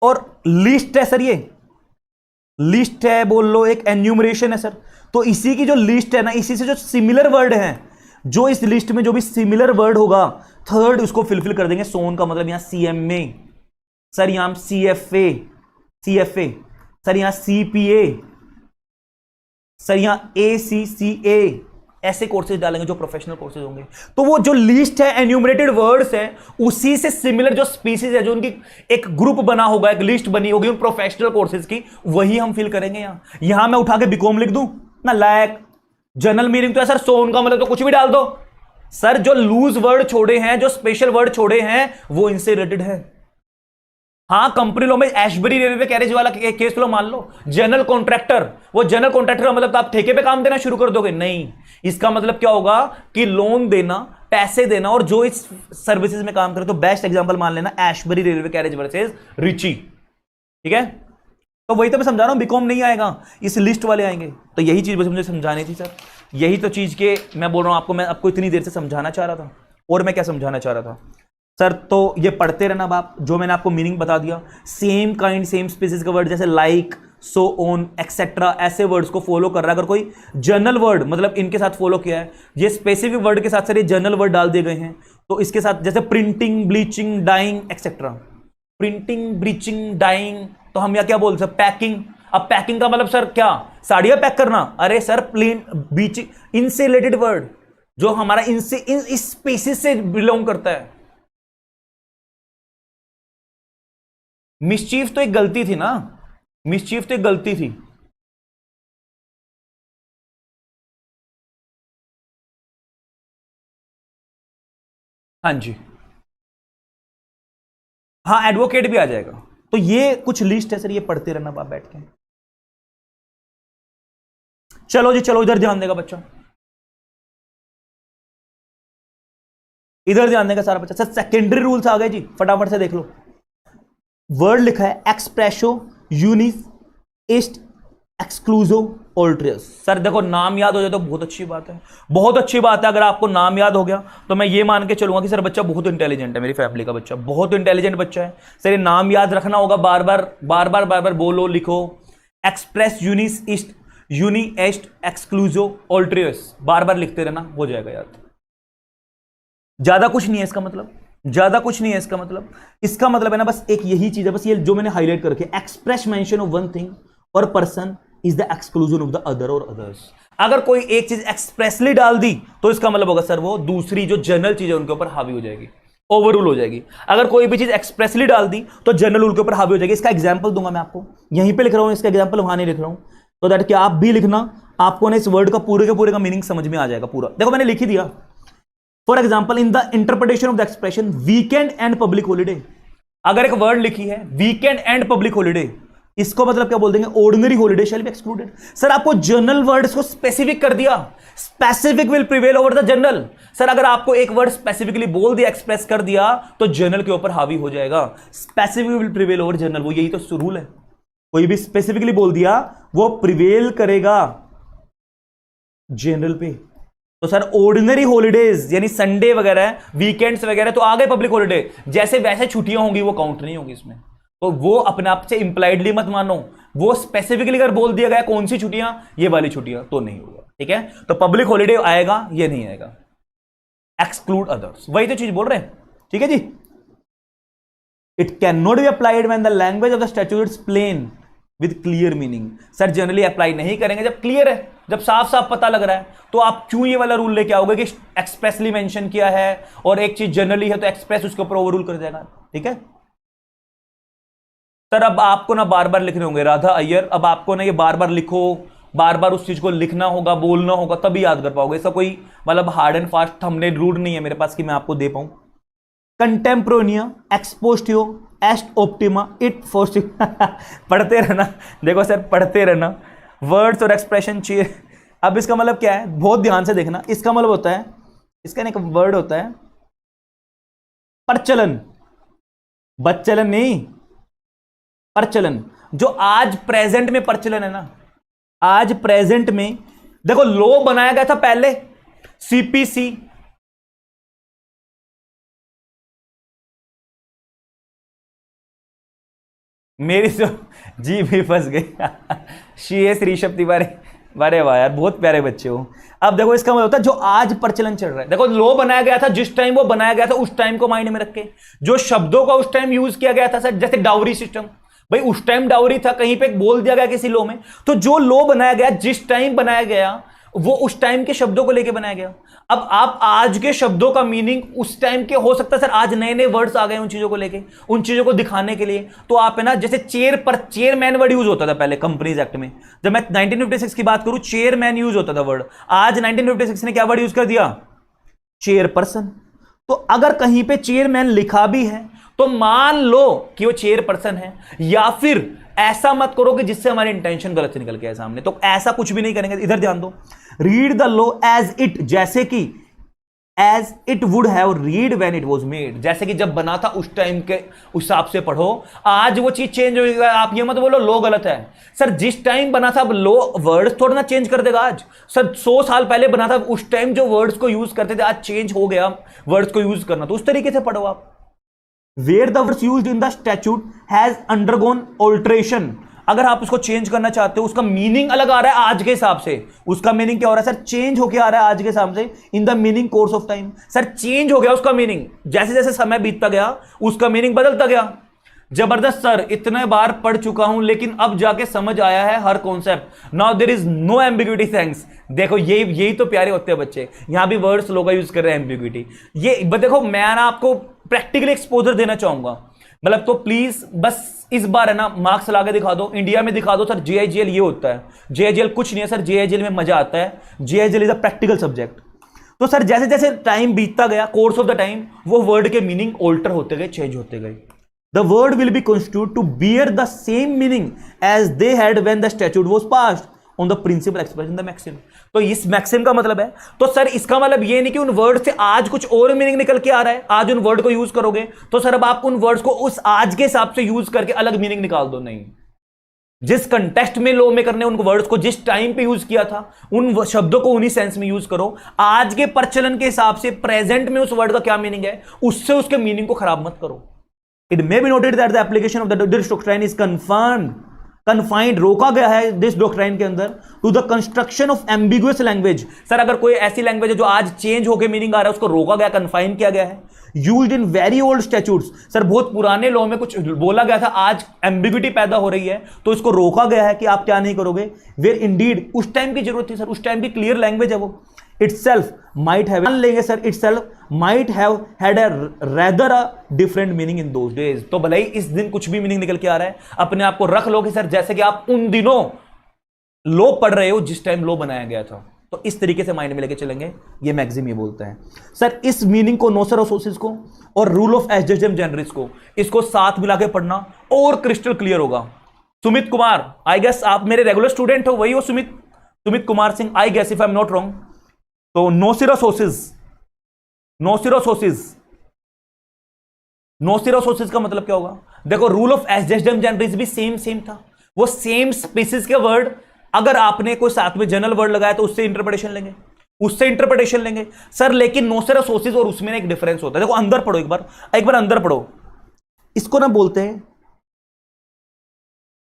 और लिस्ट है सर, ये लिस्ट है बोल लो, एक एन्यूमरेशन है सर, तो इसी की जो लिस्ट है ना, इसी से जो सिमिलर वर्ड है, जो इस लिस्ट में जो भी सिमिलर वर्ड होगा, थर्ड उसको फिलफिल कर देंगे। सोन का मतलब यहां CMA सर, यहां CFA सर, यहां CPA सर, यहां ACCA, ऐसे कोर्सेज डालेंगे जो प्रोफेशनल कोर्सेज होंगे। तो वो जो लिस्ट है एन्यूमरेटेड वर्ड्स है, उसी से सिमिलर जो स्पीसीज है, जो उनकी एक ग्रुप बना होगा, एक लिस्ट बनी होगी उन प्रोफेशनल कोर्सेज की, वही हम फिल करेंगे। यहां मैं उठा के बीकॉम लिख दूं ना, लायक जनरल मीनिंग तो है सर, सोन का मतलब तो कुछ भी डाल दो सर, जो लूज वर्ड छोड़े हैं, जो स्पेशल वर्ड छोड़े हैं, वो इनसे रिलेटेड है। हाँ, कंपनी लो में एशबरी रेलवे कैरेज वाला केस लो, मान लो जनरल कॉन्ट्रैक्टर, वो जनरल कॉन्ट्रैक्टर का मतलब तो आप ठेके पे काम देना शुरू कर दोगे? नहीं, इसका मतलब क्या होगा कि लोन देना, पैसे देना, और जो इस सर्विसेज में काम करे। तो बेस्ट एग्जांपल मान लेना Ashbury Railway Carriage versus Riche, ठीक है? तो वही तो मैं समझा रहा हूं, बीकॉम नहीं आएगा, इस लिस्ट वाले आएंगे। तो यही चीज मुझे समझानी थी सर, यही तो चीज के मैं बोल रहा हूं आपको, मैं आपको इतनी देर से समझाना चाह रहा था। और मैं क्या समझाना चाह रहा था सर, तो ये पढ़ते रहना बाप, जो मैंने आपको मीनिंग बता दिया, सेम काइंड सेम स्पीसीज का वर्ड, जैसे लाइक, सो ऑन, एक्सेट्रा, ऐसे वर्ड्स को फॉलो कर रहा है। अगर कोई जनरल वर्ड मतलब इनके साथ फॉलो किया है, ये स्पेसिफिक वर्ड के साथ सर ये जनरल वर्ड डाल दिए गए हैं, तो इसके साथ जैसे printing, bleaching, dyeing, etcetera, printing, bleaching, dyeing, तो हम यहाँ क्या बोल सकते, पैकिंग। अब पैकिंग का मतलब सर क्या, साड़ियां पैक करना? अरे सर प्लेन, ब्लीचिंग, इनसे रिलेटेड वर्ड जो हमारा इनसे इस स्पीसीज से बिलोंग करता है। मिसचीफ तो एक गलती थी ना, मिसचीफ तो एक गलती थी। हाँ जी, हाँ एडवोकेट भी आ जाएगा। तो ये कुछ लिस्ट है सर, ये पढ़ते रहना आप बैठ के। चलो जी चलो, इधर ध्यान देगा बच्चा, इधर ध्यान देगा सारा बच्चा। सर सेकेंडरी रूल्स आ गए जी, फटाफट से देख लो। वर्ड लिखा है एक्सप्रेशो, यूनिस, इस्ट, एक्सक्लूसिव, ऑल्ट्रियस। सर देखो नाम याद हो जाए तो बहुत अच्छी बात है, बहुत अच्छी बात है। अगर आपको नाम याद हो गया तो मैं ये मान के चलूंगा कि सर बच्चा बहुत इंटेलिजेंट है, मेरी फैमिली का बच्चा बहुत इंटेलिजेंट बच्चा है। सर ये नाम याद रखना होगा, बार बार बोलो, लिखो। एक्सप्रेस, यूनिस, ईस्ट, यूनी, एस्ट, एक्सक्लूसिव, ऑल्ट्रियस, बार बार लिखते रहना, हो जाएगा याद। ज्यादा कुछ नहीं है इसका मतलब, ज्यादा कुछ नहीं है इसका मतलब। इसका मतलब है ना बस एक यही चीज है, बस ये जो मैंने हाईलाइट कर रखी है, express mention of one thing or person is the exclusion of the other or others. अगर कोई एक चीज एक्सप्रेसली डाल दी तो इसका मतलब होगा सर वो दूसरी जो जनरल चीज है उनके ऊपर हावी हो जाएगी, ओवररूल हो जाएगी। अगर कोई भी चीज एक्सप्रेसली डाल दी तो जनरल रूल के ऊपर हावी हो जाएगी। इसका एग्जांपल दूंगा मैं आपको, यहीं पे लिख रहा हूं इसका एग्जांपल, वहां नहीं लिख रहा हूं, तो दैट कि आप भी लिखना, आपको ना इस वर्ड का पूरे के पूरे का मीनिंग समझ में आ जाएगा पूरा। देखो मैंने लिख ही दिया। For example in the interpretation of the expression weekend and public holiday, अगर एक वर्ड लिखी है वीकेंड एंड पब्लिक हॉलीडे, इसको मतलब क्या बोल देंगे, ordinary holiday shall be excluded. Sir आपको जनरल वर्ड्स को स्पेसिफिक कर दिया, specific will prevail over the general. Sir अगर आपको एक वर्ड स्पेसिफिकली बोल दिया, एक्सप्रेस कर दिया, तो जनरल के ऊपर हावी हो जाएगा, specific will prevail over general, वो यही तो रूल है। कोई भी स्पेसिफिकली बोल दिया वो प्रिवेल करेगा जनरल पे, तो सर ऑर्डिनरी हॉलीडेज यानी संडे वगैरह, वीकेंड्स वगैरह तो आ गए पब्लिक हॉलीडे, जैसे वैसे छुट्टियां होंगी वो काउंट नहीं होगी इसमें। तो वो अपने आप से इंप्लाइडली मत मानो, वो स्पेसिफिकली अगर बोल दिया गया कौन सी छुट्टियां, ये वाली छुट्टियां, तो नहीं होगा। ठीक है, तो पब्लिक हॉलीडे आएगा, ये नहीं आएगा। एक्सक्लूड अदर्स, वही तो चीज बोल रहे हैं। ठीक है जी। It can not be applied when the language of the statute is plain with clear meaning. Sir generally apply नहीं करेंगे जब क्लियर है, जब साफ साफ पता लग रहा है। तो आप क्यों ये वाला रूल लेके आओगे कि एक्सप्रेसली मेंशन किया है और एक चीज जनरली है तो एक्सप्रेस उसके ऊपर ओवर रूल कर देगा। ठीक है सर, अब आपको ना बार बार लिखने होंगे राधा अय्यर, अब आपको ना ये बार बार लिखो, बार बार उस चीज को लिखना होगा, बोलना होगा, तभी याद कर पाओगे। ऐसा कोई मतलब hard and fast thumbnail rule नहीं है मेरे पास कि मैं आपको दे पाऊं। कंटेम्प्रोनिया, एक्सपोस्टियो, एस्ट ऑप्टिमा, इट फोर्स पढ़ते रहना। देखो सर पढ़ते रहना, वर्ड्स और एक्सप्रेशन चाहिए। अब इसका मतलब क्या है, बहुत ध्यान से देखना। इसका मतलब होता है, इसका एक वर्ड होता है प्रचलन, बच्चलन नहीं, प्रचलन। जो आज प्रेजेंट में प्रचलन है ना, आज प्रेजेंट में देखो लॉ बनाया गया था पहले, सीपीसी, मेरी तो जी भी फंस गई। शीएस ऋषभ तिवारी, अरे वाह यार बहुत प्यारे बच्चे हो। अब देखो इसका मतलब होता है जो आज प्रचलन चल रहा है। देखो लॉ बनाया गया था, जिस टाइम वो बनाया गया था उस टाइम को माइंड में रख के, जो शब्दों का उस टाइम यूज किया गया था सर, जैसे डाउरी सिस्टम, भाई उस टाइम डाउरी था, कहीं पे बोल दिया गया किसी लॉ में, तो जो लॉ बनाया गया जिस टाइम बनाया गया वो उस टाइम के शब्दों को लेके बनाया गया। अब आप आज के शब्दों का मीनिंग उस टाइम के हो सकता है सर, आज नए नए वर्ड्स आ गए उन चीजों को लेके, उन चीजों को दिखाने के लिए। तो आप है ना, जैसे चेयर पर चेयरमैन वर्ड यूज होता था पहले कंपनीज एक्ट में, जब मैं 1956 की बात करूं चेयरमैन यूज होता था वर्ड, आज 1956 ने क्या वर्ड यूज कर दिया, चेयरपर्सन। तो अगर कहीं पे चेयरमैन लिखा भी है तो मान लो कि वो चेयरपर्सन है, या फिर ऐसा मत करो कि जिससे हमारी इंटेंशन गलत से निकल के आए सामने, तो ऐसा कुछ भी नहीं करेंगे। इधर ध्यान दो, read the law as it, जैसे कि as it would have read when it was made, जैसे कि जब बना था उस टाइम के हिसाब से पढ़ो। आज वो चीज चेंज हो गई, आप ये मत बोलो लॉ गलत है। सर जिस टाइम बना था, अब लॉ वर्ड्स थोड़ा ना चेंज कर देगा आज। सर 100 साल पहले बना था, उस टाइम जो वर्ड्स को यूज करते थे आज चेंज हो गया वर्ड्स को यूज करना, तो उस तरीके से पढ़ो आप। Where the words used in the statute has undergone alteration, अगर आप उसको चेंज करना चाहते हो, उसका मीनिंग अलग आ रहा है आज के हिसाब से, उसका मीनिंग क्या हो रहा है सर, चेंज होके आ रहा है आज के हिसाब से in the meaning course of time. Sir change हो गया उसका मीनिंग, जैसे जैसे समय बीतता गया उसका मीनिंग बदलता गया। जबरदस्त सर, इतने बार पढ़ चुका हूं लेकिन अब जाके समझ आया है हर concept. Now there is no ambiguity, thanks. देखो यही तो प्यारे होते हैं बच्चे, यहां भी वर्ड्स लोग यूज कर रहे हैं एम्बिग्यूटी। ये देखो मैं ना आपको प्रैक्टिकली एक्सपोजर देना चाहूंगा, मतलब तो प्लीज बस इस बार है ना मार्क्स लाके दिखा दो, इंडिया में दिखा दो सर जेआईजीएल ये होता है। जेआईजीएल कुछ नहीं है सर, जेआईजीएल में मजा आता है, जेआईजीएल इज अ प्रैक्टिकल सब्जेक्ट। तो सर जैसे जैसे टाइम बीतता गया, कोर्स ऑफ द टाइम, वो वर्ड के मीनिंग ऑल्टर होते गए, चेंज होते गए। The word will be construed to bear the same meaning as they had when the statute was passed on the principle expressed in the maxim। तो इस मैक्सिम का मतलब है, तो सर इसका मतलब ये नहीं कि उन वर्ड से आज कुछ और मीनिंग निकल के आ रहा है, आज उन वर्ड को यूज करोगे तो सर अब आप उन वर्ड्स को उस आज के हिसाब से यूज करके अलग मीनिंग निकाल दो, नहीं। जिस कंटेक्स्ट में लॉ में करने उन वर्ड्स को जिस टाइम पे यूज किया था, उन शब्दों को उन्हीं सेंस में यूज करो। आज के प्रचलन के हिसाब से प्रेजेंट में उस वर्ड का क्या मीनिंग है, उससे उसके मीनिंग को खराब मत करो। It may be noted that the application of this doctrine is confined, रोका गया है this doctrine के अंदर to the construction of ambiguous language। Sir अगर कोई ऐसी लैंग्वेज है जो आज चेंज होकर मीनिंग आ रहा है, उसको रोका गया, कन्फाइन किया गया है। Used in very old statutes, sir बहुत पुराने लॉ में कुछ बोला गया था, आज एम्बिग्यूटी पैदा हो रही है तो इसको रोका गया है कि आप क्या नहीं करोगे। वेयर इंडीड उस टाइम की जरूरत थी सर, उस टाइम की क्लियर लैंग्वेज है वो। itself might have, मान लेंगे sir itself might have had a rather a different meaning in those days। तो भले ही इस दिन कुछ भी मीनिंग निकल के आ रहा है, अपने आप को रख लो कि सर जैसे कि आप उन दिनों लो पढ़ रहे हो जिस टाइम लो बनाया गया था। तो इस तरीके से माइंड में लेके चलेंगे, ये मैक्सिम ये बोलता है। सर इस मीनिंग को, नोसर ऑफ सोर्सेस को और रूल ऑफ एडजस्टमेंट जनरल्स को, इसको साथ मिला के पढ़ना और क्रिस्टल क्लियर होगा। सुमित कुमार, आई गेस आप मेरे रेगुलर स्टूडेंट हो, वही हो Sumit Kumar Singh, I guess if I am not wrong. तो नोसिरोसोसिस का मतलब क्या होगा, देखो रूल ऑफ एडजस्टमेंट जनरल्स भी सेम था, वो सेम स्पीसीज के वर्ड अगर आपने कोई साथ में जनरल वर्ड लगाया तो उससे इंटरप्रिटेशन लेंगे। उससे इंटरप्रिटेशन लेंगे सर। लेकिन नो से सोर्सेज और उसमें एक डिफरेंस होता है। देखो अंदर पढ़ो, एक बार अंदर पढ़ो। इसको ना बोलते हैं,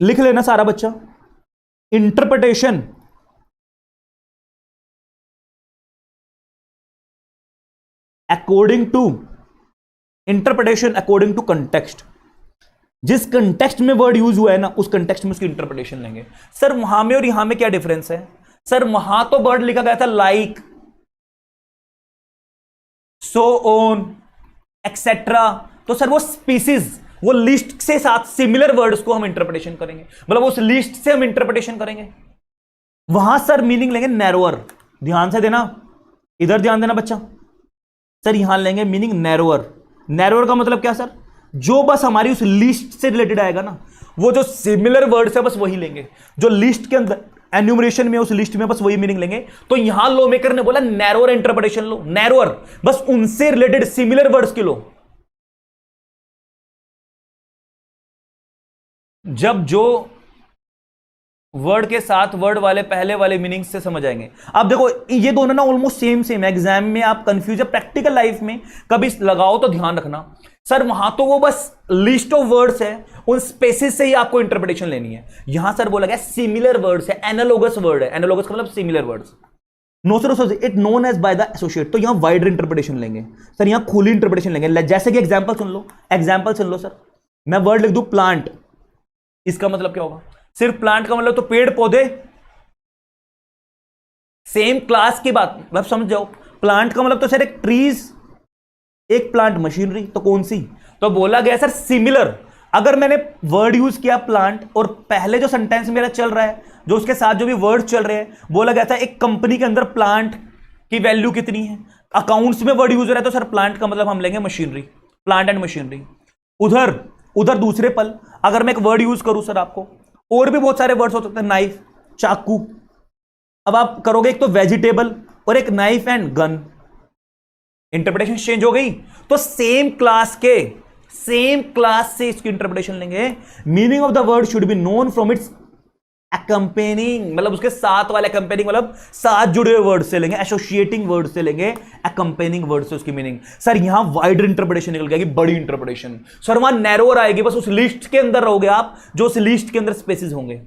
लिख लेना सारा बच्चा, interpretation according to, interpretation according to context. जिस कंटेक्स्ट में वर्ड यूज हुआ है ना, उस कंटेक्स्ट में उसकी इंटरप्रिटेशन लेंगे। सर वहां में और यहां में क्या डिफरेंस है? सर वहां तो वर्ड लिखा गया था लाइक, सो ऑन, एक्सेट्रा, तो सर वो स्पीसीज, वो लिस्ट से साथ सिमिलर वर्ड्स को हम इंटरप्रिटेशन करेंगे, मतलब उस लिस्ट से हम इंटरप्रिटेशन करेंगे। वहां सर मीनिंग लेंगे नैरोअर। ध्यान से देना, इधर ध्यान देना बच्चा। सर यहां लेंगे मीनिंग नैरोअर। नैरोअर का मतलब क्या सर? जो बस हमारी उस लिस्ट से रिलेटेड आएगा ना, वो जो सिमिलर वर्ड्स है बस वही लेंगे, जो लिस्ट के अंदर एन्यूमरेशन में, उस लिस्ट में बस वही मीनिंग लेंगे। तो यहां लॉ मेकर ने बोला नैरोअर इंटरप्रिटेशन लो, नैरोअर बस उनसे रिलेटेड सिमिलर वर्ड्स की लो। जब जो वर्ड के साथ वर्ड वाले पहले वाले मीनिंग से समझ आएंगे। अब देखो ये दोनों ना ऑलमोस्ट सेम सेम, एग्जाम में आप कंफ्यूज है, प्रैक्टिकल लाइफ में कभी लगाओ तो ध्यान रखना। सर वहां तो वो बस लिस्ट ऑफ वर्ड्स है, उन स्पेसिस से ही आपको इंटरप्रिटेशन लेनी है। यहां सर बोला गया सिमिलर वर्ड्स है, एनालोगस वर्ड है। एनालोगस का मतलब similar words. No sir it known as by the associate. तो यहां वाइडर इंटरप्रिटेशन लेंगे सर, यहां खुली इंटरप्रिटेशन लेंगे। जैसे कि एग्जांपल सुन लो, एग्जांपल सुन लो सर। मैं वर्ड लिख दूं प्लांट, इसका मतलब क्या होगा? सिर्फ प्लांट का मतलब तो पेड़ पौधे, सेम क्लास की बात, मतलब समझ जाओ। प्लांट का मतलब तो सर एक ट्रीज, एक प्लांट मशीनरी, तो कौन सी? तो बोला गया सर सिमिलर। अगर मैंने वर्ड यूज किया प्लांट और पहले जो सेंटेंस मेरा चल रहा है, जो उसके साथ जो भी वर्ड चल रहे हैं, बोला गया था एक कंपनी के अंदर प्लांट की वैल्यू कितनी है। अकाउंट्स में वर्ड यूज हो रहा है, तो सर प्लांट का मतलब हम लेंगे मशीनरी, प्लांट एंड मशीनरी। उधर दूसरे पल अगर मैं एक वर्ड यूज करूं सर, आपको और भी बहुत सारे वर्ड्स हो सकते हैं, नाइफ, चाकू। अब आप करोगे एक तो वेजिटेबल और एक knife and gun, interpretation change हो गई। तो सेम क्लास से इसकी इंटरप्रिटेशन लेंगे। Meaning of the word should be known from its accompanying, मतलब उसके साथ वाले अकंपेनिंग, मतलब साथ जुड़े हुए वर्ड से लेंगे, एसोसिएटिंग वर्ड से लेंगे, अकंपेनिंग वर्ड से उसकी मीनिंग। सर यहां वाइडर इंटरप्रिटेशन निकल जाएगी, बड़ी इंटरप्रिटेशन। सर वहां नैरोअर आएगी, बस उस लिस्ट के अंदर रहोगे आप, जो उस लिस्ट के अंदर स्पेसिस होंगे।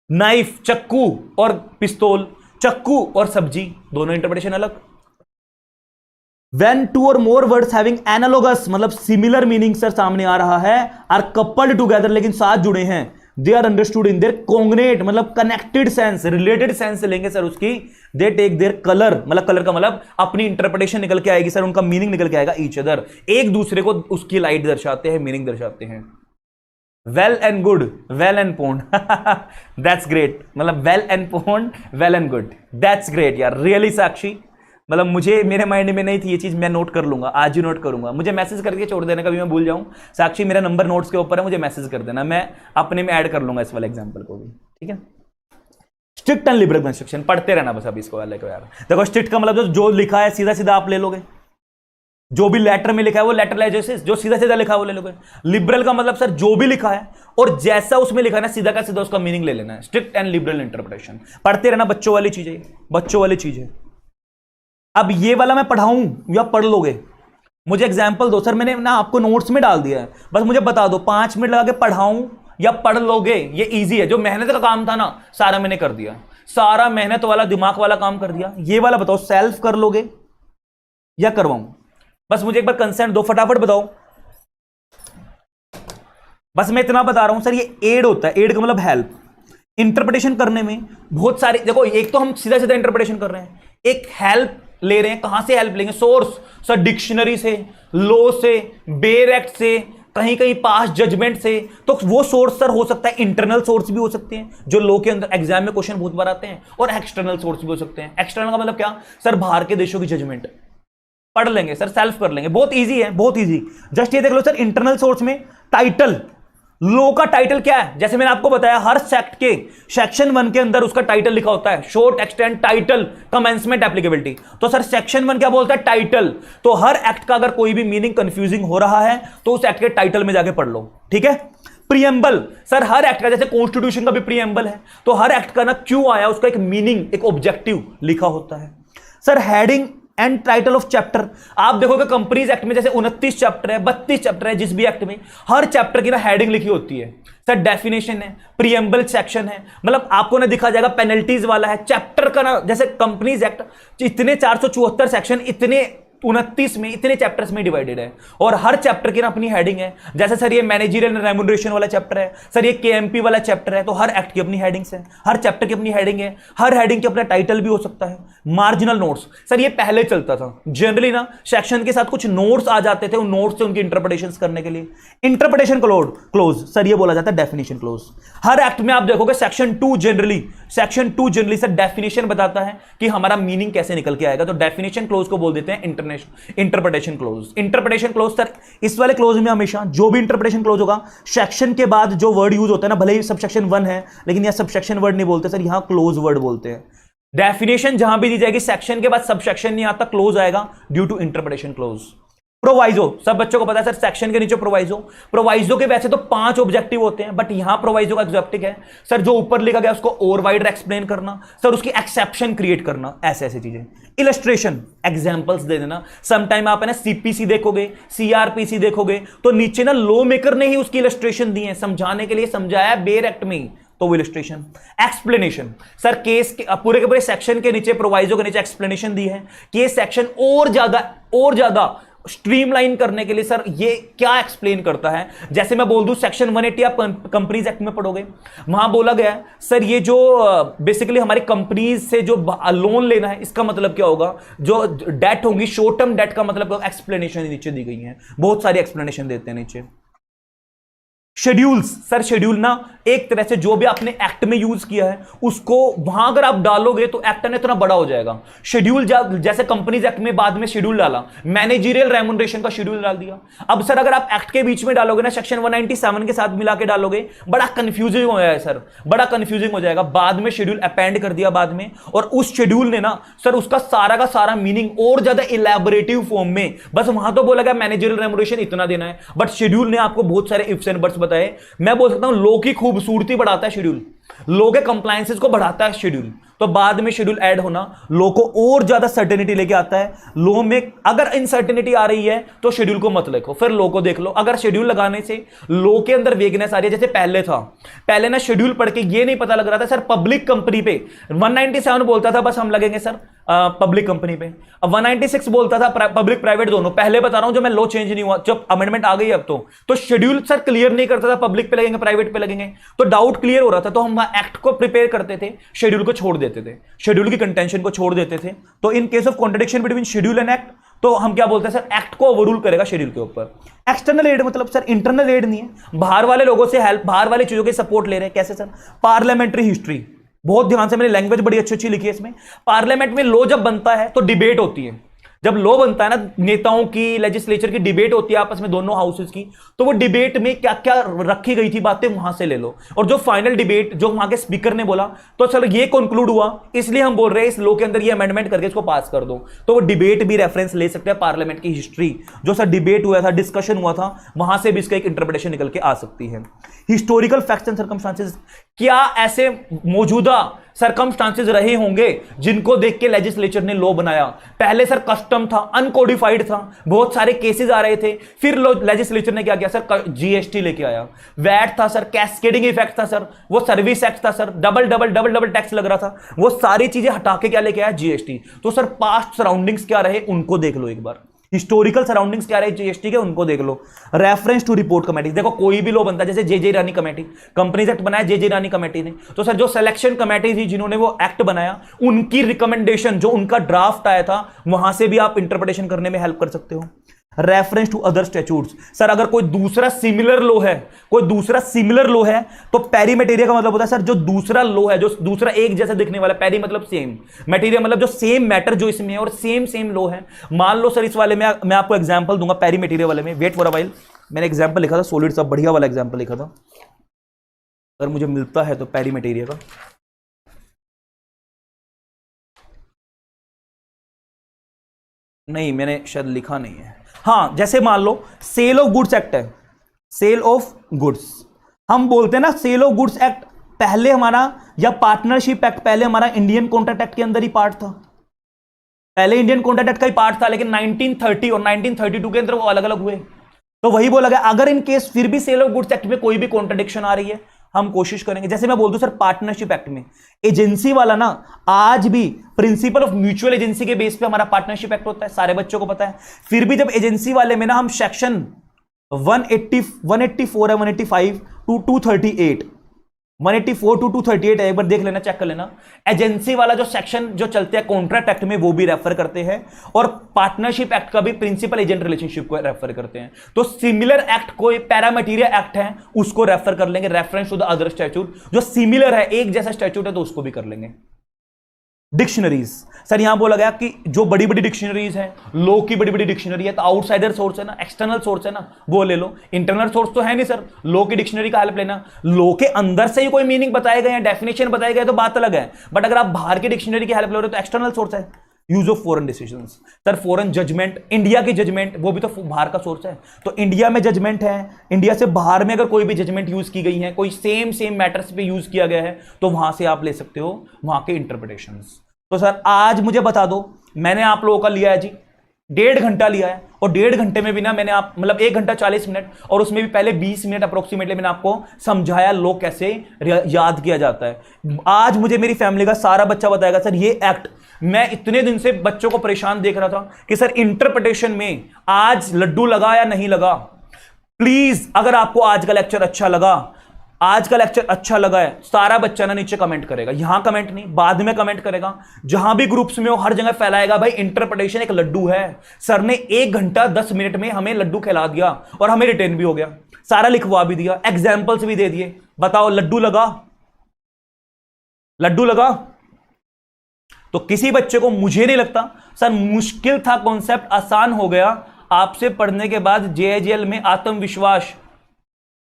नाइफ, चक्कू और पिस्तौल, चक्कू और सब्जी, दोनों इंटरप्रिटेशन अलग। When two or more words having analogous मतलब सिमिलर मीनिंग सर सामने आ रहा है, आर कपल्ड टुगेदर, लेकिन साथ जुड़े हैं, they are understood in their cognate मतलब कनेक्टेड सेंस, रिलेटेड सेंस से लेंगे सर उसकी। दे टेक देयर कलर, मतलब कलर का मतलब अपनी इंटरप्रिटेशन निकल के आएगी सर, उनका मीनिंग निकल के आएगा। ईच अदर, एक दूसरे को उसकी लाइट दर्शाते हैं, मीनिंग दर्शाते हैं। Well and good, well and pond, that's great, मतलब well and pond, well and good, that's great यार, रियली साक्षी। मतलब मुझे मेरे माइंड में नहीं थी ये चीज, मैं नोट कर लूंगा, आज ही नोट करूंगा। मुझे मैसेज करके छोड़ देना, कभी मैं भूल जाऊं। साक्षी मेरा नंबर नोट्स के ऊपर है, मुझे मैसेज कर देना, मैं अपने में ऐड कर लूंगा इस वाले एग्जांपल को भी, ठीक है। स्ट्रिक्ट एंड लिबरल कंस्ट्रक्शन पढ़ते रहना बस अभी इसको वाले को यार। देखो स्ट्रिक्ट का मतलब जो लिखा है सीधा सीधा आप ले लोगे, जो भी लेटर में लिखा है वो लेटर लाइजेसिस, जो सीधा सीधा लिखा है वो ले लोगे। लिबरल का मतलब सर जो भी लिखा है और जैसा उसमें लिखा है ना, सीधा का सीधा उसका मीनिंग ले लेना है। स्ट्रिक्ट एंड लिबरल इंटरप्रिटेशन पढ़ते रहना, बच्चों वाली चीज है, बच्चों वाली चीज है। अब ये वाला मैं पढ़ाऊं या पढ़ लोगे? मुझे एग्जाम्पल दो सर, मैंने ना आपको नोट्स में डाल दिया है, बस मुझे बता दो 5 मिनट लगा के पढ़ाऊं या पढ़ लोगे? ये इजी है, जो मेहनत का काम था ना सारा मैंने कर दिया, सारा मेहनत वाला दिमाग वाला काम कर दिया। ये वाला बताओ सेल्फ कर लोगे या करवाऊं? बस मुझे एक बार कंसेंट दो, फटाफट बताओ। बस मैं इतना बता रहा हूं सर, ये एड होता है, एड का मतलब हेल्प। इंटरप्रिटेशन करने में बहुत सारे, देखो एक तो हम सीधा सीधा इंटरप्रिटेशन कर रहे हैं, एक हेल्प ले रहे हैं। कहां से हेल्प लेंगे? सोर्स सर डिक्शनरी से, लॉ से, बेयर एक्ट से, कहीं कहीं पास जजमेंट से। तो वो सोर्स सर हो सकता है, इंटरनल सोर्स भी हो सकते हैं जो लॉ के अंदर एग्जाम में क्वेश्चन बहुत बार आते हैं, और एक्सटर्नल सोर्स भी हो सकते हैं। एक्सटर्नल का मतलब क्या सर? बाहर के देशों की जजमेंट पढ़ लेंगे सर, सेल्फ कर लेंगे, बहुत इजी है, बहुत इजी। जस्ट ये देख लो सर, इंटरनल सोर्स में टाइटल, लॉ का टाइटल क्या है? जैसे मैंने आपको बताया हर सेक्ट के सेक्शन 1 के अंदर उसका टाइटल लिखा होता है, short, extend, title, commencement, applicability. तो सर सेक्शन 1 क्या बोलता है? टाइटल। तो हर एक्ट का अगर कोई भी मीनिंग कंफ्यूजिंग हो रहा है तो उस एक्ट के टाइटल में जाके पढ़ लो, ठीक है। प्रीएम्बल सर, हर एक्ट का, जैसे कॉन्स्टिट्यूशन का भी प्रीएम्बल है, तो हर एक्ट का ना क्यों आया उसका एक मीनिंग, एक ऑब्जेक्टिव लिखा होता है। Sir heading and title of chapter, आप देखोगे कंपनीज एक्ट में जैसे 29 चैप्टर है, 32 चैप्टर है, जिस भी एक्ट में हर चैप्टर की ना हेडिंग लिखी होती है। सर डेफिनेशन है, प्रीएम्बल सेक्शन है, मतलब आपको ना दिखा जाएगा पेनल्टीज वाला है चैप्टर का ना, जैसे कंपनीज एक्ट इतने 474 सेक्शन, इतने 29 में, इतने चैप्टर्स में डिवाइडेड है और हर चैप्टर की ना अपनी हेडिंग है। जैसे सर ये मैनेजरियल रेम्यूनरेशन वाला चैप्टर है, सर ये केएमपी वाला चैप्टर है, तो हर एक्ट की अपनी हेडिंग्स है, हर चैप्टर की अपनी हेडिंग है, हर हेडिंग के अपना टाइटल भी हो सकता है। मार्जिनल नोट्स, सर ये पहले चलता था जनरली ना, सेक्शन के साथ कुछ नोट्स आ जाते थे, उन नोट्स से उनकी इंटरप्रिटेशन करने के लिए। इंटरप्रिटेशन क्लोज सर ये बोला जाता है डेफिनेशन क्लोज। हर एक्ट में आप देखोगे सेक्शन 2 जनरली सर डेफिनेशन बताता है कि हमारा मीनिंग कैसे निकल के आएगा, तो डेफिनेशन क्लोज को बोल देते हैं इंटरप्रिटेशन क्लोज सर इस वाले क्लोज में हमेशा जो भी इंटरप्रिटेशन क्लोज होगा, सेक्शन के बाद जो वर्ड यूज होता है ना, भले ही सबसेक्शन 1 है लेकिन यहां सबसेक्शन वर्ड नहीं बोलते सर, यहां क्लोज वर्ड बोलते हैं। डेफिनेशन जहां भी दी जाएगी सेक्शन के बाद सबसेक्शन नहीं आता, क्लोज आएगा due to interpretation close. Proviso, सब बच्चों को पता है सर, सेक्शन के नीचे प्रोवाइजो के वैसे तो 5 ऑब्जेक्टिव होते हैं, बट यहां प्रोवाइजो का ऑब्जेक्टिव है सर जो ऊपर लिखा गया उसको और वाइडर एक्सप्लेन करना, सर उसकी एक्सेप्शन क्रिएट करना, ऐसे ऐसी चीजें। इलस्ट्रेशन, एग्जांपल्स दे देना। समटाइम आप है ना सीपीसी देखोगे, सीआरपीसी देखोगे, तो नीचे ना लॉ मेकर ने ही उसकी इलस्ट्रेशन दी है, समझाने के लिए समझाया बेयर एक्ट में, तो वो इलस्ट्रेशन। एक्सप्लेनेशन, सर केस के पूरे के पूरे सेक्शन के नीचे, प्रोवाइजो के नीचे एक्सप्लेनेशन दी है कि ये सेक्शन और ज्यादा स्ट्रीमलाइन करने के लिए सर ये क्या एक्सप्लेन करता है। जैसे मैं बोल दूं सेक्शन 180 आप कंपनीज एक्ट में पढ़ोगे, वहां बोला गया है सर ये जो बेसिकली हमारी कंपनीज से जो लोन लेना है इसका मतलब क्या होगा, जो डेट होगी शॉर्ट टर्म डेट का मतलब एक्सप्लेनेशन नीचे दी गई है, बहुत सारी एक्सप्लेनेशन देते हैं नीचे। शेड्यूल्स, सर शेड्यूल ना एक तरह से जो भी आपने एक्ट में यूज किया है उसको वहां अगर आप डालोगे तो एक्ट ने इतना बड़ा हो जाएगा। शेड्यूल जैसे कंपनीज एक्ट में बाद में शेड्यूल डाला, मैनेजरियल रेम्यूनरेशन का शेड्यूल डाल दिया। अब सर अगर आप एक्ट के बीच में डालोगे ना, सेक्शन 197 के साथ मिला के डालोगे, बड़ा कंफ्यूजिंग हो जाएगा सर, बड़ा कंफ्यूजिंग हो जाएगा। बाद में शेड्यूल अपेंड कर दिया बाद में, और उस शेड्यूल ने ना सर उसका सारा का सारा मीनिंग और ज्यादा इलैबोरेटिव फॉर्म में, बस वहां तो बोला गया मैनेजरियल रेम्यूनरेशन इतना देना है, बट शेड्यूल ने आपको बहुत सारे इफ्स एंड बट्स बताए। मैं बोल सकता हूं लॉ की खूबसूरती बढ़ाता है शेड्यूल, लॉ के कंप्लायंसेस को बढ़ाता है शेड्यूल, तो बाद में शेड्यूल ऐड होना लॉ को और ज्यादा सर्टेनिटी लेके आता है। लॉ में अगर इनसर्टेनिटी आ रही है तो शेड्यूल को मत लिखो, फिर लॉ को देख लो। अगर शेड्यूल लगाने से लॉ के अंदर वेगनेस आ रही है, जैसे पहले था, पहले ना शेड्यूल पढ़ के ये नहीं पता लग रहा था सर पब्लिक कंपनी पे 197 बोलता था बस हम लगेंगे सर पब्लिक कंपनी पे, अब 196 बोलता था पब्लिक प्राइवेट दोनों। पहले बता रहा हूं जब मैं लॉ चेंज नहीं हुआ, जब अमेंडमेंट आ गई अब तो शेड्यूल सर क्लियर नहीं करता था पब्लिक पे लगेंगे प्राइवेट पे लगेंगे, तो डाउट क्लियर हो रहा था, तो हम एक्ट को प्रिपेयर करते थे, शेड्यूल को छोड़ देते थे, शेड्यूल की कंटेंशन को छोड़ देते थे। तो in case of contradiction between schedule and act, तो हम क्या बोलते हैं सर एक्ट को ओवररूल करेगा शेड्यूल के ऊपर। एक्सटर्नल एड मतलब सर इंटरनल एड नहीं है, बाहर वाले लोगों से हेल्प, बाहर वाली चीजों की सपोर्ट ले रहे हैं। कैसे सर, पार्लियामेंट्री हिस्ट्री, बहुत ध्यान से, मैंने लैंग्वेज बड़ी अच्छी लिखी है इसमें। पार्लियामेंट में लॉ जब बनता है तो डिबेट होती है, जब लॉ बनता है ना, नेताओं की, लेजिस्लेचर की डिबेट होती है आपस में दोनों हाउसेस की, तो वो डिबेट में क्या क्या रखी गई थी बातें वहां से ले लो, और जो फाइनल डिबेट जो वहां के स्पीकर ने बोला, तो चलो ये कंक्लूड हुआ, इसलिए हम बोल रहे हैं इस लॉ के अंदर ये अमेंडमेंट करके इसको पास कर दो। तो वो डिबेट भी रेफरेंस ले सकते हैं, पार्लियामेंट की हिस्ट्री जो सर डिबेट हुआ था, डिस्कशन हुआ था, वहां से भी इसका एक इंटरप्रिटेशन निकल के आ सकती है। हिस्टोरिकल फैक्ट्स एंड सर्कमस्टांसेस, क्या ऐसे मौजूदा सर्कमस्टांसेस रहे होंगे जिनको देख के लेजिस्लेचर ने लॉ बनाया। पहले सर कस्टम था, अनकोडिफाइड था, बहुत सारे केसेस आ रहे थे, फिर लेजिस्लेचर ने क्या किया सर, जीएसटी लेके आया। वैट था सर, कैस्केडिंग इफेक्ट था सर, वो सर्विस एक्ट था सर, डबल टैक्स लग रहा था, वो सारी चीजें हटा के क्या लेके आया, जीएसटी। तो सर पास्ट सराउंडिंग्स क्या रहे उनको देख लो एक बार, हिस्टोरिकल सराउंडिंग्स क्या रहे जीएसटी के उनको देख लो। रेफरेंस टू रिपोर्ट कमेटी, देखो कोई भी लॉ बनता है, जैसे जे रानी कमेटी, कंपनीज एक्ट बनाया जे रानी कमेटी ने, तो सर जो सिलेक्शन कमेटी थी जिन्होंने वो एक्ट बनाया, उनकी रिकमेंडेशन जो उनका ड्राफ्ट आया था, वहां से भी आप इंटरप्रिटेशन करने में हेल्प कर सकते हो। Reference to other statutes, sir अगर कोई दूसरा सिमिलर लॉ है, तो पेरी मटेरिया का मतलब होता है सर जो दूसरा लॉ है, जो दूसरा एक जैसा दिखने वाला, पेरी मतलब सेम, मटेरिया मतलब जो सेम मैटर जो इसमें है और सेम लॉ है। मान लो सर इस वाले में मैं आपको एग्जांपल दूंगा, पेरी मटेरिया वाले में, वेट फॉर अ व्हाइल, मैंने एग्जांपल लिखा था सॉलिड सा बढ़िया वाला एग्जांपल लिखा था, अगर मुझे मिलता है तो पेरी मटेरिया का। नहीं मैंने शायद लिखा नहीं है, हाँ जैसे मान लो सेल ऑफ गुड्स एक्ट है, सेल ऑफ गुड्स, हम बोलते हैं ना सेल ऑफ गुड्स एक्ट पहले हमारा, या पार्टनरशिप एक्ट पहले हमारा इंडियन कॉन्ट्रैक्ट एक्ट के अंदर ही पार्ट था। पहले इंडियन कॉन्ट्रैक्ट एक्ट का ही पार्ट था, लेकिन 1930 और 1932 के अंदर वो अलग अलग हुए। तो वही बोला गया, अगर इन केस फिर भी सेल ऑफ गुड्स एक्ट में कोई भी कॉन्ट्रडिक्शन आ रही है, हम कोशिश करेंगे। जैसे मैं बोल दूं सर, पार्टनरशिप एक्ट में एजेंसी वाला ना, आज भी प्रिंसिपल ऑफ म्यूचुअल एजेंसी के बेस पे हमारा पार्टनरशिप एक्ट होता है, सारे बच्चों को पता है। फिर भी जब एजेंसी वाले में ना हम सेक्शन 184 है, 185 टू 238, 184 टू 238 है, एक बार देख लेना, चेक कर लेना। एजेंसी वाला जो सेक्शन जो चलते हैं कॉन्ट्रैक्ट एक्ट में, वो भी रेफर करते हैं, और पार्टनरशिप एक्ट का भी प्रिंसिपल एजेंट रिलेशनशिप को रेफर करते हैं। तो सिमिलर एक्ट कोई पैरामटीरियल एक्ट है, उसको रेफर कर लेंगे, reference to the other statute. जो सिमिलर है, एक जैसा स्टैट्यूट है, तो उसको भी कर लेंगे। डिक्शनरीज, सर यहां बोला गया कि जो बड़ी बड़ी डिक्शनरीज हैं, लॉ की बड़ी बड़ी डिक्शनरी है, तो आउटसाइडर सोर्स है ना, एक्सटर्नल सोर्स है ना, वो ले लो। इंटरनल सोर्स तो है नहीं सर, लॉ की डिक्शनरी का हेल्प लेना। लॉ के अंदर से ही कोई मीनिंग बताए गए हैं, डेफिनेशन बताए गए, तो बात अलग है। बट अगर आप बाहर की डिक्शनरी की हेल्प ले रहे हो, तो एक्सटर्नल सोर्स है। Use of foreign decisions, sir foreign judgment, India की जजमेंट, वो भी तो बाहर का सोर्स है। तो इंडिया में जजमेंट है, इंडिया से बाहर में अगर कोई भी जजमेंट यूज की गई है, कोई सेम मैटर्स पे यूज किया गया है, तो वहां से आप ले सकते हो वहां के इंटरप्रिटेशंस। तो सर आज मुझे बता दो, मैंने आप लोगों का लिया है जी 1.5 घंटा लिया है, और 1.5 घंटे में भी ना मैंने आप मतलब 1 घंटा 40 मिनट, और उसमें भी पहले 20 मिनट अप्रोक्सीमेटली मैंने आपको समझाया लो कैसे याद किया जाता है। आज मुझे मेरी फैमिली का सारा बच्चा बताएगा सर ये एक्ट, मैं इतने दिन से बच्चों को परेशान देख रहा था कि सर इंटरप्रिटेशन में आज लड्डू लगा या नहीं लगा। प्लीज अगर आपको आज का लेक्चर अच्छा लगा, आज का लेक्चर अच्छा लगा है, सारा बच्चा ना नीचे कमेंट करेगा, यहां कमेंट नहीं, बाद में कमेंट करेगा, जहां भी ग्रुप्स में हो हर जगह फैलाएगा, भाई इंटरप्रिटेशन एक लड्डू है, सर ने 1 घंटा 10 मिनट में हमें लड्डू खिला दिया, और हमें रिटेन भी हो गया, सारा लिखवा भी दिया, एग्जाम्पल्स भी दे दिए। बताओ लड्डू लगा? लड्डू लगा? तो किसी बच्चे को, मुझे नहीं लगता सर, मुश्किल था कॉन्सेप्ट, आसान हो गया आपसे पढ़ने के बाद। जेएजीएल में आत्मविश्वास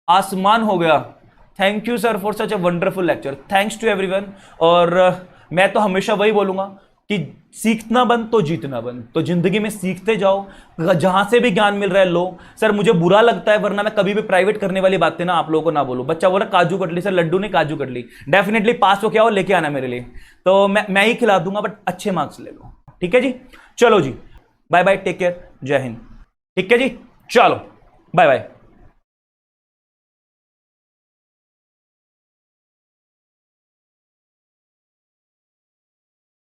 आसमान हो गया। Thank you sir for such a wonderful lecture, thanks to everyone. और मैं तो हमेशा वही बोलूंगा कि सीखना बंद तो जीतना बंद, तो जिंदगी में सीखते जाओ, जहां से भी ज्ञान मिल रहा है लो। सर मुझे बुरा लगता है, वरना मैं कभी भी प्राइवेट करने वाली बातें ना आप लोगों को ना बोलूं। बच्चा बोला काजू कटली, सर लड्डू ने काजू कटली, डेफिनेटली पास हो क्या हो लेके आना मेरे लिए, तो मैं ही खिला दूंगा, बट अच्छे मार्क्स ले लो, ठीक है जी। चलो जी, बाय बाय, टेक केयर, जय हिंद। ठीक है जी, चलो बाय बाय।